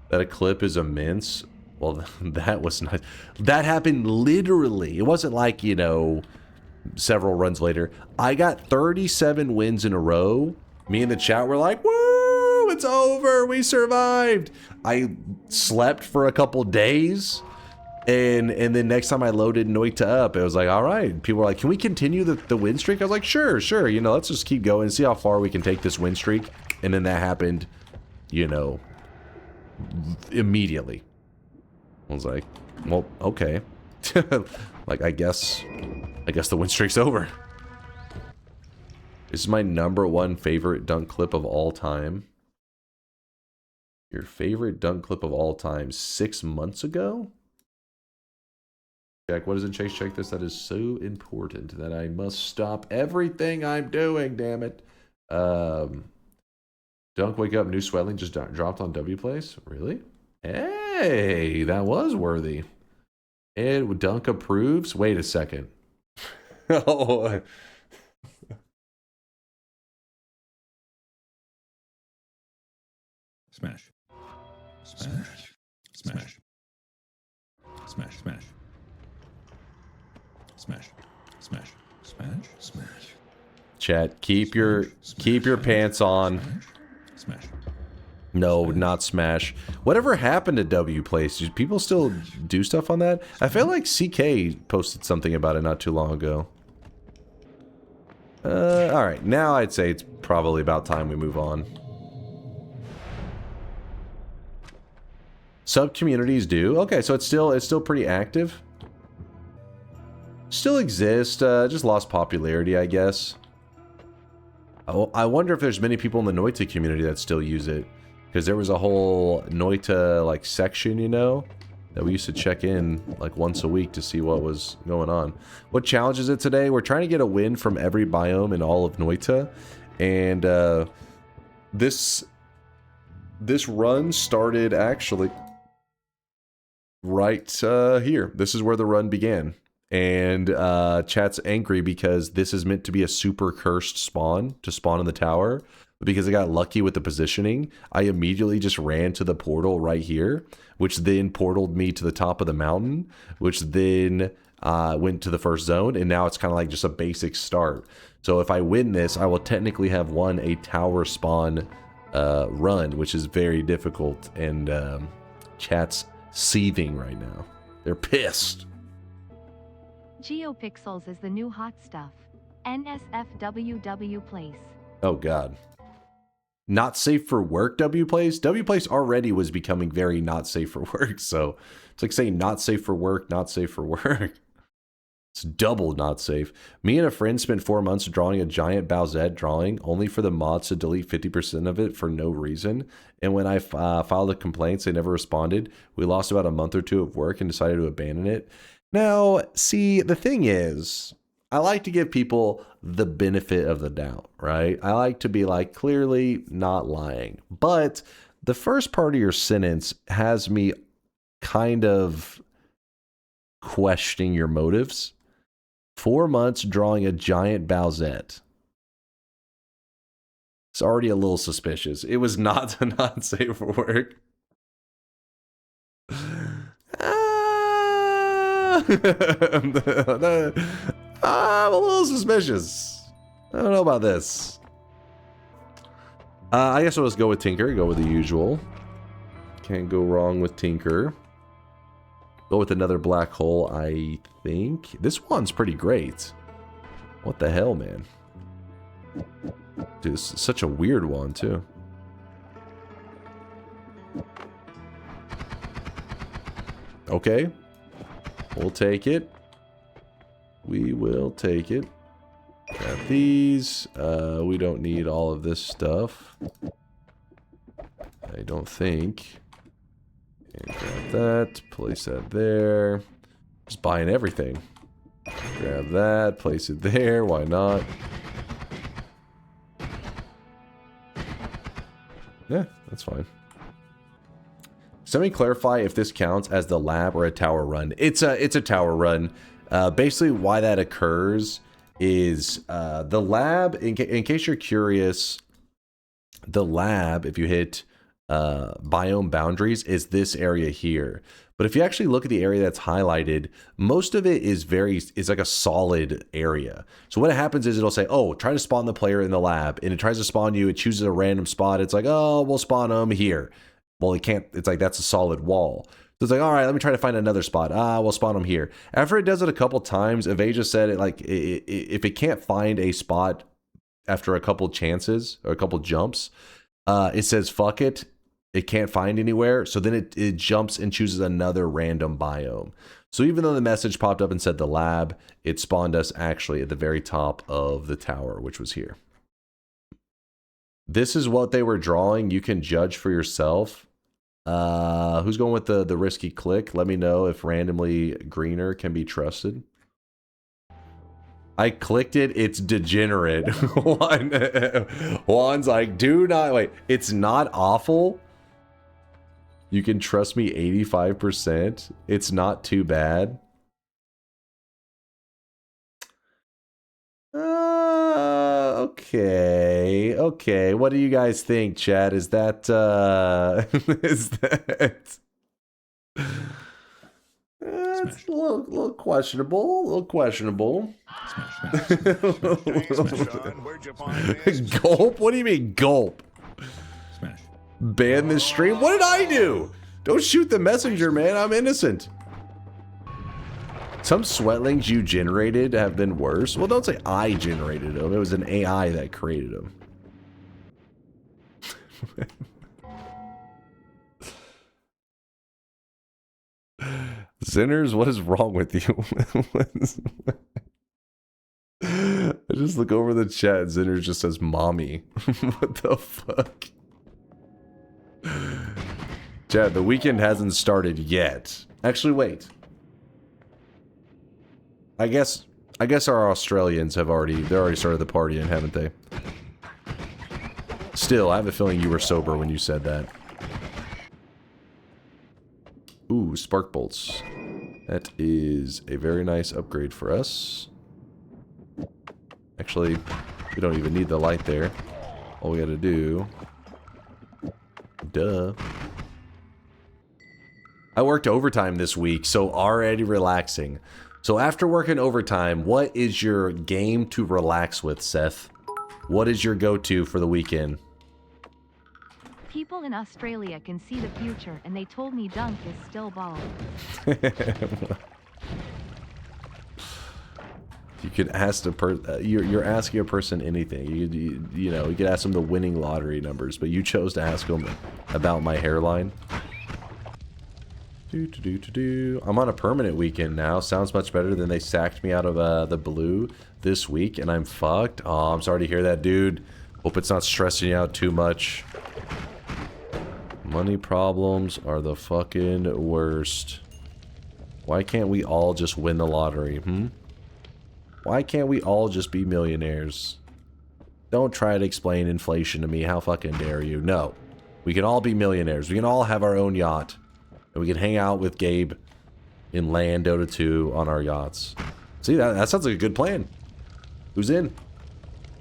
That a clip is immense. Well, that was nice. That happened literally. It wasn't like, you know, several runs later. I got 37 wins in a row. Me and the chat were like, woo, it's over. We survived. I slept for a couple days. And then next time I loaded Noita up, it was like, all right. People were like, can we continue the win streak? I was like, sure. You know, let's just keep going and see how far we can take this win streak. And then that happened, you know, immediately. I was like, well, okay. Like, I guess the win streak's over. This is my #1 favorite dunk clip of all time. Your favorite dunk clip of all time 6 months ago? Check. What is it, Chase? Check this. That is so important that I must stop everything I'm doing, damn it. Dunk, wake up. New swelling just dropped on W Place. Really? Hey, that was worthy. And Dunk approves. Wait a second. Oh. Smash. Smash. Smash. Smash. Smash. Smash. Smash. Smash. Smash. Chat, keep your pants on. Smash. No, not Smash. Whatever happened to W Place? Do people still do stuff on that? I feel like CK posted something about it not too long ago. Alright, now I'd say it's probably about time we move on. Sub-communities do. Okay, so it's still pretty active. Still exists, just lost popularity, I guess. I wonder if there's many people in the Noita community that still use it. Because there was a whole Noita, like, section, you know, that we used to check in, like, once a week to see what was going on. What challenge is it today? We're trying to get a win from every biome in all of Noita. And, this run started, actually, right here. This is where the run began. And chat's angry because this is meant to be a super cursed spawn to spawn in the tower. But because I got lucky with the positioning, I immediately just ran to the portal right here, which then portaled me to the top of the mountain, which then went to the first zone. And now it's kind of like just a basic start. So if I win this, I will technically have won a tower spawn run, which is very difficult. And chat's seething right now. They're pissed. GeoPixels is the new hot stuff. NSFWW Place. Oh god. Not safe for work, W Place? W Place already was becoming very not safe for work, so it's like saying not safe for work, not safe for work. It's double not safe. Me and a friend spent 4 months drawing a giant Bowsette drawing, only for the mods to delete 50% of it for no reason. And when I filed the complaints, they never responded. We lost about a month or two of work and decided to abandon it. Now, see, the thing is, I like to give people the benefit of the doubt, right? I like to be like, clearly not lying. But the first part of your sentence has me kind of questioning your motives. 4 months drawing a giant Bowsette. It's already a little suspicious. It was not safe for work. I'm a little suspicious. I don't know about this. I guess I'll just go with Tinker. Go with the usual. Can't go wrong with Tinker. Go with another black hole, I think. This one's pretty great. What the hell, man? Dude, this is such a weird one, too. Okay. We'll take it. We will take it. Got these. We don't need all of this stuff. I don't think. And grab that. Place that there. Just buying everything. Grab that. Place it there. Why not? Yeah, that's fine. So let me clarify if this counts as the lab or a tower run. It's a tower run. Basically, why that occurs is the lab. In case you're curious, the lab, if you hit biome boundaries, is this area here. But if you actually look at the area that's highlighted, most of it is like a solid area. So what happens is it'll say, oh, try to spawn the player in the lab, and it tries to spawn you. It chooses a random spot. It's like, oh, we'll spawn them here. Well, it can't. It's like that's a solid wall. So it's like, all right, let me try to find another spot. We'll spawn them here. After it does it a couple times, Evasia said it like if it can't find a spot after a couple chances or a couple jumps, it says fuck it. It can't find anywhere. So then it jumps and chooses another random biome. So even though the message popped up and said the lab, it spawned us actually at the very top of the tower, which was here. This is what they were drawing. You can judge for yourself. Who's going with the risky click? Let me know if randomly greener can be trusted. I clicked it. It's degenerate. Juan's like, do not wait. It's not awful. You can trust me 85%. It's not too bad. Okay. Okay. What do you guys think, chat? Is that is that it's a little questionable. A little questionable. Gulp? What do you mean gulp? Smash. Ban this stream? What did I do? Don't shoot the messenger, man. I'm innocent. Some sweatlings you generated have been worse. Well, don't say I generated them. It was an AI that created them. Sinners, what is wrong with you? I just look over the chat. Sinners just says mommy. What the fuck? Chat, the weekend hasn't started yet. Actually, wait. I guess our Australians have already started the partying, haven't they? Still, I have a feeling you were sober when you said that. Ooh, spark bolts. That is a very nice upgrade for us. Actually, we don't even need the light there. All we gotta do... Duh. I worked overtime this week, so already relaxing. So after working overtime, what is your game to relax with, Seth? What is your go-to for the weekend? People in Australia can see the future, and they told me Dunk is still bald. You could ask you're asking a person anything. You know, you could ask them the winning lottery numbers, but you chose to ask them about my hairline. I'm on a permanent weekend now. Sounds much better than they sacked me out of the blue this week, and I'm fucked. Oh, I'm sorry to hear that, dude. Hope it's not stressing you out too much. Money problems are the fucking worst. Why can't we all just win the lottery, Why can't we all just be millionaires? Don't try to explain inflation to me. How fucking dare you? No. We can all be millionaires. We can all have our own yacht. And we can hang out with Gabe in Land Dota 2 on our yachts. See, that sounds like a good plan. Who's in?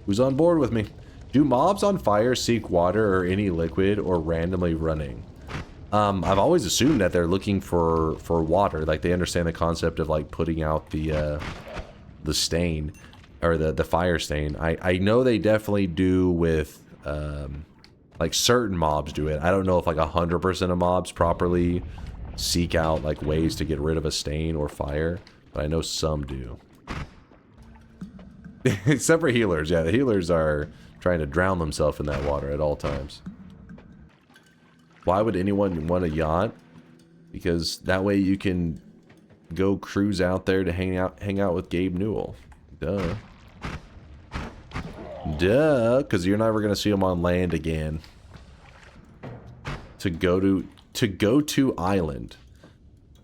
Who's on board with me? Do mobs on fire seek water or any liquid or randomly running? I've always assumed that they're looking for water. Like, they understand the concept of, like, putting out the stain. Or the fire stain. I know they definitely do with... like, certain mobs do it. I don't know if, like, 100% of mobs properly seek out, like, ways to get rid of a stain or fire. But I know some do. Except for healers. Yeah, the healers are trying to drown themselves in that water at all times. Why would anyone want a yacht? Because that way you can go cruise out there to hang out with Gabe Newell. Duh. Duh, because you're never gonna see him on land again. To go to island.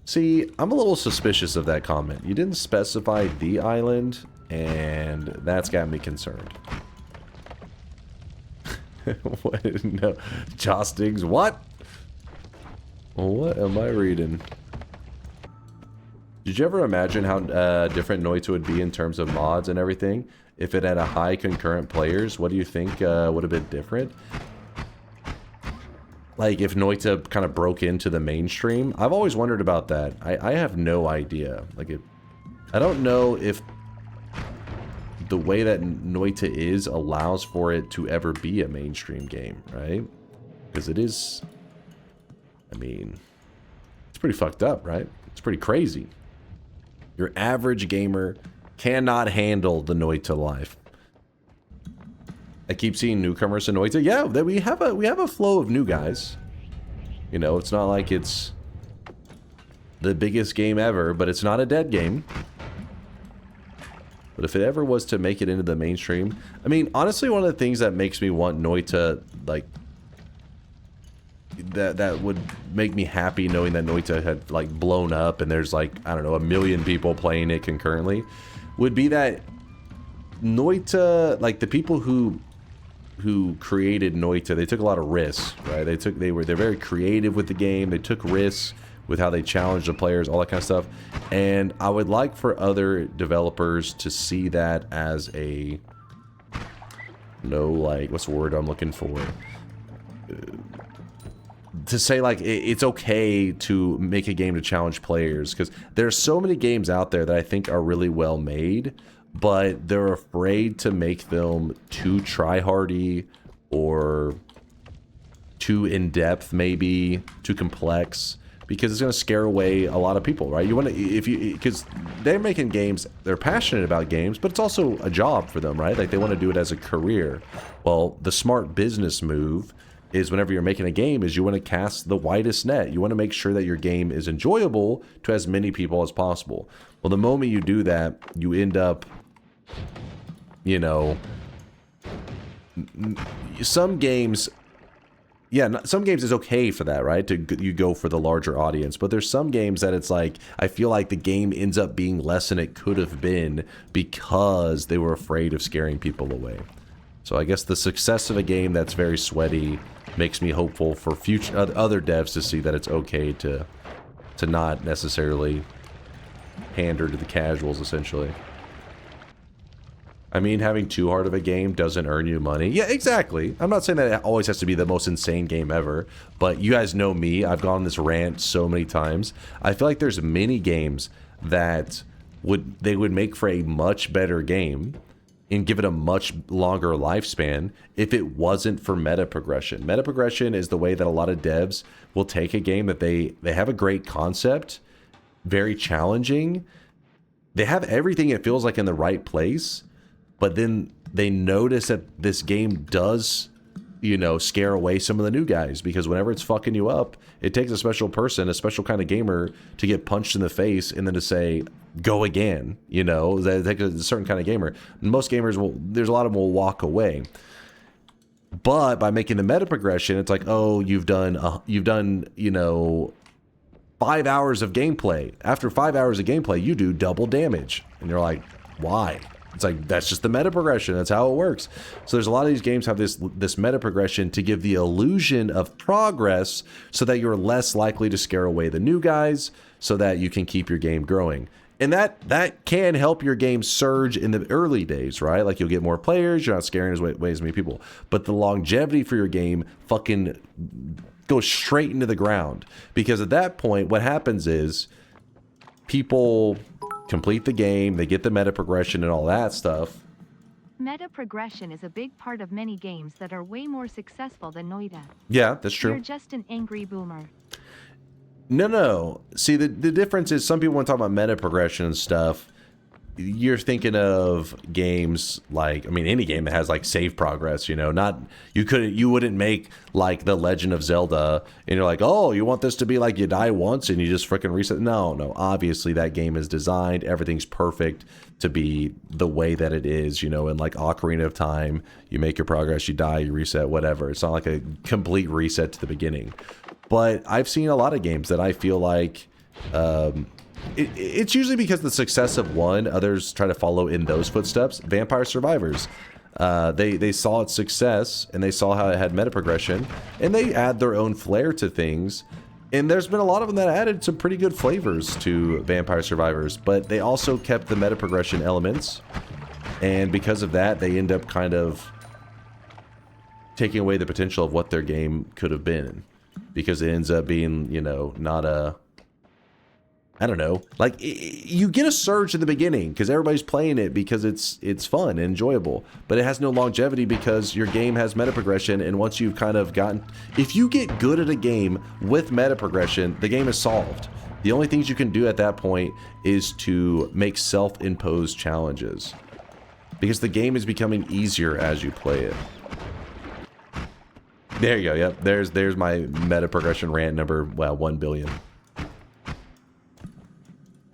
See, I'm a little suspicious of that comment. You didn't specify the island, and that's got me concerned. What? No, Jostings. What? What am I reading? Did you ever imagine how different Noita would be in terms of mods and everything? If it had a high concurrent players, what do you think would have been different? Like, if Noita kind of broke into the mainstream? I've always wondered about that. I have no idea. Like, I don't know if the way that Noita is allows for it to ever be a mainstream game, right? Because it is... I mean... It's pretty fucked up, right? It's pretty crazy. Your average gamer cannot handle the Noita life. I keep seeing newcomers to Noita. Yeah, we have a flow of new guys. You know, it's not like it's the biggest game ever, but it's not a dead game. But if it ever was to make it into the mainstream, I mean, honestly, one of the things that makes me want Noita, like, that would make me happy knowing that Noita had like blown up and there's like, I don't know, 1 million people playing it concurrently, would be that Noita, like the people who created Noita, they took a lot of risks, right? They're very creative with the game. They took risks with how they challenged the players, all that kind of stuff. And I would like for other developers to see that as a, like, what's the word I'm looking for? To say like it's okay to make a game to challenge players, because there's so many games out there that I think are really well made, but they're afraid to make them too try-hardy or too in-depth, maybe too complex, because it's going to scare away a lot of people, right? You want to, because they're making games, they're passionate about games, but it's also a job for them, right? Like they want to do it as a career. Well, the smart business move is whenever you're making a game is you want to cast the widest net. You want to make sure that your game is enjoyable to as many people as possible. Well, the moment you do that, you end up, you know, some games, yeah, some games is okay for that, right? You go for the larger audience, but there's some games that it's like, I feel like the game ends up being less than it could have been because they were afraid of scaring people away. So I guess the success of a game that's very sweaty makes me hopeful for future other devs to see that it's okay to not necessarily pander to the casuals, essentially. I mean, having too hard of a game doesn't earn you money. Yeah, exactly. I'm not saying that it always has to be the most insane game ever, but you guys know me. I've gone on this rant so many times. I feel like there's many games that would make for a much better game and give it a much longer lifespan if it wasn't for meta progression. Meta progression is the way that a lot of devs will take a game that they have a great concept, very challenging. They have everything, it feels like, in the right place, but then they notice that this game does, you know, scare away some of the new guys, because whenever it's fucking you up, it takes a special person, a special kind of gamer to get punched in the face and then to say, go again, you know. That takes a certain kind of gamer. Most gamers will, there's a lot of them will walk away. But by making the meta progression, it's like, oh, you've done, you know, 5 hours of gameplay. After 5 hours of gameplay, you do double damage. And you're like, why? It's like, that's just the meta progression. That's how it works. So there's a lot of these games have this meta progression to give the illusion of progress so that you're less likely to scare away the new guys so that you can keep your game growing. And that can help your game surge in the early days, right? Like you'll get more players, you're not scaring as many people. But the longevity for your game fucking goes straight into the ground. Because at that point, what happens is people complete the game, they get the meta progression and all that stuff. Meta progression is a big part of many games that are way more successful than Noita. Yeah, that's true. You're just an angry boomer. No. See, the difference is some people want to talk about meta progression and stuff. You're thinking of games like, I mean, any game that has like save progress, you know, not, you wouldn't make like The Legend of Zelda and you're like, oh, you want this to be like you die once and you just freaking reset. No, obviously that game is designed, everything's perfect to be the way that it is, you know. And like Ocarina of Time, you make your progress, you die, you reset, whatever. It's not like a complete reset to the beginning. But I've seen a lot of games that I feel like, it's usually because the success of one, others try to follow in those footsteps. Vampire Survivors, they saw its success and they saw how it had meta progression, and they add their own flair to things. And there's been a lot of them that added some pretty good flavors to Vampire Survivors, but they also kept the meta progression elements, and because of that, they end up kind of taking away the potential of what their game could have been, because it ends up being, you know, not a, I don't know, like you get a surge in the beginning because everybody's playing it because it's fun and enjoyable, but it has no longevity because your game has meta progression. And once you've kind of gotten, if you get good at a game with meta progression, the game is solved. The only things you can do at that point is to make self-imposed challenges, because the game is becoming easier as you play it. There you go. Yep. There's my meta progression rant number, well, 1 billion.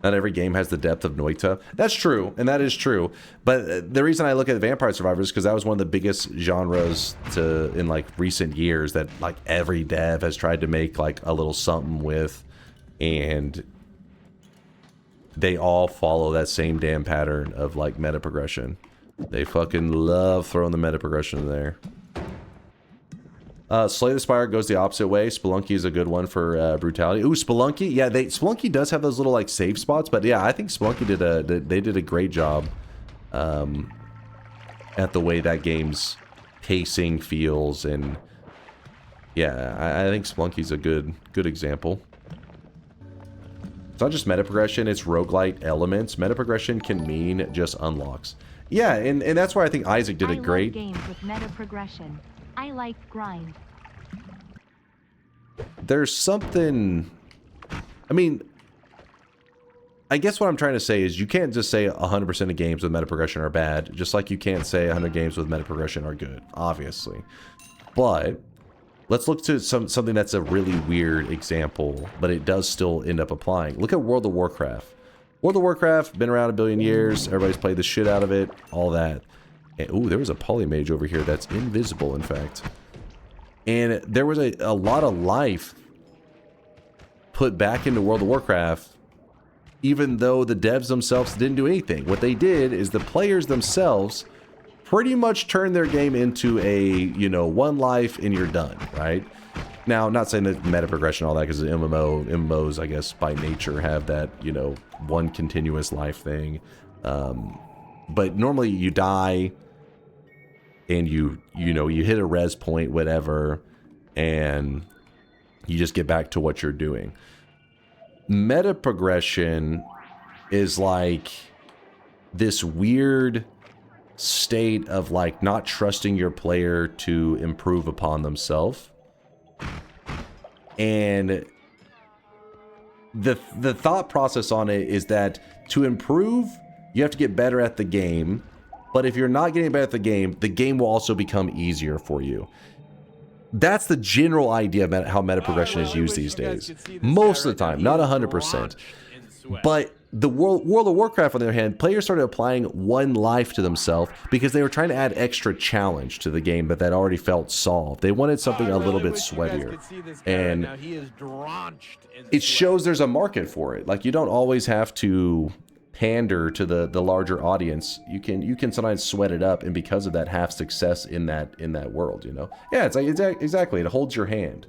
Not every game has the depth of Noita. That's true, and that is true. But the reason I look at Vampire Survivors is because that was one of the biggest genres in like recent years that like every dev has tried to make like a little something with, and they all follow that same damn pattern of like meta progression. They fucking love throwing the meta progression in there. Slay the Spire goes the opposite way. Spelunky is a good one for brutality. Ooh, Spelunky. Yeah, Spelunky does have those little like save spots, but yeah, I think Spelunky did a great job at the way that game's pacing feels, and yeah, I think Spelunky's a good example. It's not just meta progression, it's roguelite elements. Meta progression can mean just unlocks. Yeah, and that's why I think Isaac did it great. I love games with meta progression. I like grind. There's something... I mean, I guess what I'm trying to say is you can't just say 100% of games with meta progression are bad, just like you can't say 100 games with meta progression are good, obviously. But let's look to something that's a really weird example, but it does still end up applying. Look at World of Warcraft. World of Warcraft, been around a billion years, everybody's played the shit out of it, all that. And, ooh, there was a polymage over here that's invisible, in fact. And there was a lot of life put back into World of Warcraft, even though the devs themselves didn't do anything. What they did is the players themselves pretty much turned their game into a, you know, one life and you're done, right? Now, I'm not saying that meta progression and all that, because MMOs, I guess, by nature have that, you know, one continuous life thing. But normally you die and you know, you hit a res point, whatever, and you just get back to what you're doing. Meta progression is like this weird state of like not trusting your player to improve upon themselves. And the thought process on it is that to improve, you have to get better at the game. But if you're not getting better at the game will also become easier for you. That's the general idea of how meta progression is used these days. Most of the time, not 100%. But the World of Warcraft, on the other hand, players started applying one life to themselves because they were trying to add extra challenge to the game that already felt solved. They wanted something a little bit sweatier. And it shows there's a market for it. Like, you don't always have to pander to the larger audience. You can sometimes sweat it up, and because of that, have success in that world, you know? Yeah, it's like exactly, it holds your hand.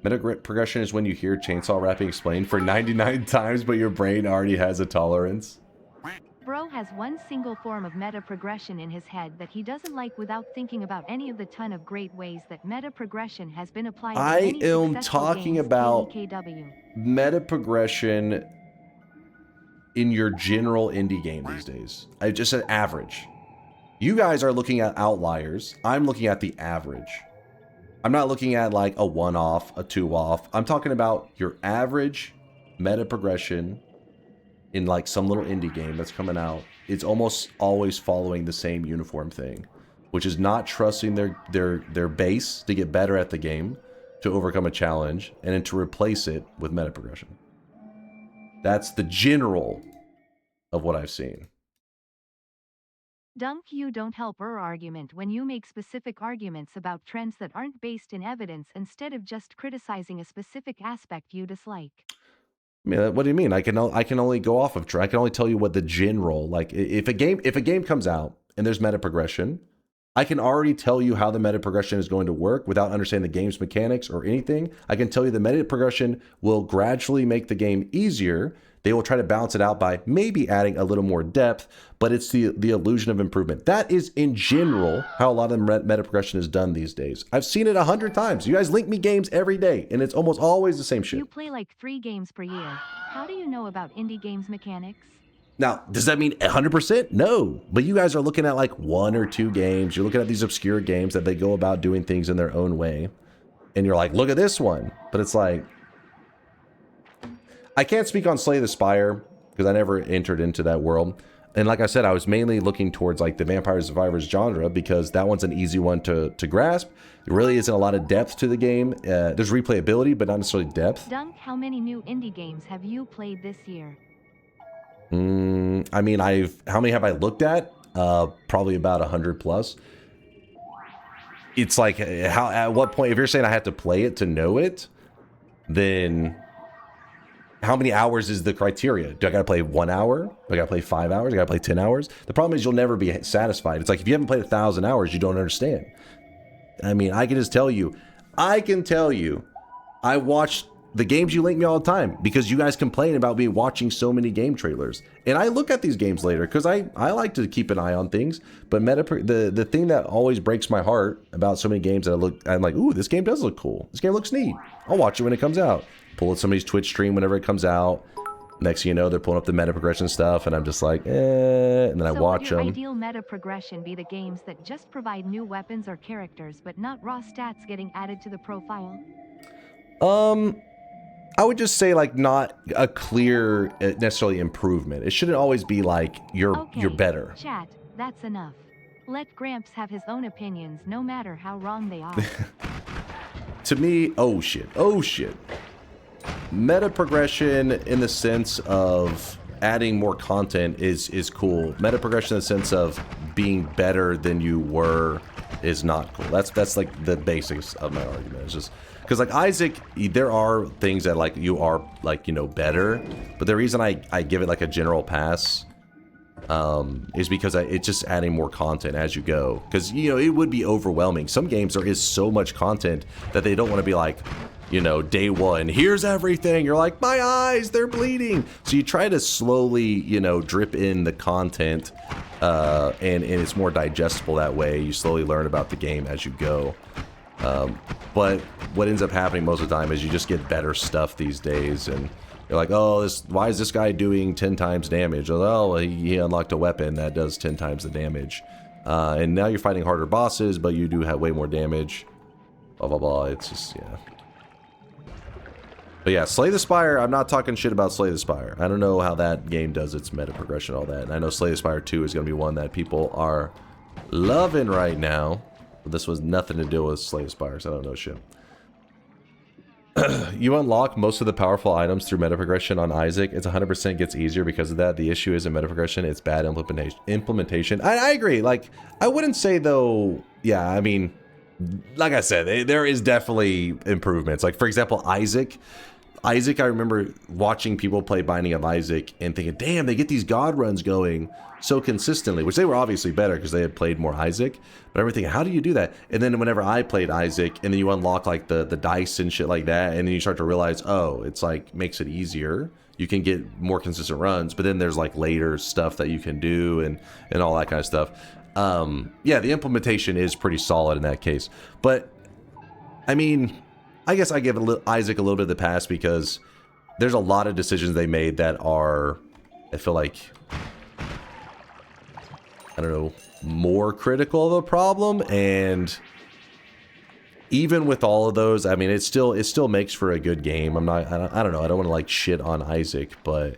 Meta progression is when you hear chainsaw rapping explained for 99 times, but your brain already has a tolerance. Bro has one single form of meta progression in his head that he doesn't like without thinking about any of the ton of great ways that meta progression has been applied. I am talking about meta progression in your general indie game these days. I just said average. You guys are looking at outliers. I'm looking at the average. I'm not looking at like a one-off, a two-off. I'm talking about your average meta progression in like some little indie game that's coming out. It's almost always following the same uniform thing, which is not trusting their base to get better at the game, to overcome a challenge, and then to replace it with meta progression. That's the general of what I've seen. Dunk, you don't help argument when you make specific arguments about trends that aren't based in evidence instead of just criticizing a specific aspect you dislike. I mean, what do you mean? I can only go off of I can only tell you what the general, like, if a game comes out and there's meta progression, I can already tell you how the meta progression is going to work without understanding the game's mechanics or anything. I can tell you the meta progression will gradually make the game easier. They will try to balance it out by maybe adding a little more depth, but it's the illusion of improvement. That is, in general, how a lot of the meta progression is done these days. I've seen it 100 times. You guys link me games every day, and it's almost always the same shit. You play like 3 games per year. How do you know about indie games mechanics? Now, does that mean 100%? No. But you guys are looking at like 1 or 2 games. You're looking at these obscure games that they go about doing things in their own way. And you're like, look at this one. But it's like, I can't speak on Slay the Spire because I never entered into that world. And like I said, I was mainly looking towards like the Vampire Survivors genre because that one's an easy one to grasp. There really isn't a lot of depth to the game. There's replayability, but not necessarily depth. Dunk, how many new indie games have you played this year? I mean, how many have I looked at? Probably about 100 plus. It's like, at what point, if you're saying I have to play it to know it, then how many hours is the criteria? Do I gotta play 1 hour? Do I gotta play 5 hours? Do I gotta play 10 hours? The problem is you'll never be satisfied. It's like, if you haven't played 1,000 hours, you don't understand. I mean, I can just tell you, I watch the games you link me all the time because you guys complain about me watching so many game trailers. And I look at these games later because I like to keep an eye on things. But the thing that always breaks my heart about so many games that I'm like, ooh, this game does look cool. This game looks neat. I'll watch it when it comes out. Pull up somebody's Twitch stream whenever it comes out. Next thing you know, they're pulling up the meta progression stuff, and I'm just like, and then I watch them. Would your ideal meta progression be the games that just provide new weapons or characters, but not raw stats getting added to the profile? I would just say like not a clear necessarily improvement. It shouldn't always be like you're better. Chat, that's enough. Let Gramps have his own opinions, no matter how wrong they are. To me, oh shit. Meta progression in the sense of adding more content is cool. Meta progression in the sense of being better than you were is not cool. That's like the basics of my argument. It's just because like Isaac, there are things that like you are like, you know, better, but the reason I give it like a general pass is because it's just adding more content as you go. Because, you know, it would be overwhelming. Some games there is so much content that they don't want to be like, you know, day one, here's everything. You're like, my eyes, they're bleeding. So you try to slowly, you know, drip in the content, and it's more digestible that way. You slowly learn about the game as you go. But what ends up happening most of the time is you just get better stuff these days, and you're like, oh, why is this guy doing 10 times damage? Oh, he unlocked a weapon that does 10 times the damage. And now you're fighting harder bosses, but you do have way more damage. Blah, blah, blah. It's just, yeah. But yeah, Slay the Spire, I'm not talking shit about Slay the Spire. I don't know how that game does its meta progression, all that. And I know Slay the Spire 2 is going to be one that people are loving right now. But this was nothing to do with Slay the Spire, so I don't know shit. You unlock most of the powerful items through meta progression on Isaac. It's 100% gets easier because of that. The issue isn't meta progression, it's bad implementation. I agree. Like, I wouldn't say though, yeah, I mean, like I said, there is definitely improvements. Like, for example, Isaac, I remember watching people play Binding of Isaac and thinking, damn, they get these god runs going so consistently, which they were obviously better because they had played more Isaac. But I remember thinking, how do you do that? And then whenever I played Isaac, and then you unlock like the dice and shit like that, and then you start to realize, oh, it's like makes it easier. You can get more consistent runs, but then there's like later stuff that you can do and all that kind of stuff. Yeah, the implementation is pretty solid in that case. But I mean, I guess I give Isaac a little bit of the pass because there's a lot of decisions they made that are, I feel like, I don't know, more critical of a problem. And even with all of those, I mean, it still makes for a good game. I don't know, I don't want to like shit on Isaac, but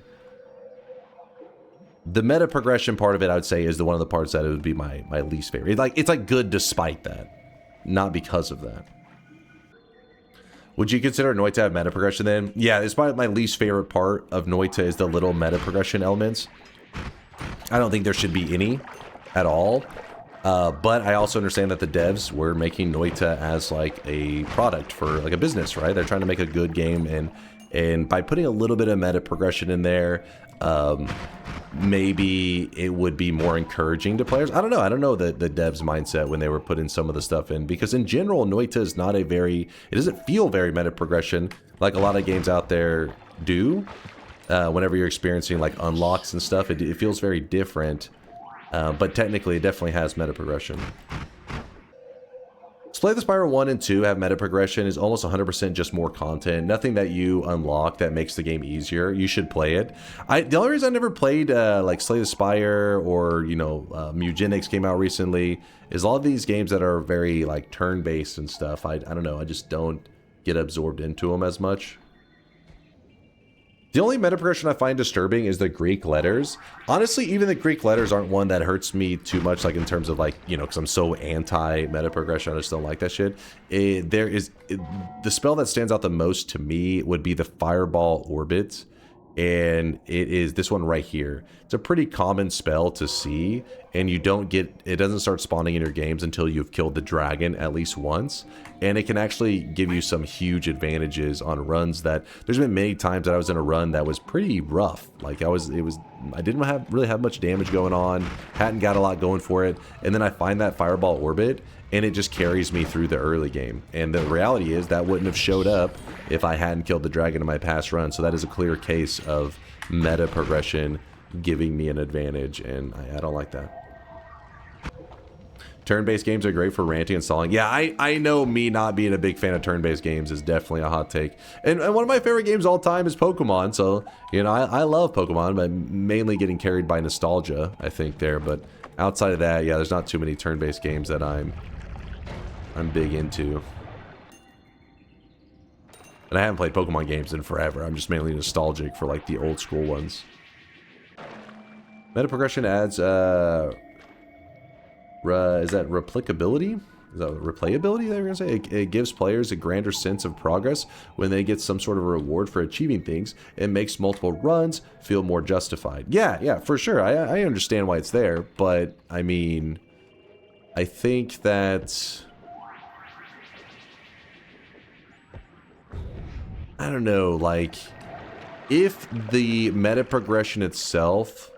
the meta progression part of it, I would say, is one of the parts that it would be my least favorite. It's like good despite that, not because of that. Would you consider Noita to have meta progression then? Yeah, it's probably my least favorite part of Noita is the little meta progression elements. I don't think there should be any at all. But I also understand that the devs were making Noita as like a product for like a business, right? They're trying to make a good game, and by putting a little bit of meta progression in there, maybe it would be more encouraging to players. I don't know the devs' mindset when they were putting some of the stuff in, because in general, Noita is not it doesn't feel very meta progression like a lot of games out there do. Whenever you're experiencing like unlocks and stuff, it feels very different. But technically, it definitely has meta progression. Slay the Spire 1 and 2 have meta progression. Is almost 100% just more content. Nothing that you unlock that makes the game easier. You should play it. The only reason I never played like Slay the Spire or, you know, Mugenics came out recently is all of these games that are very like turn-based and stuff. I don't know. I just don't get absorbed into them as much. The only meta progression I find disturbing is the Greek letters. Honestly, even the Greek letters aren't one that hurts me too much, like in terms of like, you know, because I'm so anti-meta progression, I just don't like that shit. The spell that stands out the most to me would be the Fireball Orbit. And it is this one right here. It's a pretty common spell to see, and it doesn't start spawning in your games until you've killed the dragon at least once. And it can actually give you some huge advantages on runs that there's been many times that I was in a run that was pretty rough. Like I didn't really have much damage going on, hadn't got a lot going for it, and then I find that Fireball Orbit and it just carries me through the early game. And the reality is that wouldn't have showed up if I hadn't killed the dragon in my past run. So that is a clear case of meta progression giving me an advantage, and I don't like that. Turn-based games are great for ranting and stalling. Yeah, I know me not being a big fan of turn-based games is definitely a hot take. And one of my favorite games all time is Pokemon. So, you know, I love Pokemon, but mainly getting carried by nostalgia, I think, there. But outside of that, yeah, there's not too many turn-based games that I'm big into. And I haven't played Pokemon games in forever. I'm just mainly nostalgic for like the old school ones. Meta progression adds is that replicability? Is that replayability that you're gonna say? It gives players a grander sense of progress when they get some sort of reward for achieving things. It makes multiple runs feel more justified. Yeah, for sure. I understand why it's there, but I mean, I think that, I don't know, like, if the meta progression itself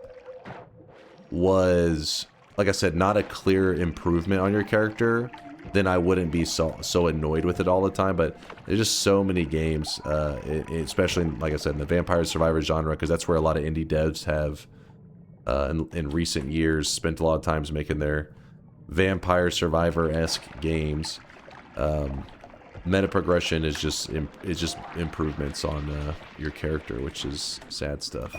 was, like I said, not a clear improvement on your character, then I wouldn't be so annoyed with it all the time. But there's just so many games, especially, like I said, in the Vampire Survivor genre, because that's where a lot of indie devs have, in recent years, spent a lot of times making their Vampire Survivor-esque games. Meta progression is just improvements on your character, which is sad stuff.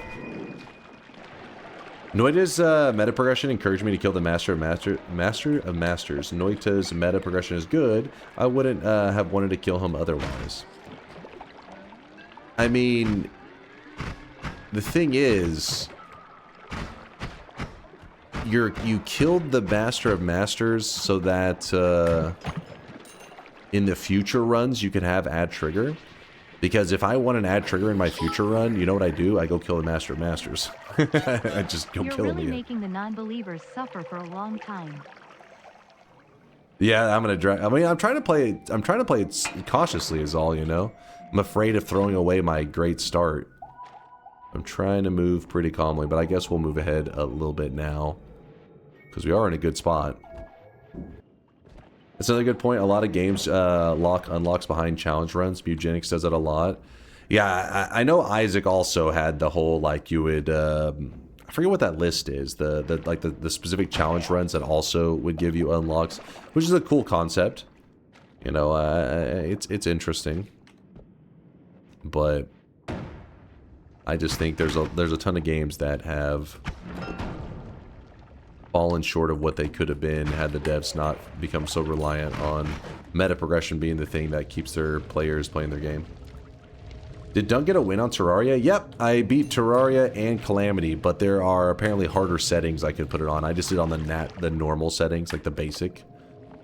Noita's meta progression encouraged me to kill the Master of Masters. Noita's meta progression is good. I wouldn't have wanted to kill him otherwise. I mean, the thing is, you killed the Master of Masters so that in the future runs you can have add trigger. Because if I want an add trigger in my future run, you know what I do? I go kill the Master of Masters. I just go kill him. You're really making the non-believers suffer for a long time. Yeah, I'm gonna drag. I mean, I'm trying to play it cautiously, is all, you know. I'm afraid of throwing away my great start. I'm trying to move pretty calmly, but I guess we'll move ahead a little bit now because we are in a good spot. That's another good point. A lot of games unlocks behind challenge runs. Mugenics does that a lot. Yeah, I know Isaac also had the whole, like, you would I forget what that list is. The specific challenge runs that also would give you unlocks, which is a cool concept. You know, it's interesting. But I just think there's a ton of games that have fallen short of what they could have been had the devs not become so reliant on meta progression being the thing that keeps their players playing their game. Did Dunk get a win on Terraria? Yep, I beat Terraria and Calamity, but there are apparently harder settings I could put it on. I just did on the normal settings, like the basic.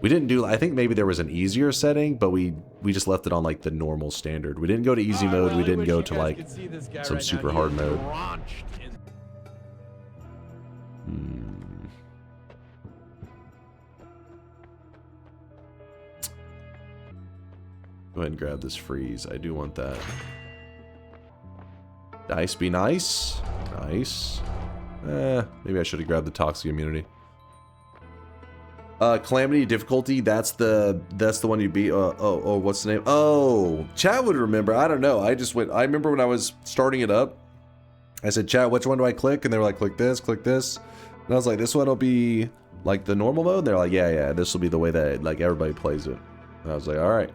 We didn't do, I think maybe there was an easier setting, but we just left it on like the normal standard. We didn't go to easy mode, we didn't go to like some super hard mode. Go ahead and grab this freeze. I do want that. Dice be nice. Nice. Maybe I should have grabbed the toxic immunity. Calamity difficulty, that's the one you beat. What's the name? Oh, chat would remember. I don't know. I remember when I was starting it up, I said, chat, which one do I click? And they were like, click this, click this. And I was like, this one will be like the normal mode. And they're like, yeah, this will be the way that like everybody plays it. And I was like, all right.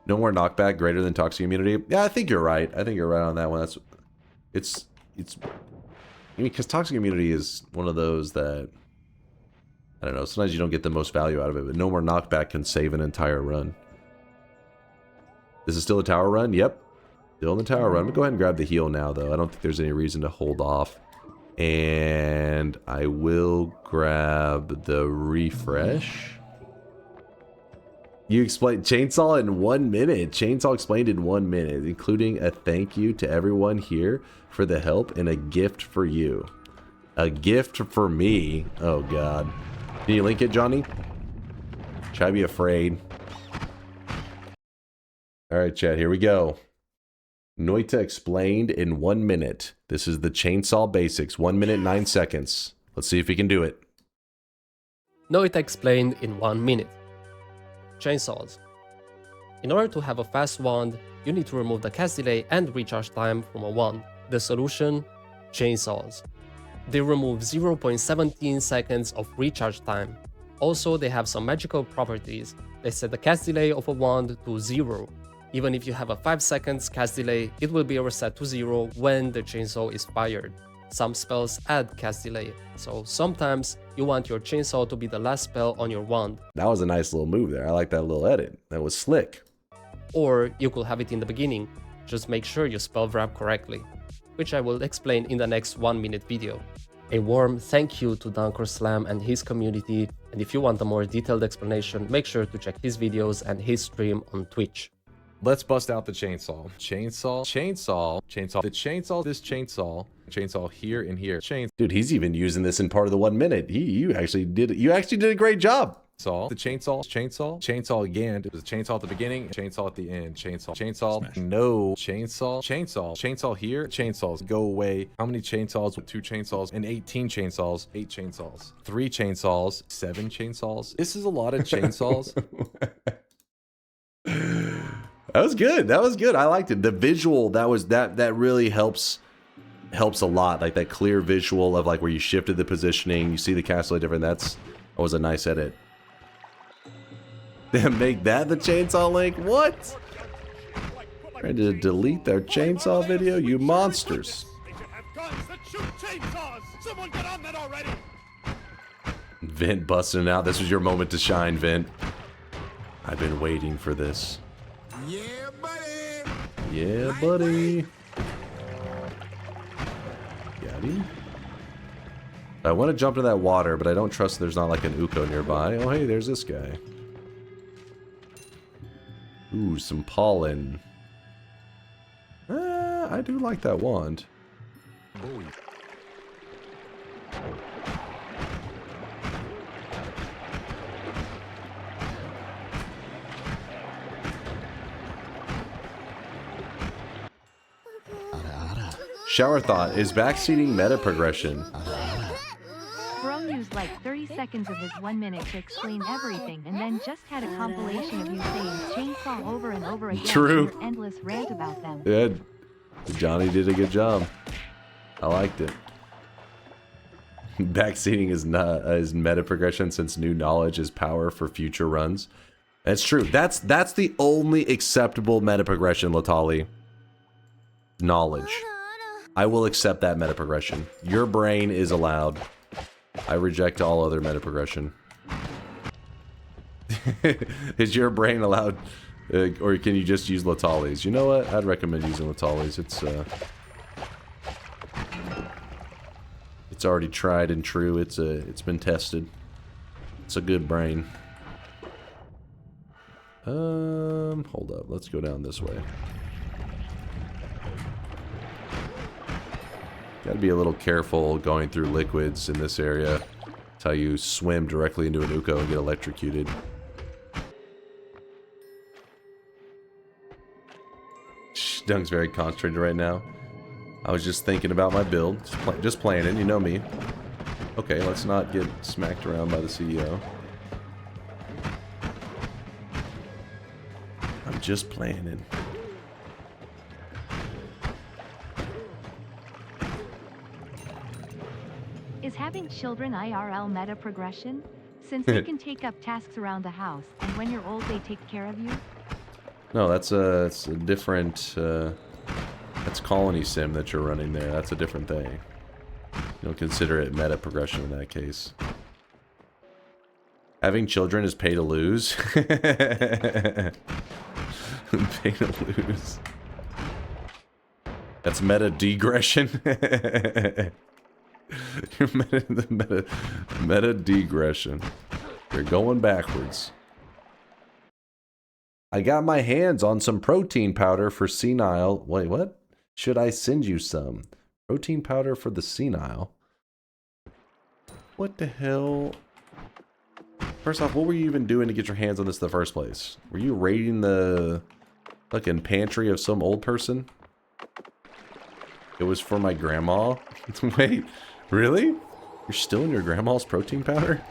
No more knockback greater than toxic immunity. Yeah, I think you're right. I think you're right on that one. It's I mean, because toxic immunity is one of those that, I don't know, sometimes you don't get the most value out of it, but no more knockback can save an entire run. This is still a tower run? Yep. Still in the tower run. I'm gonna go ahead and grab the heal now, though. I don't think there's any reason to hold off. And I will grab the refresh. You explained Chainsaw in 1 minute. Chainsaw explained in 1 minute, including a thank you to everyone here for the help and a gift for you. A gift for me. Oh, God. Can you link it, Johnny? Try to be afraid. All right, chat, here we go. Noita explained in 1 minute. This is the chainsaw basics. 1 minute, 9 seconds. Let's see if we can do it. Noita explained in 1 minute. Chainsaws. In order to have a fast wand, you need to remove the cast delay and recharge time from a wand. The solution? Chainsaws. They remove 0.17 seconds of recharge time. Also, they have some magical properties. They set the cast delay of a wand to 0. Even if you have a 5 seconds cast delay, it will be reset to 0 when the chainsaw is fired. Some spells add cast delay, so sometimes you want your chainsaw to be the last spell on your wand. That was a nice little move there. I like that little edit. That was slick. Or you could have it in the beginning. Just make sure you spell wrap correctly, which I will explain in the next 1 minute video. A warm thank you to DunkOrSlam and his community, and if you want a more detailed explanation, make sure to check his videos and his stream on Twitch. Let's bust out the chainsaw. Chainsaw, chainsaw, chainsaw. The chainsaw, this chainsaw, chainsaw here and here. Dude, he's even using this in part of the 1 minute. You actually did a great job. Saw the chainsaw again. It was a chainsaw at the beginning, chainsaw at the end, chainsaw, Smash. No, chainsaw here, chainsaws, go away. How many chainsaws with 2 chainsaws and 18 chainsaws, 8 chainsaws, 3 chainsaws, 7 chainsaws. This is a lot of chainsaws. That was good. That was good. I liked it. The visual, that really helps a lot. Like that clear visual of like where you shifted the positioning, you see the castle different. That was a nice edit. Make that the chainsaw link? What? Ready to delete their chainsaw video? You monsters. Vint busting out. This was your moment to shine, Vint. I've been waiting for this. Yeah, buddy. Yeah, buddy. Got him. I want to jump to that water, but I don't trust there's not like an Uko nearby. Oh, hey, there's this guy. Ooh, some pollen. I do like that wand. Shower thought, is backseating meta progression? Bro used like 30 seconds of his 1 minute to explain everything and then just had a compilation of you saying chainsaw over and over again. True. In your endless rant about them. Yeah, Johnny did a good job. I liked it. Backseating is meta progression since new knowledge is power for future runs. That's true. That's the only acceptable meta progression, Latali. Knowledge. I will accept that meta progression. Your brain is allowed. I reject all other meta progression. Is your brain allowed, or can you just use Latali's? You know what? I'd recommend using Latali's. It's already tried and true. It's been tested. It's a good brain. Hold up. Let's go down this way. Gotta be a little careful going through liquids in this area. That's how you swim directly into an Uko and get electrocuted. Dunk's very concentrated right now. I was just thinking about my build. Just planning, you know me. Okay, let's not get smacked around by the CEO. I'm just planning. Is having children IRL meta progression? Since they can take up tasks around the house, and when you're old they take care of you? No, it's a different, that's colony sim that you're running there. That's a different thing. You don't consider it meta progression in that case. Having children is pay to lose. Pay to lose. That's meta degression. meta degression. You're going backwards. I got my hands on some protein powder for senile. Wait, what? Should I send you some? Protein powder for the senile? What the hell? First off, what were you even doing to get your hands on this in the first place? Were you raiding the fucking pantry of some old person? It was for my grandma? Wait, really? You're still in your grandma's protein powder?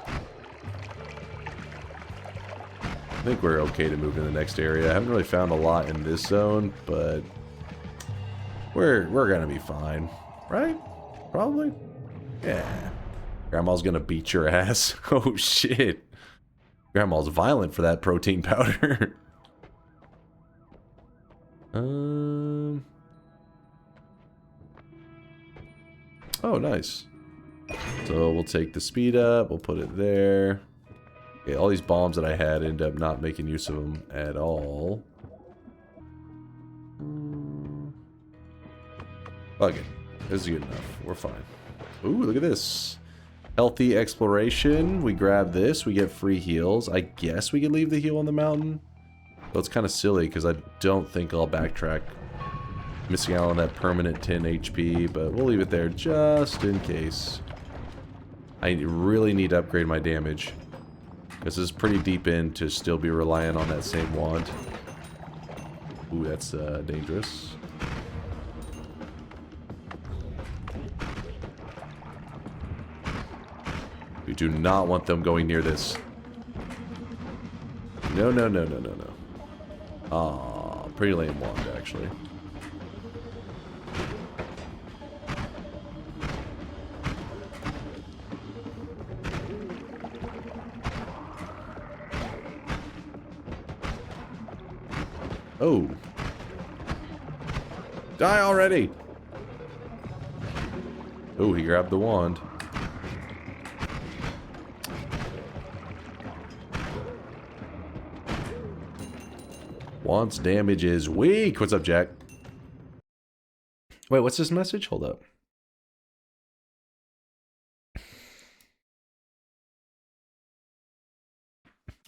I think we're okay to move to the next area. I haven't really found a lot in this zone, but we're gonna be fine, right? Probably. Yeah. Grandma's gonna beat your ass. Oh shit. Grandma's violent for that protein powder. Oh, nice. So we'll take the speed up. We'll put it there. Okay, all these bombs that I had end up not making use of them at all. Fuck it. This is good enough. We're fine. Ooh, look at this. Healthy exploration. We grab this. We get free heals. I guess we could leave the heal on the mountain. Well, it's kind of silly because I don't think I'll backtrack. Missing out on that permanent 10 HP, but we'll leave it there just in case. I really need to upgrade my damage. This is pretty deep in to still be reliant on that same wand. Ooh, that's dangerous. We do not want them going near this. No, no, no, no, no, no. Aw, pretty lame wand, actually. Oh. Die already! Oh, he grabbed the wand. Wand's damage is weak. What's up, Jack? Wait, what's this message? Hold up.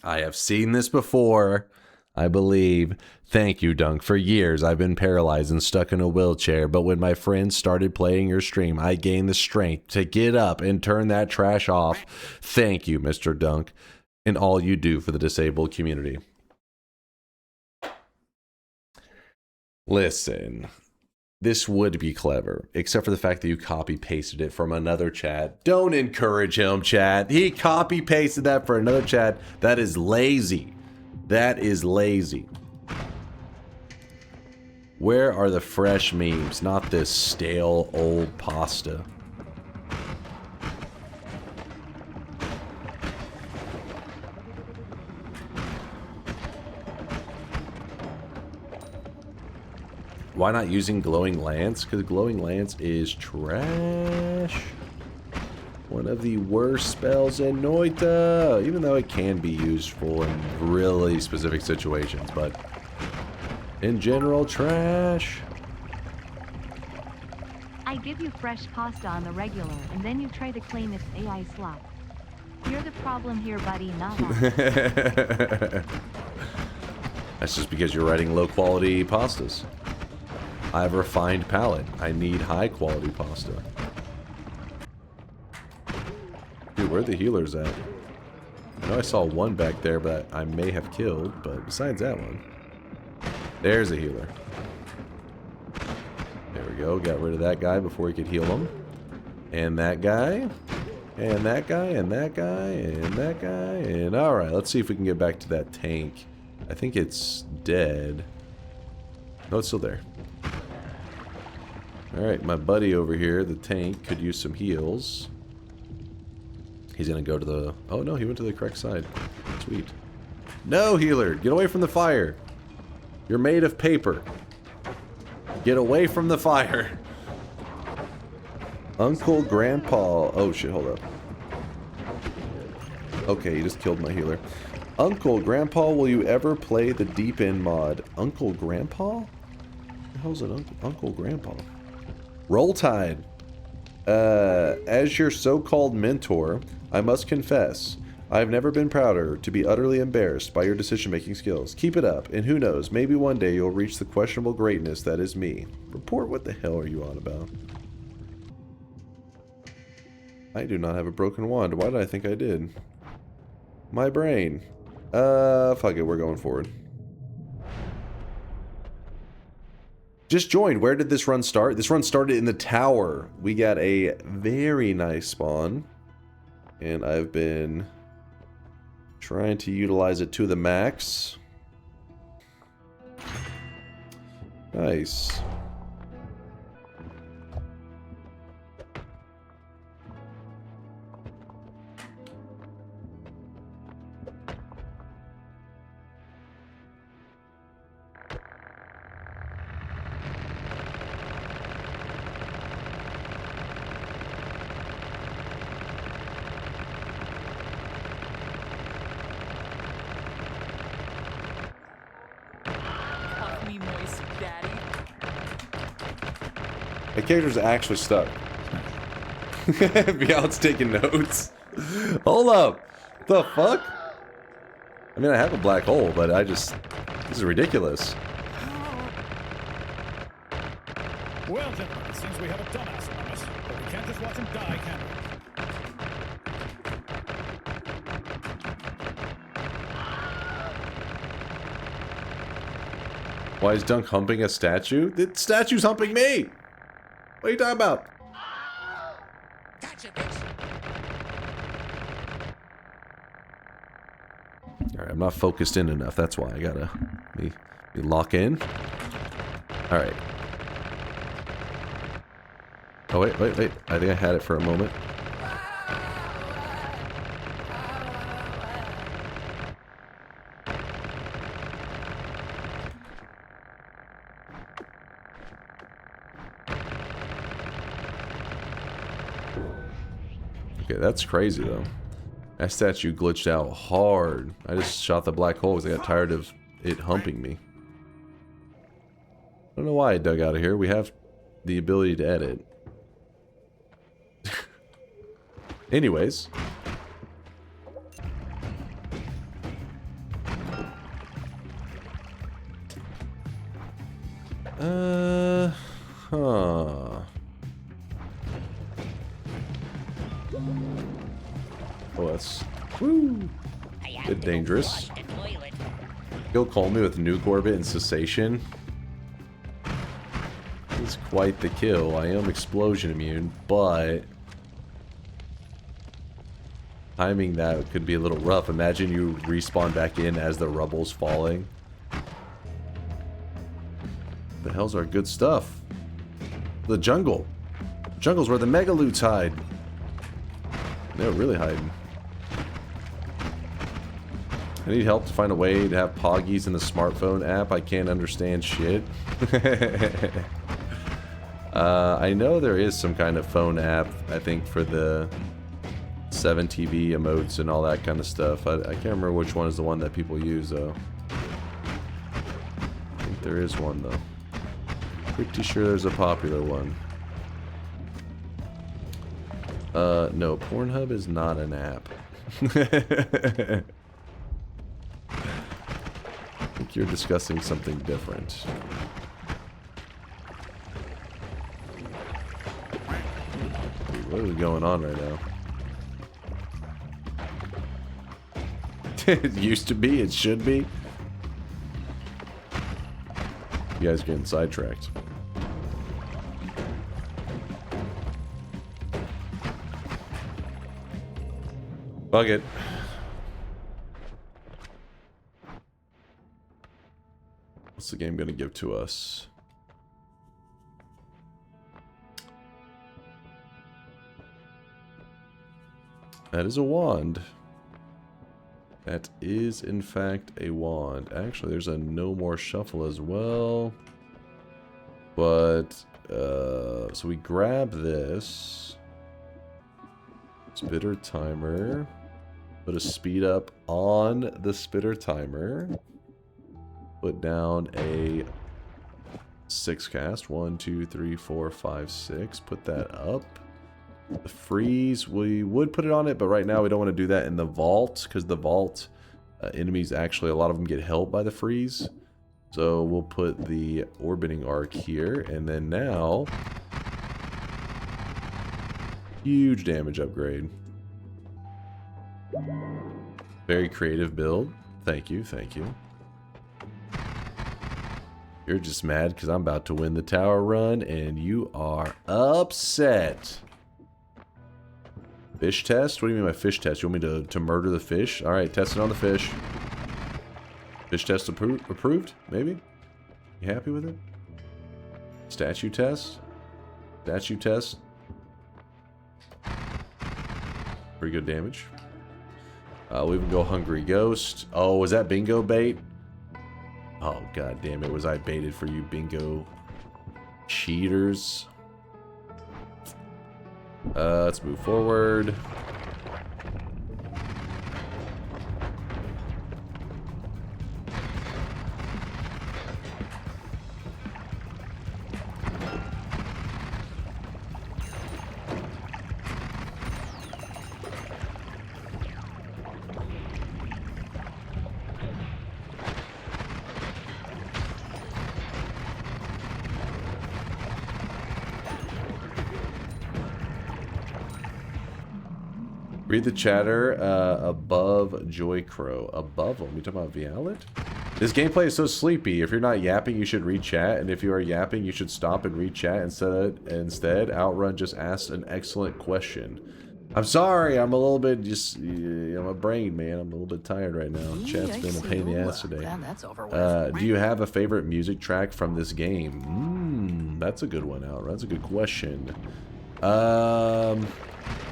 I have seen this before, I believe. Thank you, Dunk. For years, I've been paralyzed and stuck in a wheelchair, but when my friends started playing your stream, I gained the strength to get up and turn that trash off. Thank you, Mr. Dunk, and all you do for the disabled community. Listen, this would be clever, except for the fact that you copy-pasted it from another chat. Don't encourage him, chat. He copy-pasted that for another chat. That is lazy. That is lazy. Where are the fresh memes? Not this stale old pasta. Why not using Glowing Lance? Because Glowing Lance is trash. One of the worst spells in Noita, even though it can be useful in really specific situations, but in general, trash. I give you fresh pasta on the regular, and then you try to claim it's AI slop. You're the problem here, buddy, not us. That's just because you're writing low-quality pastas. I have a refined palate. I need high-quality pasta. Dude, where are the healers at? I know I saw one back there, but I may have killed, but besides that one. There's a healer. There we go. Got rid of that guy before he could heal him. And that guy. And that guy. And that guy. And that guy. And alright, let's see if we can get back to that tank. I think it's dead. No, it's still there. Alright, my buddy over here, the tank, could use some heals. He's gonna go to the... Oh no, he went to the correct side. Sweet. No, healer! Get away from the fire! You're made of paper. Get away from the fire! Uncle Grandpa... Oh shit, hold up. Okay, he just killed my healer. Uncle Grandpa, will you ever play the Deep End mod? Uncle Grandpa? What the hell's an Uncle Grandpa? Roll Tide. As your so-called mentor, I must confess, I have never been prouder to be utterly embarrassed by your decision-making skills. Keep it up, and who knows, maybe one day you'll reach the questionable greatness that is me. Report, what the hell are you on about? I do not have a broken wand. Why did I think I did? My brain. Fuck it, we're going forward. Just joined. Where did this run start? This run started in the tower. We got a very nice spawn. And I've been trying to utilize it to the max. Nice. My character's actually stuck. Beyond's taking notes. Hold up. The fuck? I mean, I have a black hole, but I just... This is ridiculous. Well, gentlemen, it seems we have a dumbass among us, but we can't just watch him die, can we? Why is Dunk humping a statue? The statue's humping me! What are you talking about? Gotcha, bitch. Alright, I'm not focused in enough. That's why I gotta... me lock in. Alright. Oh, wait. I think I had it for a moment. Okay, that's crazy though. That statue glitched out hard. I just shot the black hole because I got tired of it humping me. I don't know why I dug out of here. We have the ability to edit. Anyways. Huh. Oh, that's... Woo! Bit dangerous. He'll call me with nuke orbit and cessation. It's quite the kill. I am explosion immune, but... timing that could be a little rough. Imagine you respawn back in as the rubble's falling. The hell's our good stuff? The jungle. Jungle's where the mega loots hide. They're really hiding. I need help to find a way to have Poggies in the smartphone app. I can't understand shit. I know there is some kind of phone app, I think, for the 7TV emotes and all that kind of stuff. I can't remember which one is the one that people use, though. I think there is one, though. Pretty sure there's a popular one. No, Pornhub is not an app. I think you're discussing something different. Dude, what is going on right now? It used to be, it should be. You guys are getting sidetracked. Fuck it. What's the game gonna give to us? That is a wand. That is, in fact, a wand. Actually, there's a no more shuffle as well. But, so we grab this. Spitter timer. Put a speed up on the spitter timer. Put down a 6 cast. 1, 2, 3, 4, 5, 6. Put that up. The freeze, we would put it on it, but right now we don't want to do that in the vault, because the vault enemies actually, a lot of them get helped by the freeze. So we'll put the orbiting arc here, and then now, huge damage upgrade. Very creative build. Thank you, thank you. You're just mad because I'm about to win the tower run, and you are upset. Fish test? What do you mean by fish test? You want me to murder the fish? Alright, testing on the fish. Fish test approved? Maybe? You happy with it? Statue test? Statue test? Pretty good damage. We'll even go Hungry Ghost. Oh, was that bingo bait? Oh, god damn it. Was I baited for you bingo cheaters? Let's move forward. Read the chatter above Joy Crow. Above them? You talking about Vialet? This gameplay is so sleepy. If you're not yapping, you should read chat. And if you are yapping, you should stop and read chat. Instead, Outrun just asked an excellent question. I'm sorry. I'm a little bit just... I'm a brain, man. I'm a little bit tired right now. Chat's been a pain in the ass today. That's over with. Do you have a favorite music track from this game? That's a good one, Outrun. That's a good question.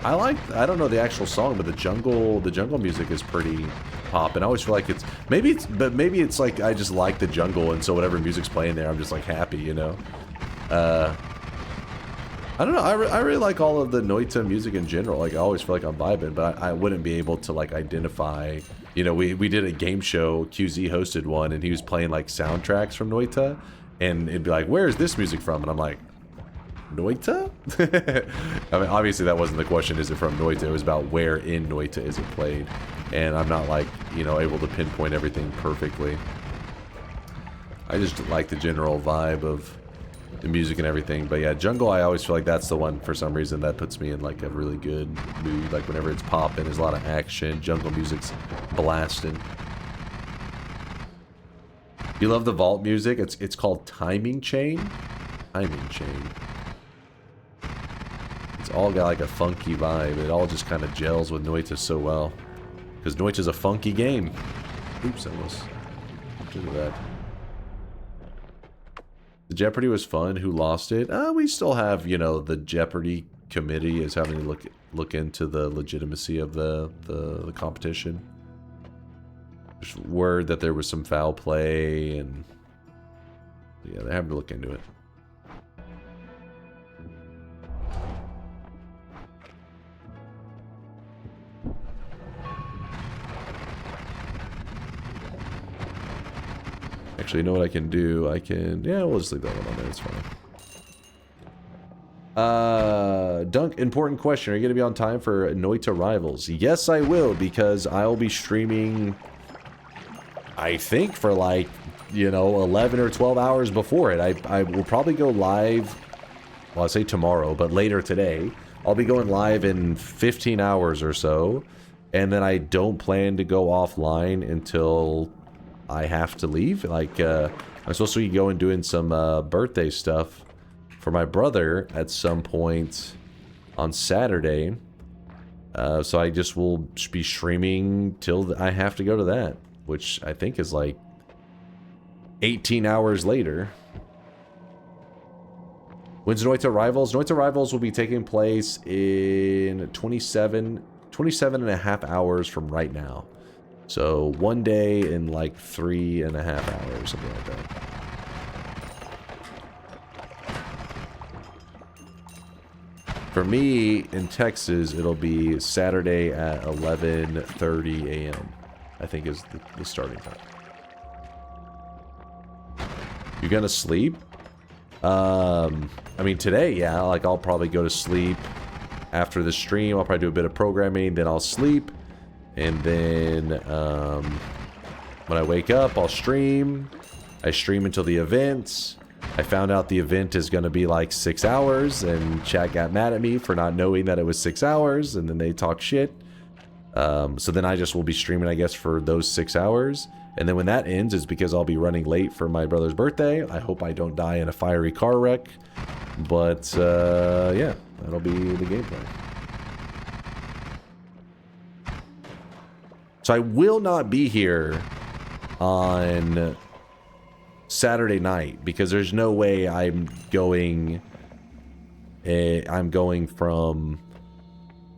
I don't know the actual song, but the jungle music is pretty pop, and I always feel like maybe it's like I just like the jungle, and so whatever music's playing there, I'm just like happy, you know. I don't know. I really like all of the Noita music in general. Like I always feel like I'm vibing, but I wouldn't be able to like identify. You know, we did a game show. QZ hosted one, and he was playing like soundtracks from Noita, and it'd be like, "Where is this music from?" And I'm like, Noita? I mean, obviously that wasn't the question, is it from Noita? It was about where in Noita is it played. And I'm not like, you know, able to pinpoint everything perfectly. I just like the general vibe of the music and everything. But yeah, Jungle, I always feel like that's the one, for some reason, that puts me in like a really good mood. Like whenever it's popping, there's a lot of action, Jungle music's blasting. You love the vault music? It's called Timing Chain? Timing Chain. It's all got like a funky vibe. It all just kind of gels with Noita so well. Because Noita's a funky game. Oops, I almost did that. The Jeopardy was fun. Who lost it? We still have, you know, the Jeopardy committee is having to look into the legitimacy of the competition. There's word that there was some foul play, and yeah, they're having to look into it. Actually, you know what I can do? Yeah, we'll just leave that one on there. It's fine. Dunk, important question. Are you going to be on time for Noita Rivals? Yes, I will, because I'll be streaming, I think, for like, you know, 11 or 12 hours before it. I will probably go live, well, I say tomorrow, but later today. I'll be going live in 15 hours or so, and then I don't plan to go offline until I have to leave. Like, I'm supposed to be going doing some birthday stuff for my brother at some point on Saturday. So I just will be streaming till I have to go to that, which I think is like 18 hours later. When's Noita Rivals? Noita Rivals will be taking place in 27 and a half hours from right now. So one day in like 3.5 hours, something like that. For me, in Texas, it'll be Saturday at 11:30 a.m. I think is the starting time. You're gonna sleep? I mean, today, yeah, like I'll probably go to sleep after the stream. I'll probably do a bit of programming, then I'll sleep. And then when I wake up, I'll stream. I stream until the event. I found out the event is going to be like 6 hours, and chat got mad at me for not knowing that it was 6 hours, and then they talk shit. So then I just will be streaming, I guess, for those 6 hours. And then when that ends, it's because I'll be running late for my brother's birthday. I hope I don't die in a fiery car wreck. But, yeah, that'll be the gameplay. So I will not be here on Saturday night because there's no way I'm going from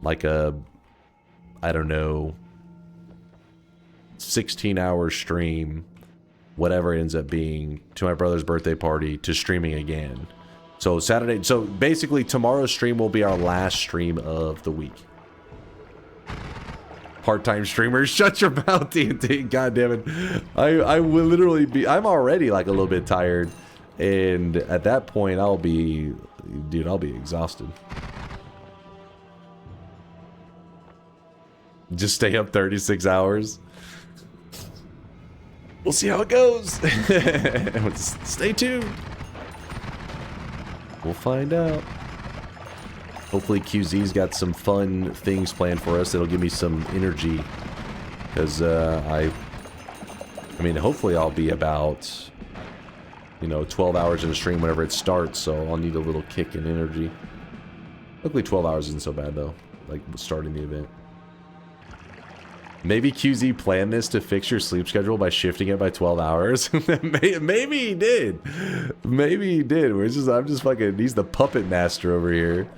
like a, I don't know, 16-hour stream, whatever it ends up being, to my brother's birthday party to streaming again. So Saturday, so basically tomorrow's stream will be our last stream of the week. Part-time streamers, shut your mouth, TNT. God damn it. I will literally be, I'm already like a little bit tired, and at that point I'll be, dude, I'll be exhausted. Just stay up 36 hours. We'll see how it goes. Stay tuned. We'll find out. Hopefully QZ's got some fun things planned for us that'll give me some energy. Because I mean, hopefully I'll be about, you know, 12 hours in the stream whenever it starts, so I'll need a little kick in energy. Luckily 12 hours isn't so bad though, like starting the event. Maybe QZ planned this to fix your sleep schedule by shifting it by 12 hours. Maybe he did. Maybe he did. I'm just fucking, he's the puppet master over here.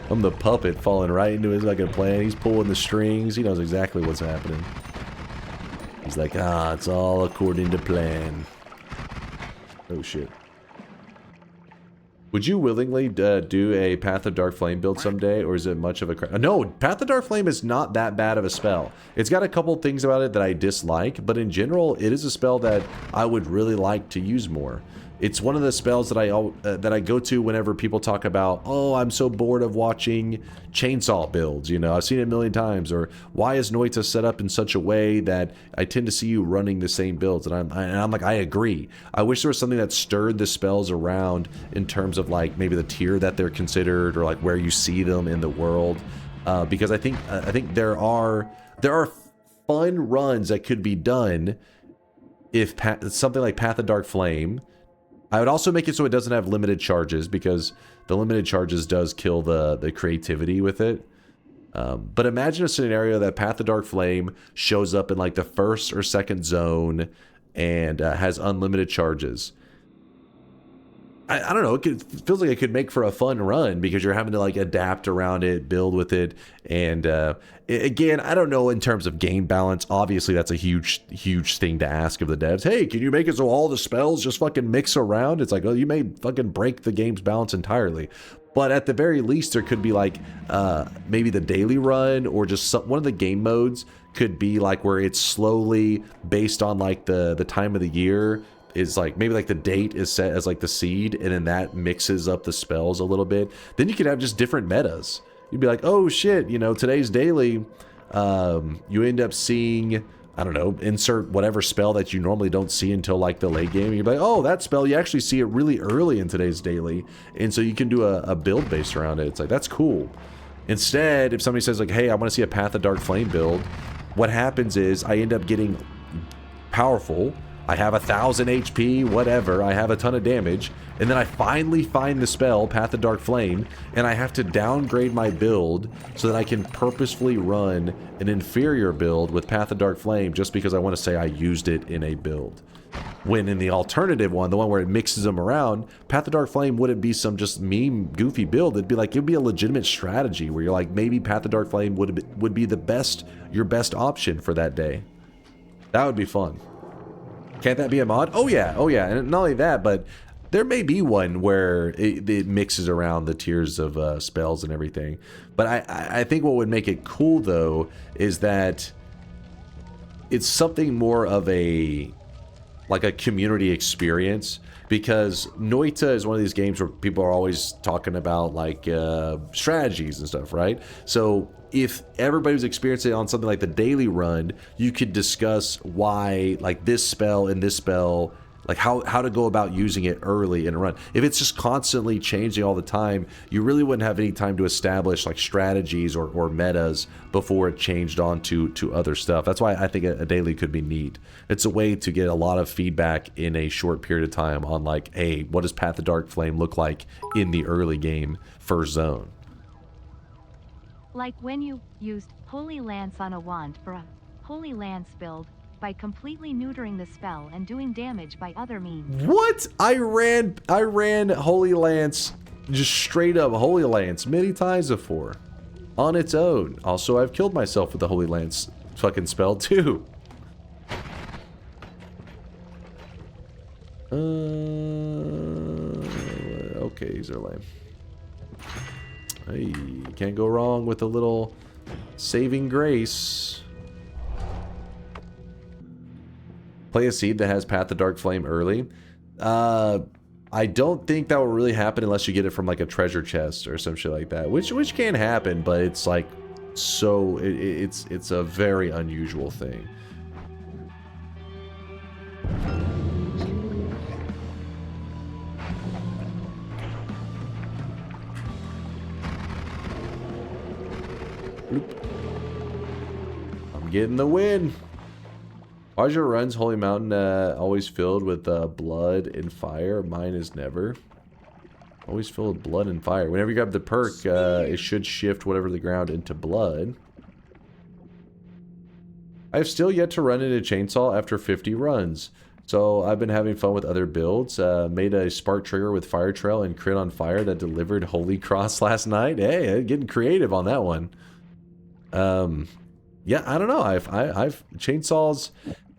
I'm the puppet falling right into his fucking plan. He's pulling the strings. He knows exactly what's happening. He's like, ah, it's all according to plan. Oh shit. Would you willingly do a Path of Dark Flame build someday, or is it much of a... No, Path of Dark Flame is not that bad of a spell. It's got a couple things about it that I dislike, but in general, it is a spell that I would really like to use more. It's one of the spells that I go to whenever people talk about, oh, I'm so bored of watching chainsaw builds, you know, I've seen it a million times, or why is Noita set up in such a way that I tend to see you running the same builds, and I'm like, I agree. I wish there was something that stirred the spells around in terms of like maybe the tier that they're considered, or like where you see them in the world, because I think there are fun runs that could be done if something like Path of Dark Flame. I would also make it so it doesn't have limited charges, because the limited charges does kill the creativity with it. But imagine a scenario that Path of Dark Flame shows up in like the first or second zone and has unlimited charges. I don't know, it feels like it could make for a fun run, because you're having to like adapt around it, build with it, and again, I don't know in terms of game balance. Obviously, that's a huge thing to ask of the devs. Hey, can you make it so all the spells just fucking mix around? It's like, oh, you may fucking break the game's balance entirely. But at the very least, there could be like maybe the daily run, or just one of the game modes could be like where it's slowly based on like the time of the year. Is like maybe like the date is set as like the seed, and then that mixes up the spells a little bit. Then you could have just different metas. You'd be like, oh shit, you know, today's daily, you end up seeing, I don't know, insert whatever spell that you normally don't see until like the late game. You'd be like, oh, that spell, you actually see it really early in today's daily, and so you can do a build based around it. It's like, that's cool. Instead, if somebody says like, hey, I want to see a Path of Dark Flame build, what happens is I end up getting powerful. I have 1,000 HP, whatever, I have a ton of damage, and then I finally find the spell, Path of Dark Flame, and I have to downgrade my build so that I can purposefully run an inferior build with Path of Dark Flame just because I want to say I used it in a build. When in the alternative one, the one where it mixes them around, Path of Dark Flame wouldn't be some just meme, goofy build. It'd be a legitimate strategy where you're like, maybe Path of Dark Flame would be your best option for that day. That would be fun. Can't that be a mod? Oh yeah, and not only that, but there may be one where it mixes around the tiers of spells and everything. But I think what would make it cool though is that it's something more of a like a community experience, because Noita is one of these games where people are always talking about like strategies and stuff, right? So if everybody was experiencing it on something like the daily run, you could discuss why like this spell and this spell, like how to go about using it early in a run. If it's just constantly changing all the time, you really wouldn't have any time to establish like strategies or metas before it changed on to other stuff. That's why I think a daily could be neat. It's a way to get a lot of feedback in a short period of time on like, hey, what does Path of Dark Flame look like in the early game first zone? Like when you used Holy Lance on a wand for a Holy Lance build, by completely neutering the spell and doing damage by other means. What? I ran Holy Lance, just straight up Holy Lance many times before. On its own. Also, I've killed myself with the Holy Lance fucking spell too. Okay, these are lame. Hey, can't go wrong with a little saving grace. Play a seed that has Path of Dark Flame early. I don't think that will really happen unless you get it from like a treasure chest or some shit like that, which can happen, but it's like so it's a very unusual thing. I'm getting the win. Why is your runs, Holy Mountain, always filled with blood and fire? Mine is never. Always filled with blood and fire. Whenever you grab the perk, it should shift whatever the ground into blood. I have still yet to run into Chainsaw after 50 runs. So I've been having fun with other builds. Made a Spark Trigger with Fire Trail and Crit on Fire that delivered Holy Cross last night. Hey, getting creative on that one. Yeah, I don't know. I've chainsaws.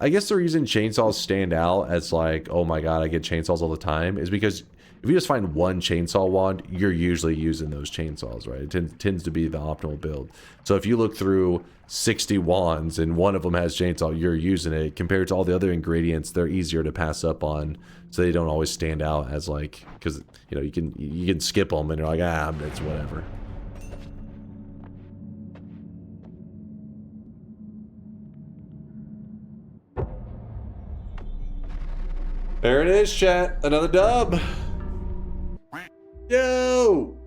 I guess the reason chainsaws stand out as like, oh my god, I get chainsaws all the time, is because if you just find one chainsaw wand, you're usually using those chainsaws, right? It tends to be the optimal build. So if you look through 60 wands and one of them has chainsaw, you're using it. Compared to all the other ingredients, they're easier to pass up on, so they don't always stand out as like, because you know you can skip them and you're like, ah, it's whatever. There it is, chat. Another dub. Yo!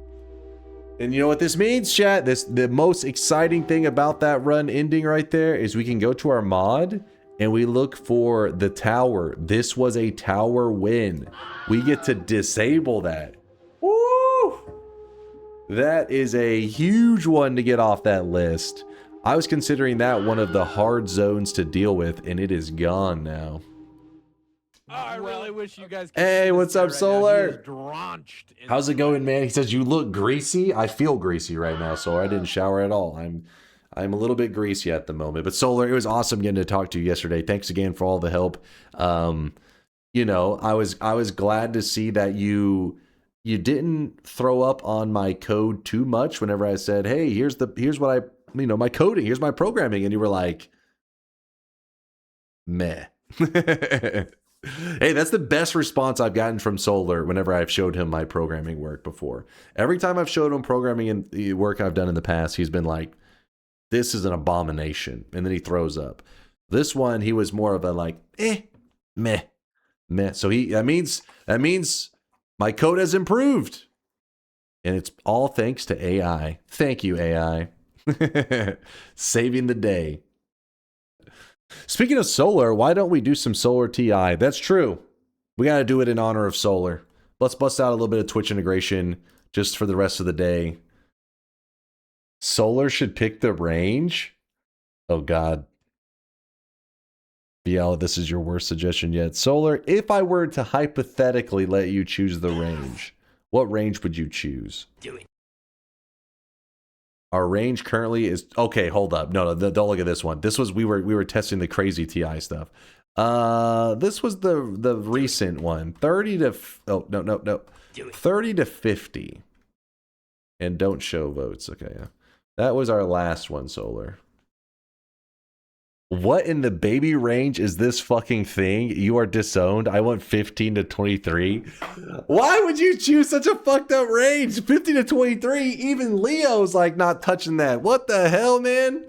And you know what this means, chat? The most exciting thing about that run ending right there is we can go to our mod and we look for the tower. This was a tower win. We get to disable that. Woo! That is a huge one to get off that list. I was considering that one of the hard zones to deal with, and it is gone now. Oh, I really wish you guys could Hey, see this what's guy up, right Solar? now. He is drenched in How's it going, man? He says you look greasy. I feel greasy right now, Solar. I didn't shower at all. I'm a little bit greasy at the moment. But Solar, it was awesome getting to talk to you yesterday. Thanks again for all the help. You know, I was glad to see that you didn't throw up on my code too much whenever I said, "Hey, here's what my coding, here's my programming," and you were like, meh. Hey, that's the best response I've gotten from Solar whenever I've showed him my programming work before. Every time I've showed him programming and the work I've done in the past, he's been like, this is an abomination. And then he throws up. This one, he was more of a like, meh. So that means my code has improved. And it's all thanks to AI. Thank you, AI. Saving the day. Speaking of Solar, why don't we do some Solar TI? That's true. We got to do it in honor of Solar. Let's bust out a little bit of Twitch integration just for the rest of the day. Solar should pick the range? Oh, God. BL, this is your worst suggestion yet. Solar, if I were to hypothetically let you choose the range, what range would you choose? Do it. Our range currently is okay. Hold up, no, don't look at this one. This was we were testing the crazy TI stuff. This was the recent one. 30 to no. 30 to 50. And don't show votes. Okay, yeah, that was our last one. Solar. What in the baby range is this fucking thing? You are disowned. I want 15 to 23. Why would you choose such a fucked up range? 15 to 23. Even Leo's like not touching that. What the hell, man?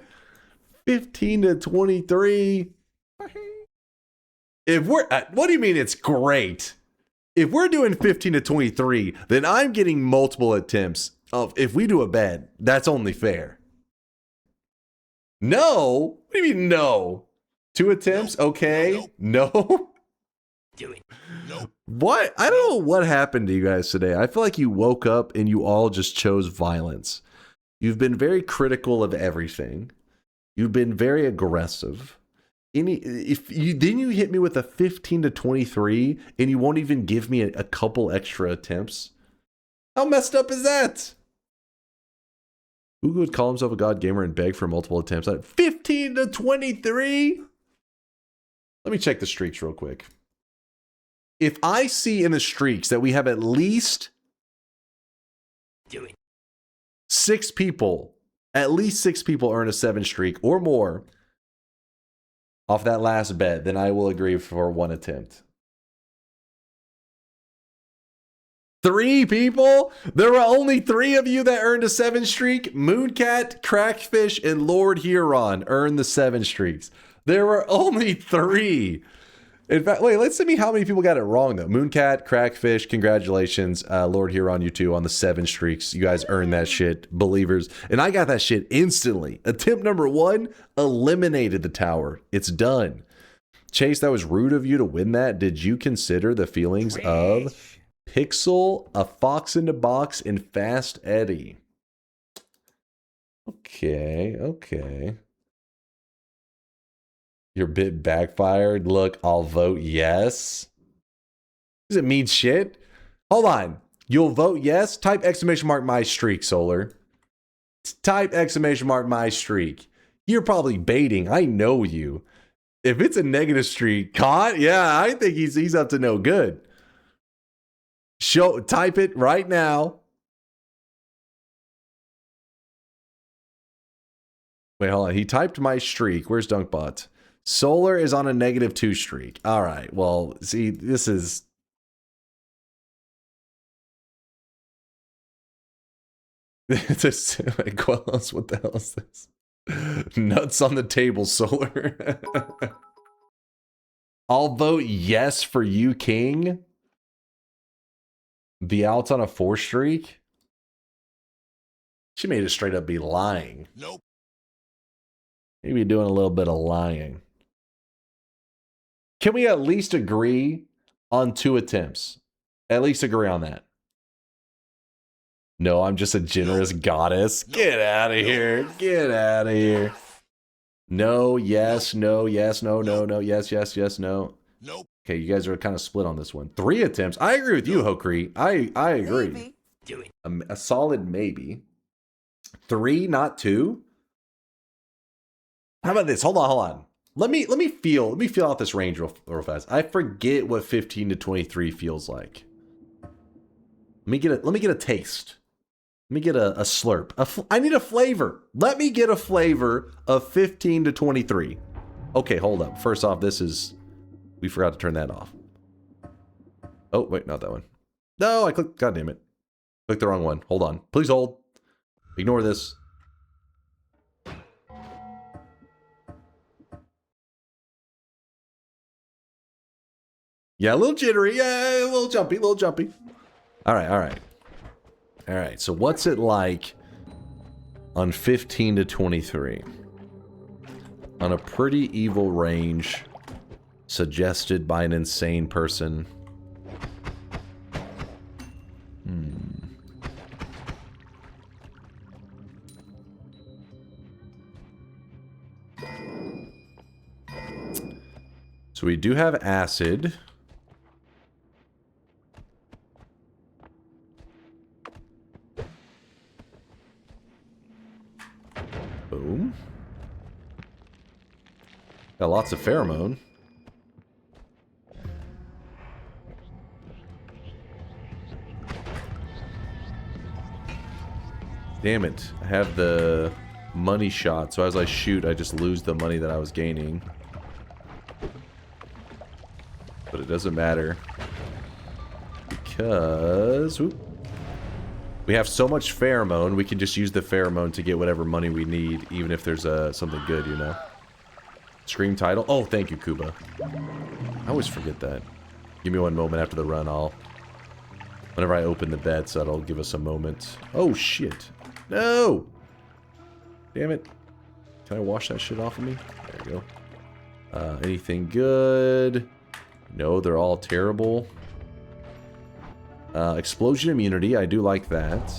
15 to 23. If we're, what do you mean it's great? If we're doing 15 to 23, then I'm getting multiple attempts of, if we do a bed, that's only fair. No? What do you mean no? 2 attempts? Okay. No? Do it. Nope. What? I don't know what happened to you guys today. I feel like you woke up and you all just chose violence. You've been very critical of everything. You've been very aggressive. Then you hit me with a 15 to 23 and you won't even give me a couple extra attempts. How messed up is that? Who would call himself a god gamer and beg for multiple attempts? 15 to 23? Let me check the streaks real quick. If I see in the streaks that we have at least 6 people, at least 6 people earn a 7 streak or more off that last bet, then I will agree for 1 attempt. 3 people? There were only 3 of you that earned a 7 streak. Mooncat, Crackfish, and Lord Huron earned the 7 streaks. There were only 3. In fact, wait, let's see how many people got it wrong, though. Mooncat, Crackfish, congratulations. Lord Huron, you too, on the 7 streaks. You guys earned that shit, believers. And I got that shit instantly. Attempt number 1, eliminated the tower. It's done. Chase, that was rude of you to win that. Did you consider the feelings of Pixel, a Fox in the Box, and Fast Eddie? Okay, okay. Your bid backfired. Look, I'll vote yes. Does it mean shit? Hold on. You'll vote yes? Type exclamation mark my streak, Solar. Type exclamation mark my streak. You're probably baiting. I know you. If it's a negative streak, caught? Yeah, I think he's up to no good. Type it right now. Wait, hold on. He typed my streak. Where's Dunkbot? Solar is on a -2 streak. All right. Well, see, this is... like, what else? What the hell is this? Nuts on the table, Solar. I'll vote yes for you, King. Be out on a 4 streak? She made it straight up be lying. Nope. Maybe doing a little bit of lying. Can we at least agree on 2 attempts? At least agree on that. No, I'm just a generous goddess. Get out of here. Get out of here. No, yes, no, yes, no, no, no, yes, yes, yes, no. Nope. Okay, you guys are kind of split on this one. 3 attempts. I agree with you, Hokri. I agree. Maybe. Do it. A solid maybe. 3, not 2. How about this? Hold on. Let me feel out this range real fast. I forget what 15 to 23 feels like. Let me get a taste. Let me get a slurp. I need a flavor. Let me get a flavor of 15 to 23. Okay, hold up. First off, we forgot to turn that off. Oh, wait, not that one. No, I clicked, god damn it. Clicked the wrong one. Hold on. Please hold. Ignore this. Yeah, a little jittery. Yeah, a little jumpy, All right. So what's it like on 15 to 23? On a pretty evil range suggested by an insane person. So we do have acid. Boom. Got lots of pheromone. Damn it. I have the money shot, so as I shoot, I just lose the money that I was gaining. But it doesn't matter. Because... Whoop, we have so much pheromone, we can just use the pheromone to get whatever money we need, even if there's something good, you know? Scream title? Oh, thank you, Kuba. I always forget that. Give me one moment after the run, whenever I open the bets, that'll give us a moment. Oh, shit. No! Damn it. Can I wash that shit off of me? There you go. Anything good? No, they're all terrible. Explosion immunity, I do like that.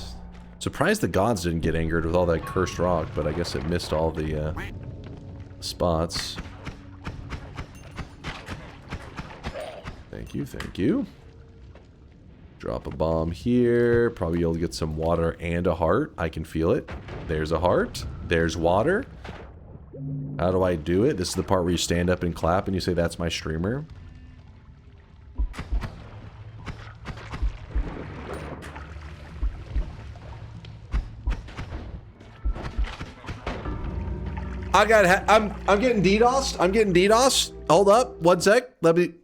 Surprised the gods didn't get angered with all that cursed rock, but I guess it missed all the spots. Thank you, thank you. Drop a bomb here. Probably able to get some water and a heart. I can feel it. There's a heart. There's water. How do I do it? This is the part where you stand up and clap and you say, that's my streamer. I'm getting DDoS'd. I'm getting DDoS'd. Hold up. One sec. Let me...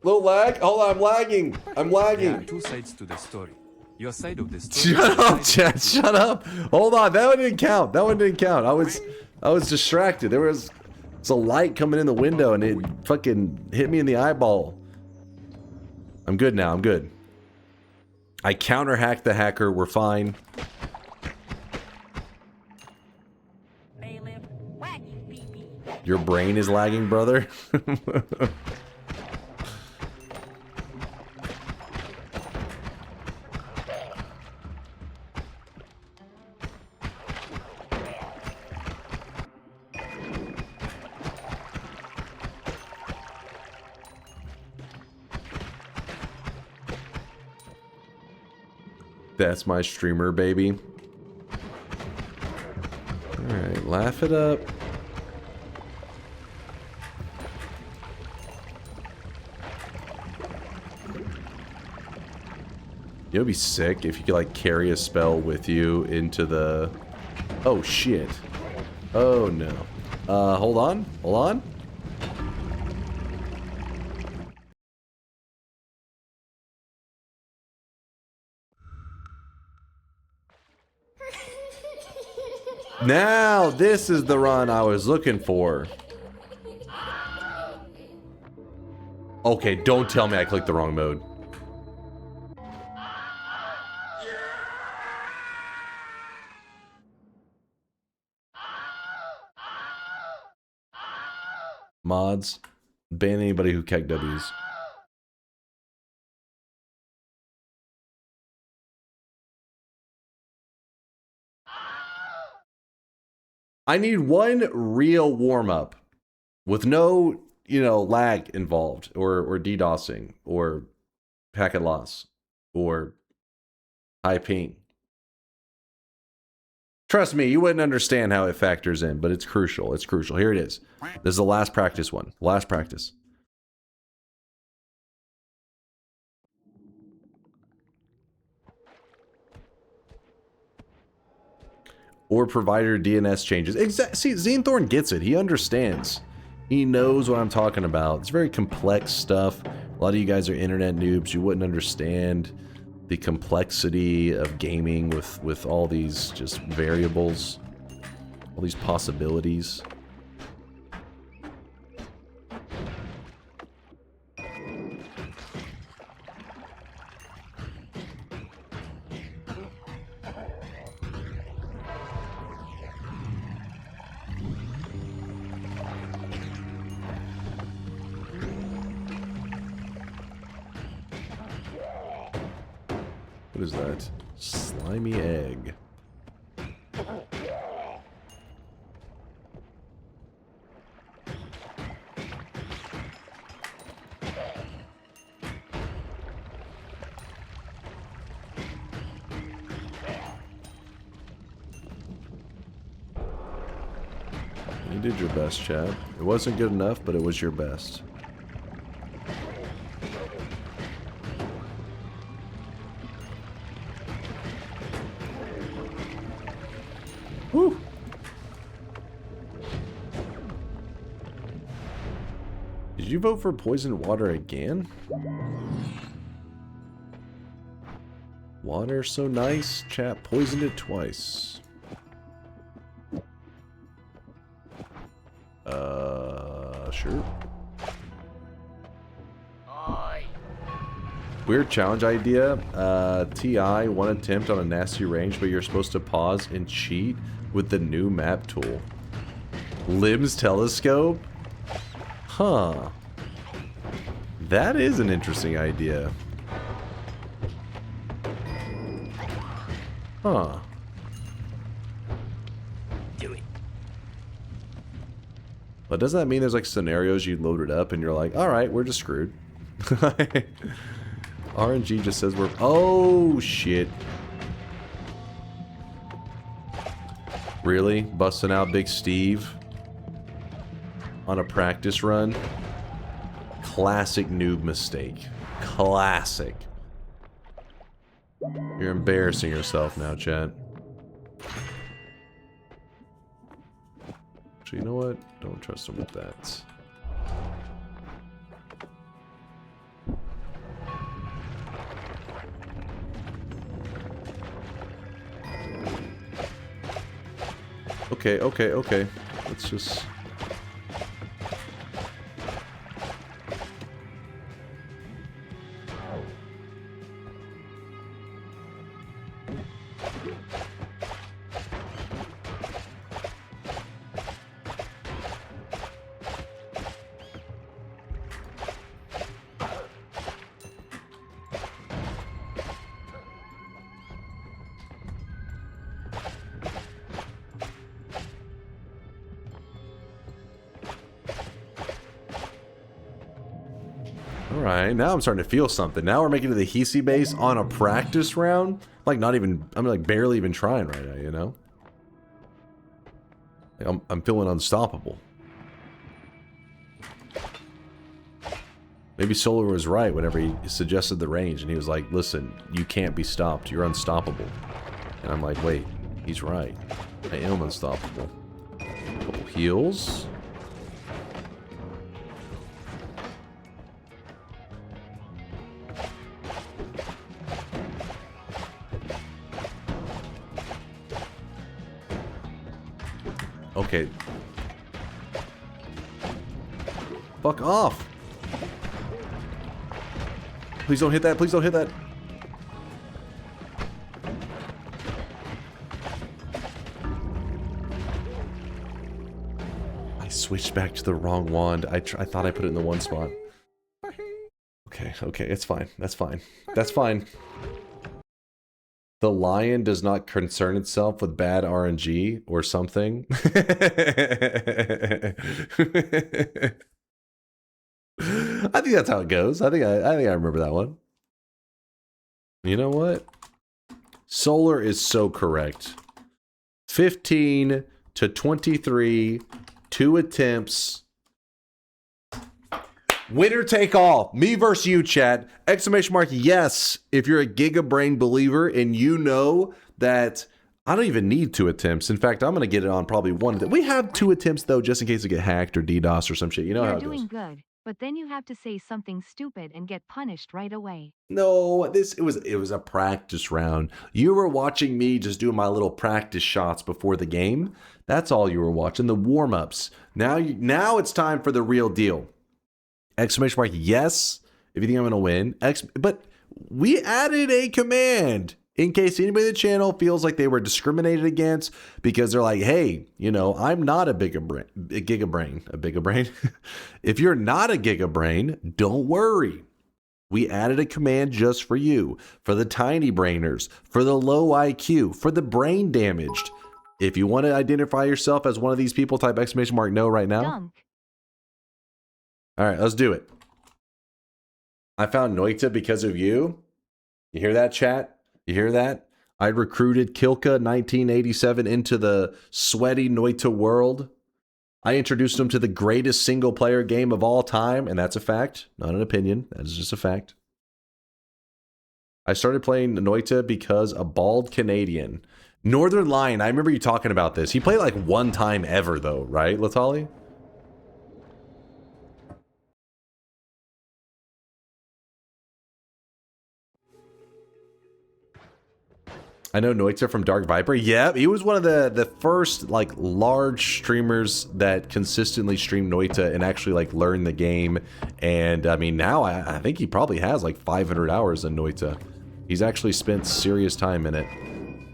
Little lag. Hold on. I'm lagging. I'm lagging. There are two sides to the story. Your side of the story. Shut up, Chad. Shut up. Hold on. That one didn't count. That one didn't count. I was distracted. There was a light coming in the window and it fucking hit me in the eyeball. I'm good now. I'm good. I counter-hacked the hacker. We're fine. Your brain is lagging, brother. That's my streamer, baby. Alright, laugh it up. You'll be sick if you could, like, carry a spell with you into the... Oh, shit. Oh, no. Hold on. Hold on. Now, this is the run I was looking for. Okay, don't tell me I clicked the wrong mode. Mods, ban anybody who keck W's. I need one real warm-up with no, you know, lag involved or DDoSing or packet loss or high ping. Trust me, you wouldn't understand how it factors in, but it's crucial. It's crucial. Here it is. This is the last practice one. Last practice. Or provider DNS changes. See, Xenthorn gets it. He understands. He knows what I'm talking about. It's very complex stuff. A lot of you guys are internet noobs. You wouldn't understand the complexity of gaming with all these just variables, all these possibilities. What is that? Slimy egg. You did your best, Chad. It wasn't good enough, but it was your best. Woo. Did you vote for poisoned water again? Water so nice, chat poisoned it twice. Sure. Weird challenge idea. TI, one attempt on a nasty range, but you're supposed to pause and cheat with the new map tool. Limbs telescope? Huh. That is an interesting idea. Huh. Do it. But doesn't that mean there's like scenarios you load it up and you're like, alright, we're just screwed. RNG just says we're... Oh, shit. Really? Busting out Big Steve? On a practice run? Classic noob mistake. Classic. You're embarrassing yourself now, chat. Actually, you know what? Don't trust him with that. Okay. Let's just... Alright, now I'm starting to feel something. Now we're making it to the Hisi base on a practice round. Like, not even... I'm like barely even trying right now, you know? Like, I'm feeling unstoppable. Maybe Solar was right whenever he suggested the range, and he was like, listen, you can't be stopped. You're unstoppable. And I'm like, wait, he's right. I am unstoppable. Couple heals. Okay. Fuck off. Please don't hit that. Please don't hit that. I switched back to the wrong wand. I thought I put it in the one spot. Okay, it's fine. That's fine. That's fine. The lion does not concern itself with bad RNG or something. I think that's how it goes. I think I remember that one. You know what? Solar is so correct. 15 to 23, 2 attempts. Winner take all. Me versus you, chat. Exclamation mark, yes. If you're a Gigabrain believer and you know that I don't even need 2 attempts. In fact, I'm going to get it on probably 1. We have 2 attempts, though, just in case it get hacked or DDoS or some shit. You know how it goes. You're doing good, but then you have to say something stupid and get punished right away. No, it was a practice round. You were watching me just do my little practice shots before the game. That's all you were watching, the warm-ups. Now it's time for the real deal. Exclamation mark, yes, if you think I'm going to win. But we added a command in case anybody in the channel feels like they were discriminated against because they're like, hey, you know, I'm not a Gigabrain. If you're not a Gigabrain, don't worry. We added a command just for you, for the tiny brainers, for the low IQ, for the brain damaged. If you want to identify yourself as one of these people, type exclamation mark no right now. Dunk. All right, let's do it. I found Noita because of you. You hear that, chat? You hear that? I recruited Kilka 1987 into the sweaty Noita world. I introduced him to the greatest single-player game of all time, and that's a fact, not an opinion. That is just a fact. I started playing Noita because a bald Canadian Northern Lion, I remember you talking about this. He played like one time ever though, right, Latali? I know Noita from Dark Viper. Yeah, he was one of the first like large streamers that consistently streamed Noita and actually like learned the game. And I mean, now I think he probably has like 500 hours in Noita. He's actually spent serious time in it.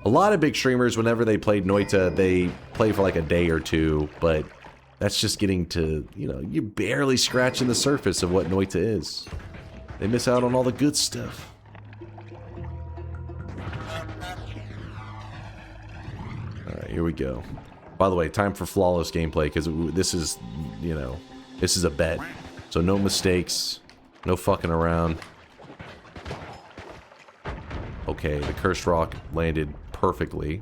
A lot of big streamers, whenever they played Noita, they play for like a day or two, but that's just getting to, you know, you're barely scratching the surface of what Noita is. They miss out on all the good stuff. Alright, here we go. By the way, time for flawless gameplay, because this is, you know, this is a bet. So no mistakes, no fucking around. Okay, the Cursed Rock landed perfectly.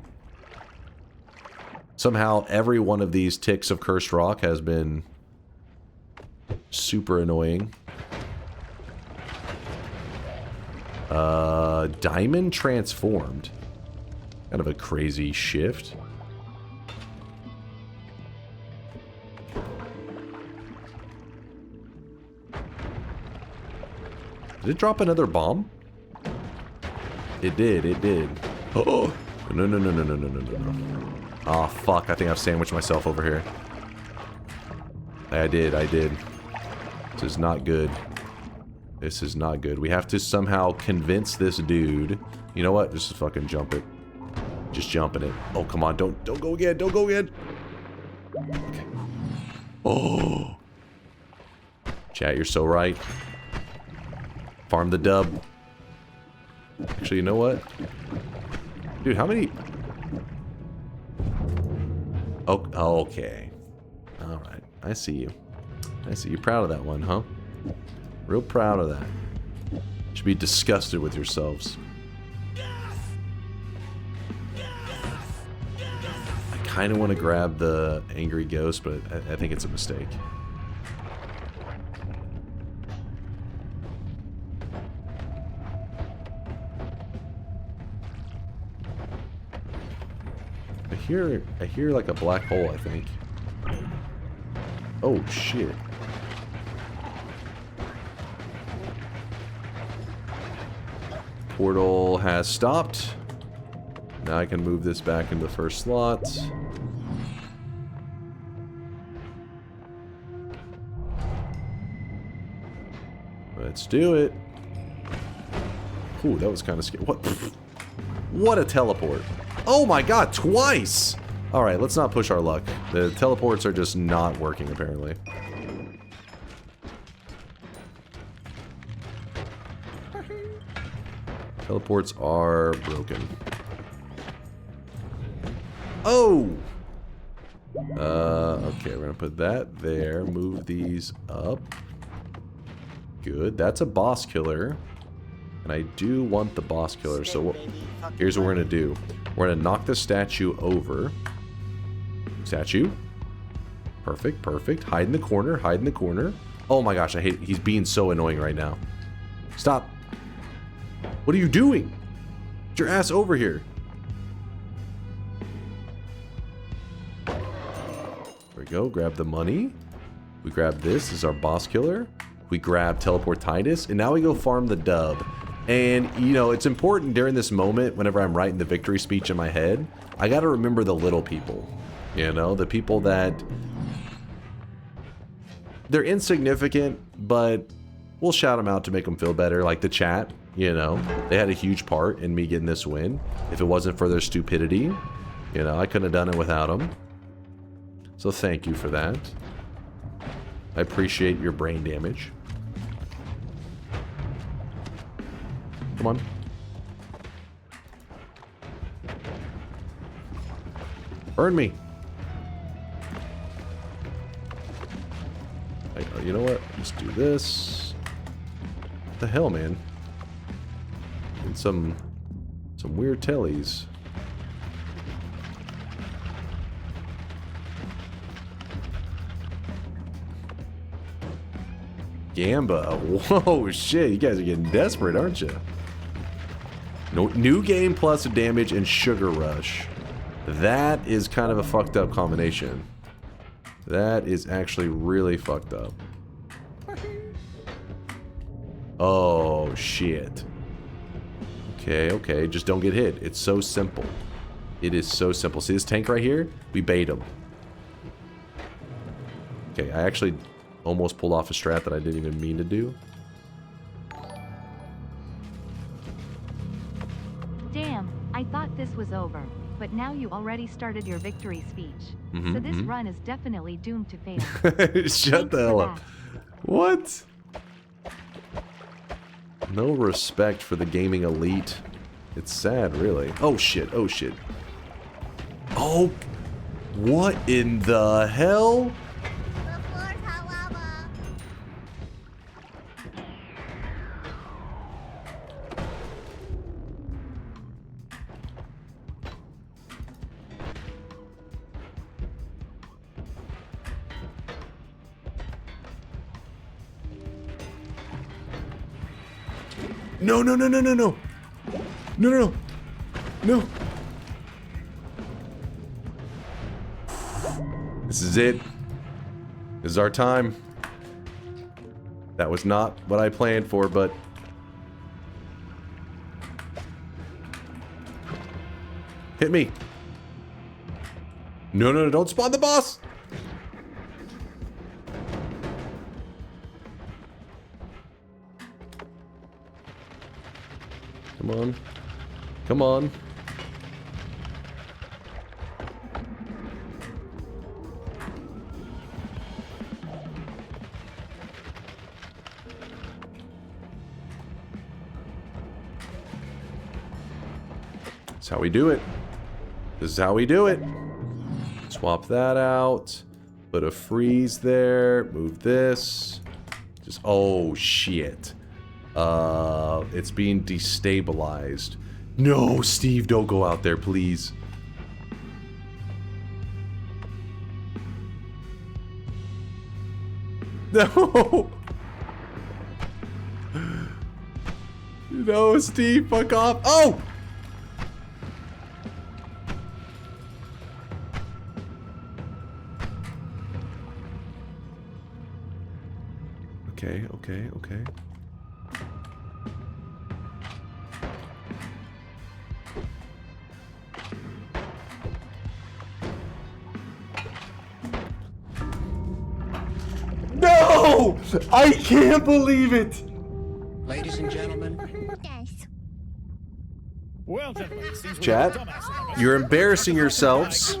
Somehow, every one of these ticks of Cursed Rock has been super annoying. Diamond transformed. Kind of a crazy shift. Did it drop another bomb? It did, it did. Oh! No, no, no, no, no, no, no, no, no. Oh, fuck. I think I've sandwiched myself over here. I did, I did. This is not good. This is not good. We have to somehow convince this dude. You know what? Just fucking jump it. Just jumping it. Oh, come on. Don't go again. Don't go again. Okay. Oh. Chat, you're so right. Farm the dub. Actually, you know what? Dude, how many... Oh, okay. Alright. I see you. I see you. Proud of that one, huh? Real proud of that. Should be disgusted with yourselves. I kind of want to grab the angry ghost, but I think it's a mistake. I hear like a black hole, I think. Oh shit. Portal has stopped. Now I can move this back into the first slot. Let's do it. Ooh, that was kind of scary. What? What a teleport. Oh my god, twice! Alright, let's not push our luck. The teleports are just not working, apparently. Teleports are broken. Oh! Okay, we're gonna put that there. Move these up. Good. That's a boss killer. And I do want the boss killer, so here's what we're gonna do. We're gonna knock the statue over. Statue. Perfect, perfect. Hide in the corner, hide in the corner. Oh my gosh, I hate it. He's being so annoying right now. Stop. What are you doing? Get your ass over here. There we go, grab the money. We grab this is our boss killer. We grab Teleport Titus, and now we go farm the dub. And, you know, it's important during this moment, whenever I'm writing the victory speech in my head, I gotta remember the little people. You know, the people that... They're insignificant, but we'll shout them out to make them feel better. Like the chat, you know, they had a huge part in me getting this win. If it wasn't for their stupidity, you know, I couldn't have done it without them. So thank you for that. I appreciate your brain damage. Come on. Burn me. You know what? Let's do this. What the hell, man? And some weird tellies. Gamba. Whoa, shit. You guys are getting desperate, aren't you? No, new game plus damage and sugar rush. That is kind of a fucked up combination. That is actually really fucked up. Oh, shit. Okay, okay, just don't get hit. It's so simple. It is so simple. See this tank right here? We bait him. Okay, I actually almost pulled off a strat that I didn't even mean to do. Damn, I thought this was over, but now you already started your victory speech. So this run is definitely doomed to fail. Shut the hell up. What? No respect for the gaming elite. It's sad, really. Oh shit, oh shit. Oh, what in the hell? No, no, no, no, no, no. No, no, no. No. This is it. This is our time. That was not what I planned for, but... Hit me. No, no, no, don't spawn the boss. Come on. Come on. That's how we do it. This is how we do it. Swap that out. Put a freeze there. Move this. Just, oh shit. It's being destabilized. No, Steve, don't go out there, please. No! No, Steve, fuck off. Oh! Okay, okay, okay. No! I can't believe it! Ladies and gentlemen. Well, gentlemen, it seems we Chat, have a dumbass among us. you're embarrassing yourselves.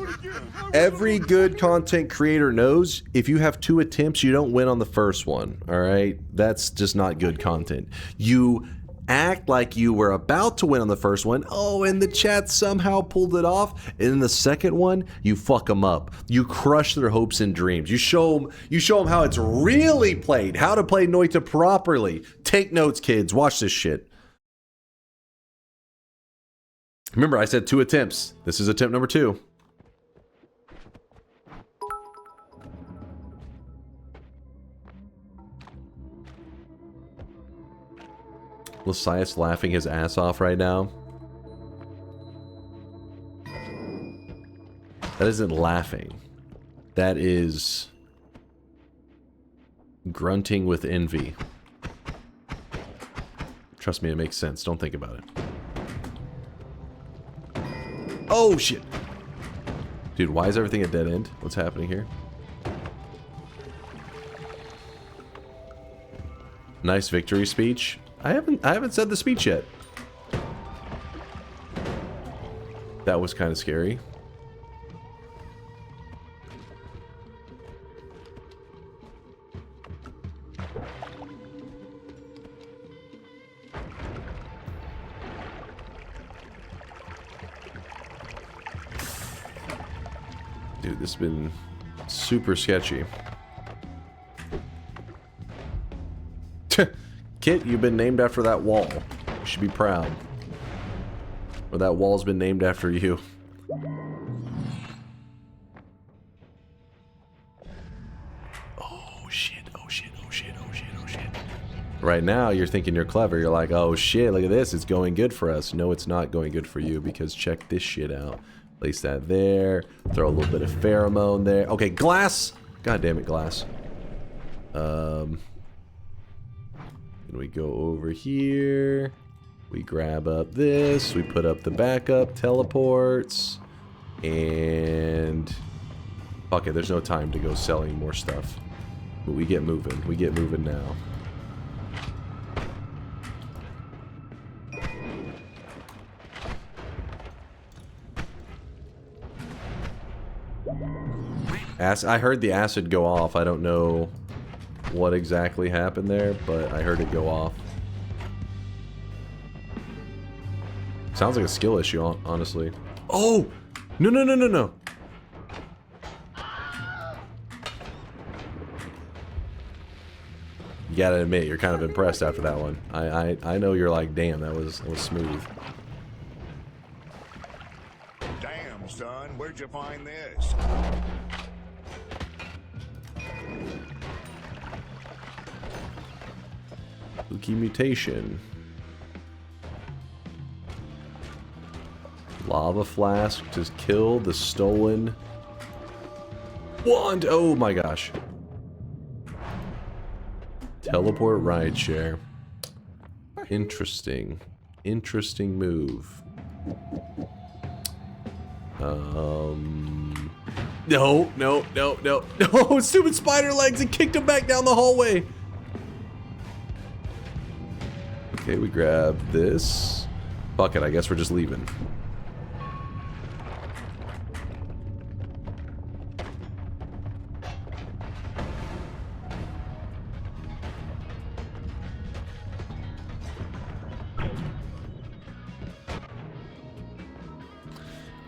Every good content creator knows if you have 2 attempts, you don't win on the first one, alright? That's just not good content. You act like you were about to win on the first one. Oh, and the chat somehow pulled it off. And in the second one, you fuck them up. You crush their hopes and dreams. You show them how it's really played, how to play Noita properly. Take notes, kids. Watch this shit. Remember, I said 2 attempts. This is attempt number 2. Lasias laughing his ass off right now. That isn't laughing. That is grunting with envy. Trust me, it makes sense. Don't think about it. Oh, shit. Dude, why is everything a dead end? What's happening here? Nice victory speech. I haven't said the speech yet. That was kind of scary. Dude, this has been super sketchy. Kit, you've been named after that wall. You should be proud. Or that wall's been named after you. Oh shit, oh shit, oh shit, oh shit, oh shit. Right now, you're thinking you're clever. You're like, oh shit, look at this. It's going good for us. No, it's not going good for you because check this shit out. Place that there. Throw a little bit of pheromone there. Okay, glass. God damn it, glass. Then we go over here. We grab up this. We put up the backup teleports. And fuck it, there's no time to go selling more stuff. But we get moving. We get moving now. I heard the acid go off. I don't know what exactly happened there, but I heard it go off. Sounds like a skill issue, honestly. Oh! No, no, no, no, no. You gotta admit, you're kind of impressed after that one. I know you're like, damn, that was smooth. Damn, son, where'd you find this? Lucky mutation. Lava flask to kill the stolen wand. Oh my gosh. Teleport rideshare. Interesting. Interesting move. No, no, no, no. No, stupid spider legs. It kicked him back down the hallway. Okay, we grab this. Fuck it, I guess we're just leaving.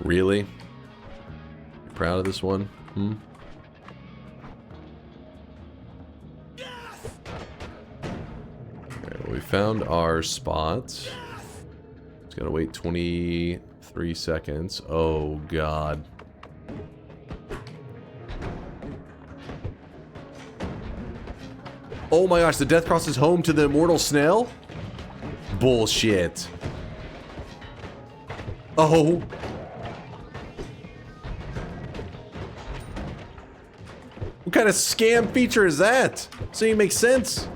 Really? You're proud of this one? Hmm? Alright, well, we found our spot. Just gotta wait 23 seconds. Oh, God. Oh my gosh, the Death Cross is home to the Immortal Snail? Bullshit. Oh. What kind of scam feature is that? Doesn't even make sense.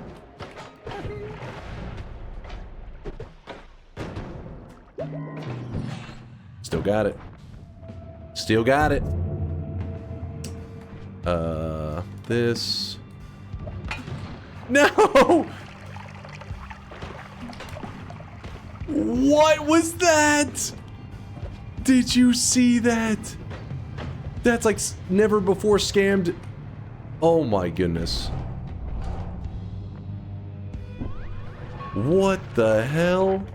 Still got it. Still got it. This. No! What was that? Did you see that? That's like never before scammed. Oh my goodness. What the hell?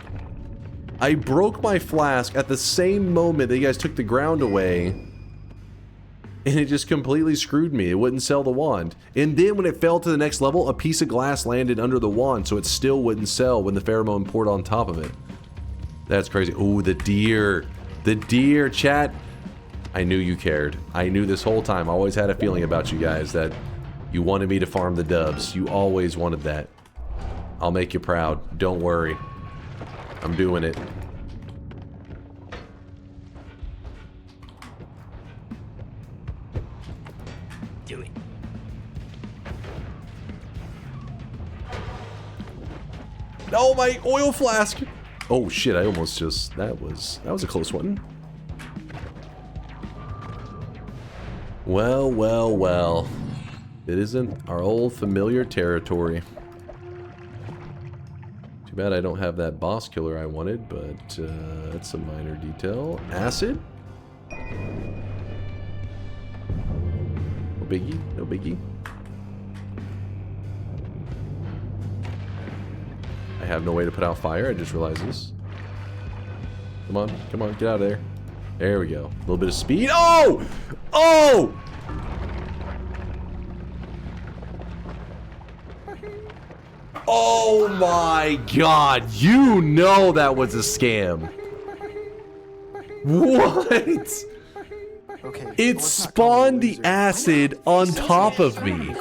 I broke my flask at the same moment that you guys took the ground away. And it just completely screwed me. It wouldn't sell the wand. And then when it fell to the next level, a piece of glass landed under the wand, so it still wouldn't sell when the pheromone poured on top of it. That's crazy. Oh, the deer. The deer, chat. I knew you cared. I knew this whole time. I always had a feeling about you guys that you wanted me to farm the dubs. You always wanted that. I'll make you proud. Don't worry. I'm doing it. Do it. Oh, my oil flask. Oh shit, I almost just that was a close one. Well, well, well. It isn't our old familiar territory. Too bad I don't have that boss killer I wanted, but that's a minor detail. Acid? No biggie, no biggie. I have no way to put out fire, I just realized this. Come on, get out of there. There we go. A little bit of speed. Oh! Oh! Oh my god, you know that was a scam. What? Okay, it spawned the acid on top of me.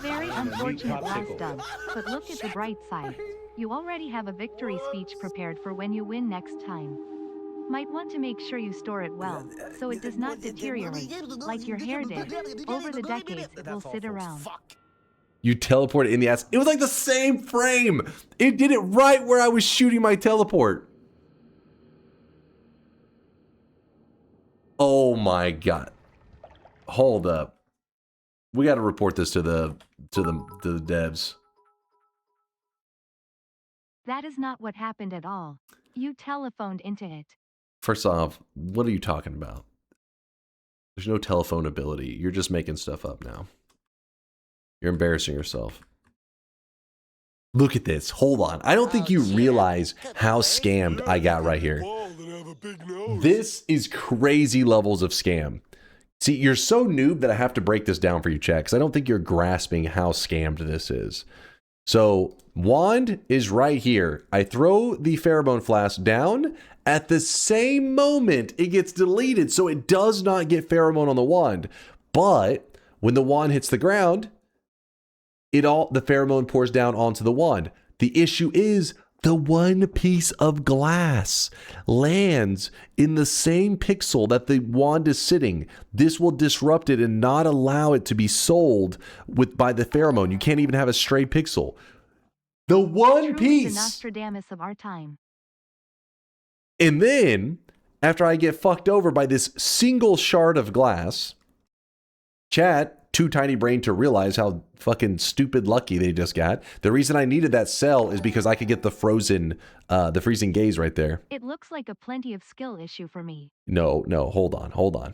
Very unfortunate last dunk, but look at the bright side. You already have a victory speech prepared for when you win next time. Might want to make sure you store it well, so it does not deteriorate, like your hair did. Over the decades, it will sit around. You teleported in the ass. It was like the same frame. It did it right where I was shooting my teleport. Oh my god. Hold up. We got to report this to the devs. That is not what happened at all. You telephoned into it. First off, what are you talking about? There's no telephone ability. You're just making stuff up now. You're embarrassing yourself. Look at this. Hold on. I don't think you realize how scammed I got right here. This is crazy levels of scam. See, you're so noob that I have to break this down for you, chat, because I don't think you're grasping how scammed this is. So, wand is right here. I throw the pheromone flask down. At the same moment, it gets deleted, so it does not get pheromone on the wand. But when the wand hits the ground, the pheromone pours down onto the wand. The issue is the one piece of glass lands in the same pixel that the wand is sitting. This will disrupt it and not allow it to be sold by the pheromone. You can't even have a stray pixel. The one piece. The Nostradamus of our time. And then, after I get fucked over by this single shard of glass, chat, too tiny brain to realize how fucking stupid lucky they just got. The reason I needed that cell is because I could get the freezing gaze right there. It looks like a plenty of skill issue for me. No, hold on.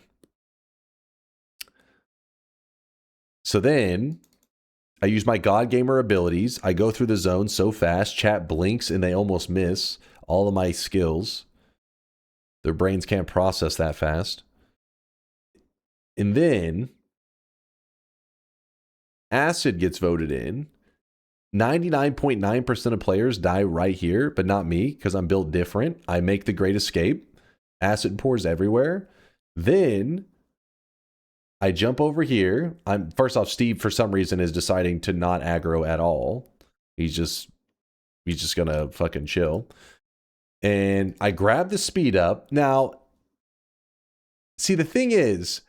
So then, I use my God Gamer abilities. I go through the zone so fast, chat blinks and they almost miss all of my skills. Their brains can't process that fast. And then acid gets voted in. 99.9% of players die right here, but not me because I'm built different. I make the great escape. Acid pours everywhere. Then I jump over here. First off, Steve for some reason is deciding to not aggro at all. He's just gonna fucking chill. And I grab the speed up. Now, see, the thing is,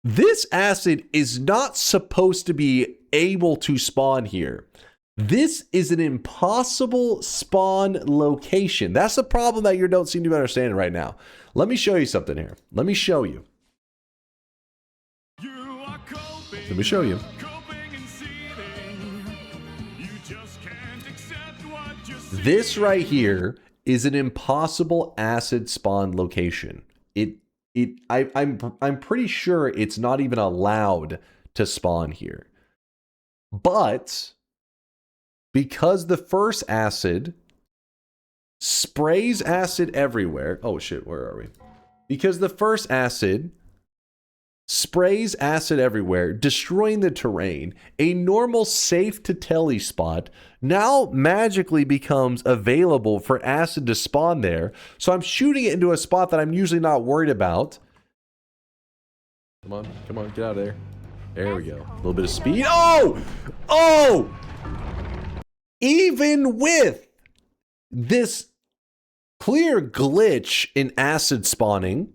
this acid is not supposed to be able to spawn here. This is an impossible spawn location. That's the problem that you don't seem to be understanding right now. Let me show you something here. Let me show you. Let me show you. This right here is an impossible acid spawn location. I'm pretty sure it's not even allowed to spawn here. But because the first acid sprays acid everywhere. Oh shit, where are we? Because the first acid sprays acid everywhere, destroying the terrain, a normal safe to telly spot now magically becomes available for acid to spawn there. So I'm shooting it into a spot that I'm usually not worried about. Come on, get out of there. There we go. A little bit of speed. Oh! Even with this clear glitch in acid spawning,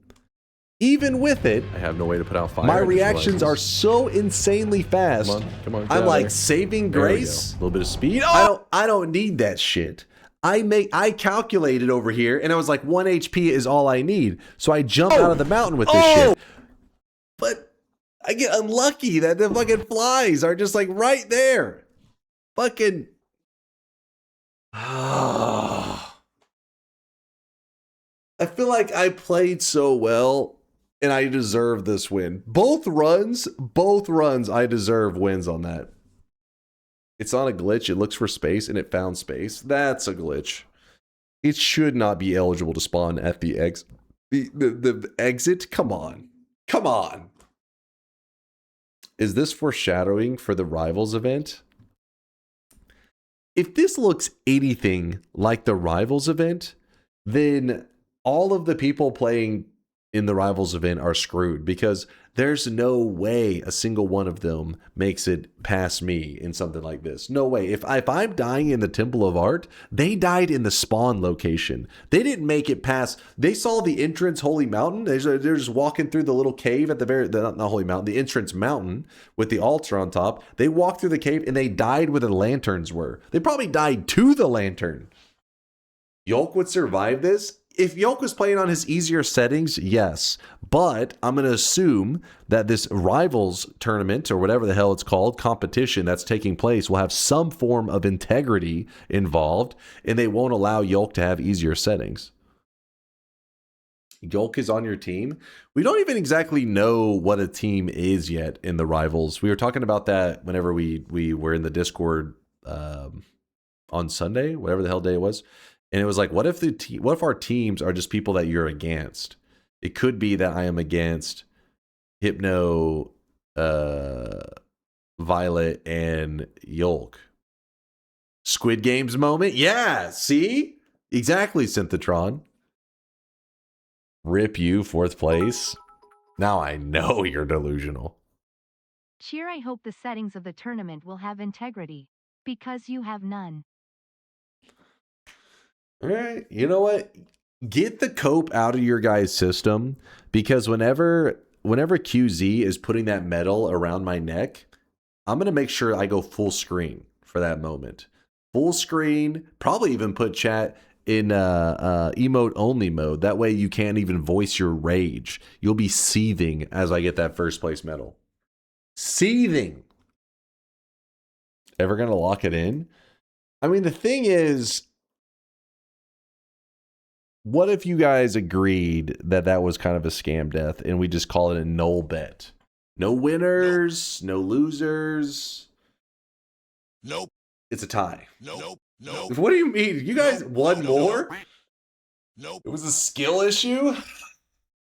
even with it, I have no way to put out fire. My reactions are so insanely fast. Come on. I'm like saving grace. A little bit of speed. Oh! I don't need that shit. I calculated over here and I was like 1 HP is all I need. So I jump out of the mountain with this shit. But I get unlucky that the fucking flies are just like right there. Fucking. I feel like I played so well and I deserve this win. Both runs, I deserve wins on that. It's not a glitch. It looks for space and it found space. That's a glitch. It should not be eligible to spawn at the exit. The exit? Come on. Is this foreshadowing for the Rivals event? If this looks anything like the Rivals event, then all of the people playing in the Rivals event are screwed, because there's no way a single one of them makes it past me in something like this. No way. If I'm dying in the Temple of Art, they died in the spawn location. They didn't make it past. They saw the entrance Holy Mountain. They're just walking through the little cave at the very, not Holy Mountain, the entrance mountain with the altar on top. They walked through the cave and they died where the lanterns were. They probably died to the lantern. Yolk would survive this? If Yolk was playing on his easier settings, yes. But I'm going to assume that this Rivals tournament, or whatever the hell it's called, competition that's taking place, will have some form of integrity involved, and they won't allow Yolk to have easier settings. Yolk is on your team. We don't even exactly know what a team is yet in the Rivals. We were talking about that whenever we were in the Discord on Sunday, whatever the hell day it was. And it was like, what if our teams are just people that you're against? It could be that I am against Hypno, Violet, and Yolk. Squid Games moment? Yeah, see? Exactly, Synthetron. Rip you, 4th place. Now I know you're delusional. Cheer, I hope the settings of the tournament will have integrity, because you have none. All right, you know what? Get the cope out of your guys' system, because whenever QZ is putting that medal around my neck, I'm going to make sure I go full screen for that moment. Full screen, probably even put chat in emote only mode. That way you can't even voice your rage. You'll be seething as I get that 1st place medal. Seething. Ever going to lock it in? I mean, the thing is, what if you guys agreed that that was kind of a scam death and we just call it a null bet? No winners, no losers. Nope. It's a tie. Nope. Nope. What do you mean? You guys won more? Nope. It was a skill issue?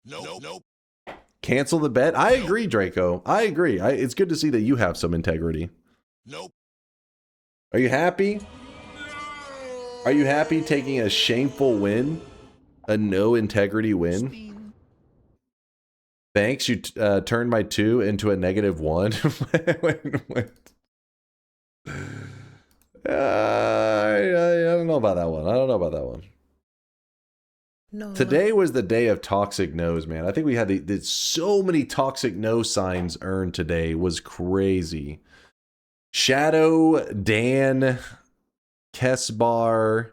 Nope. Cancel the bet? I agree, Draco. I agree. It's good to see that you have some integrity. Nope. Are you happy? Are you happy taking a shameful win? A no integrity win? Thanks, you turned my 2 into a -1. I don't know about that one. No. Today was the day of toxic no's, man. I think we had so many toxic no signs earned today. It was crazy. Shadow, Dan, Kessbar,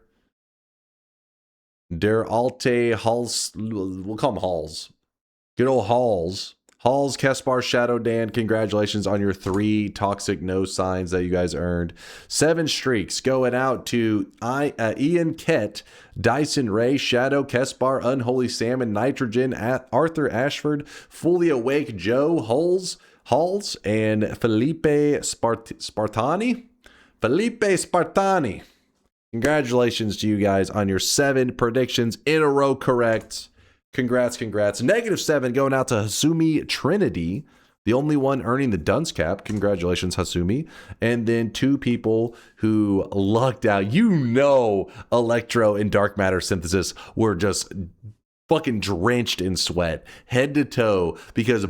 Der Alte, Halls, we'll call him Halls. Good old Halls. Halls, Kessbar, Shadow, Dan, congratulations on your 3 toxic no signs that you guys earned. 7 streaks going out to Ian Kett, Dyson Ray, Shadow, Kessbar, Unholy Salmon, Nitrogen, Arthur Ashford, Fully Awake Joe, Halls, and Felipe Spartani. Felipe Spartani. Congratulations to you guys on your 7 predictions in a row correct. Congrats. -7 going out to Hasumi Trinity, the only one earning the dunce cap. Congratulations, Hasumi. And then 2 people who lucked out. You know, Electro and Dark Matter Synthesis were just fucking drenched in sweat, head to toe, because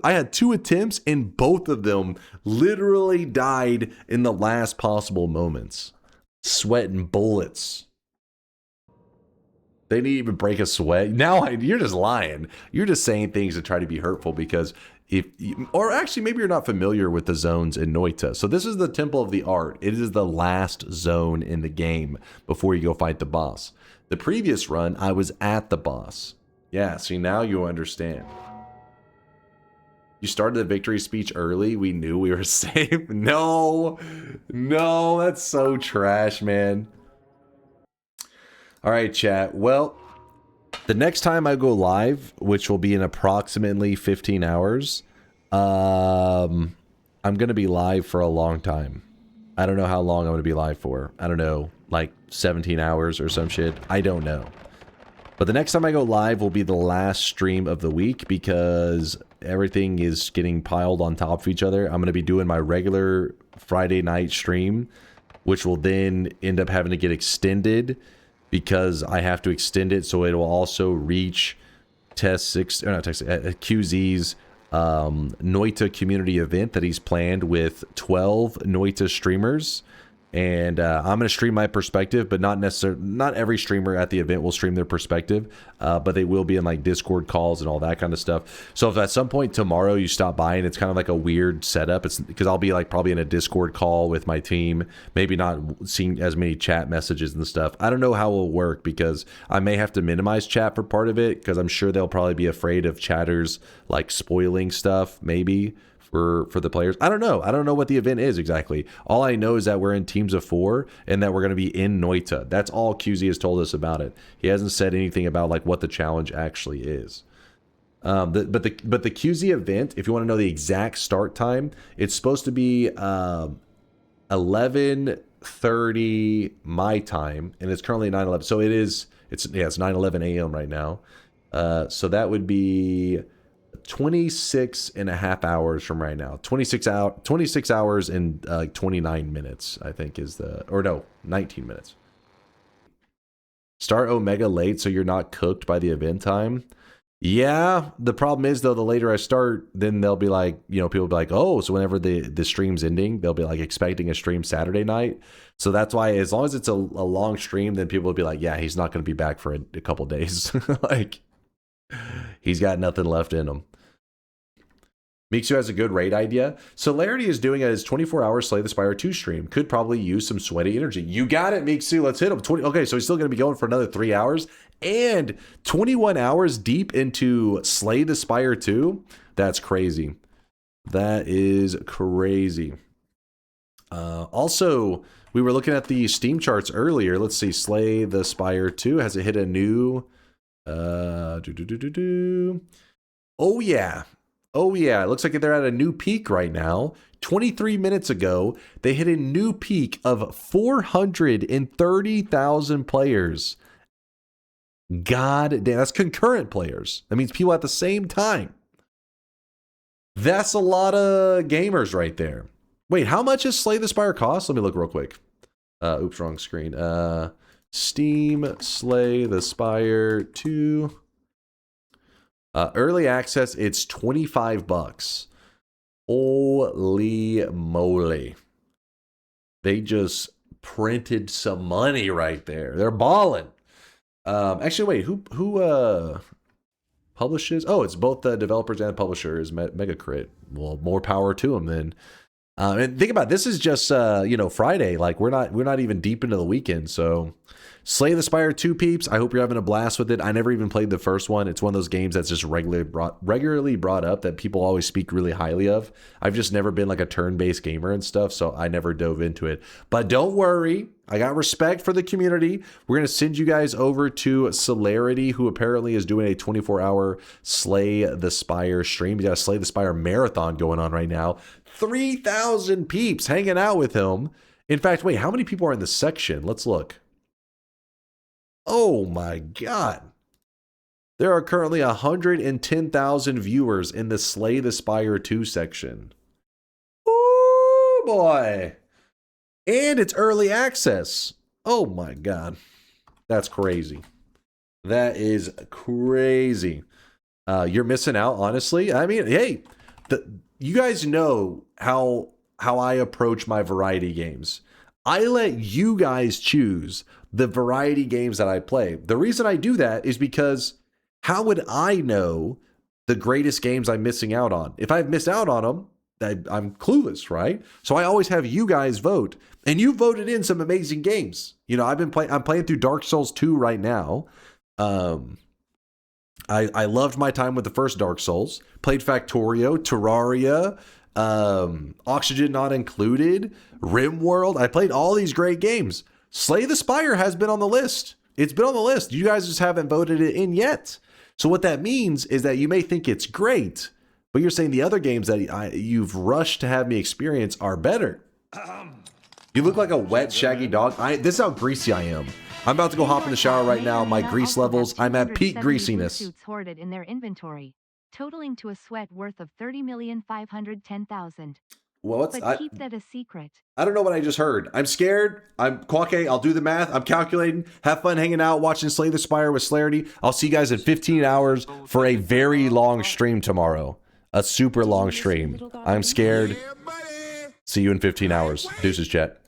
I had 2 attempts and both of them literally died in the last possible moments. Sweating bullets. They didn't even break a sweat. Now you're just lying. You're just saying things to try to be hurtful, because or actually maybe you're not familiar with the zones in Noita. So this is the Temple of the Art. It is the last zone in the game before you go fight the boss. The previous run, I was at the boss. Yeah, see, now you understand. You started the victory speech early. We knew we were safe. No, that's so trash, man. All right, chat. Well, the next time I go live, which will be in approximately 15 hours, I'm going to be live for a long time. I don't know how long I'm going to be live for. I don't know, like 17 hours or some shit. I don't know. But the next time I go live will be the last stream of the week, because everything is getting piled on top of each other. I'm going to be doing my regular Friday night stream, which will then end up having to get extended, because I have to extend it so it will also reach Test 6 or not Test QZ's Noita community event that he's planned with 12 Noita streamers. And I'm going to stream my perspective, but not every streamer at the event will stream their perspective, but they will be in like Discord calls and all that kind of stuff. So if at some point tomorrow you stop by and it's kind of like a weird setup, it's because I'll be like probably in a Discord call with my team, maybe not seeing as many chat messages and stuff. I don't know how it will work because I may have to minimize chat for part of it because I'm sure they'll probably be afraid of chatters like spoiling stuff, maybe. For the players. I don't know what the event is exactly. All I know is that we're in teams of 4 and that we're going to be in Noita. That's all QZ has told us about it. He hasn't said anything about like what the challenge actually is. But the QZ event, if you want to know the exact start time, it's supposed to be 11:30 my time, and it's currently 9:11. So it's 9:11 a.m. right now. So that would be 26 and a half hours from right now. 26 hours and 29 minutes, I think is or no, 19 minutes. Start Omega late so you're not cooked by the event time. Yeah, the problem is though, the later I start, then they'll be like, people will be like, oh, so whenever the stream's ending, they'll be like expecting a stream Saturday night. So that's why as long as it's a long stream, then people will be like, yeah, he's not going to be back for a couple days. Like, he's got nothing left in him. Mixu has a good raid idea. Celerity is doing his 24-hour Slay the Spire 2 stream. Could probably use some sweaty energy. You got it, Mixu. Let's hit him. Okay, so he's still going to be going for another 3 hours. And 21 hours deep into Slay the Spire 2. That's crazy. That is crazy. Also, we were looking at the Steam charts earlier. Let's see. Slay the Spire 2. Has it hit a new... Oh, yeah. Oh, yeah. It looks like they're at a new peak right now. 23 minutes ago, they hit a new peak of 430,000 players. God damn, that's concurrent players. That means people at the same time. That's a lot of gamers right there. Wait, how much does Slay the Spire cost? Let me look real quick. Oops, wrong screen. Steam Slay the Spire 2. Early access, it's $25. Holy moly. They just printed some money right there. They're balling. Actually, wait, who publishes? Oh, it's both the developers and publishers, Megacrit. Well, more power to them then. And think about it, this is just Friday. Like we're not even deep into the weekend. So Slay the Spire 2 peeps. I hope you're having a blast with it. I never even played the first one. It's one of those games that's just regularly brought up that people always speak really highly of. I've just never been like a turn-based gamer and stuff, so I never dove into it. But don't worry, I got respect for the community. We're gonna send you guys over to Celerity, who apparently is doing a 24-hour Slay the Spire stream. He's got a Slay the Spire marathon going on right now. 3,000 peeps hanging out with him. In fact, wait, how many people are in the section? Let's look. Oh my God. There are currently 110,000 viewers in the Slay the Spire 2 section. Oh boy. And it's early access. Oh my God. That's crazy. That is crazy. You're missing out, honestly. I mean, hey, you guys know how I approach my variety games. I let you guys choose the variety games that I play. The reason I do that is because how would I know the greatest games I'm missing out on? If I've missed out on them, I'm clueless, right? So I always have you guys vote, and you voted in some amazing games. I'm playing through Dark Souls 2 right now. I loved my time with the first Dark Souls. Played Factorio, Terraria, Oxygen Not Included, RimWorld. I played all these great games. Slay the Spire has been on the list. It's been on the list. You guys just haven't voted it in yet. So what that means is that you may think it's great, but you're saying the other games that you've rushed to have me experience are better. You look like a wet, shaggy dog. This is how greasy I am. I'm about to go hop in the shower right now. My grease levels, I'm at peak greasiness. Suits hoarded in their inventory, totaling to a sweat worth of 30,510,000. Well, what's But keep that a secret. I don't know what I just heard. I'm scared. I'm Quake. I'll do the math. I'm calculating. Have fun hanging out, watching Slay the Spire with Slarity. I'll see you guys in 15 hours for a very long stream tomorrow. A super long stream. I'm scared. See you in 15 hours. Deuces, chat.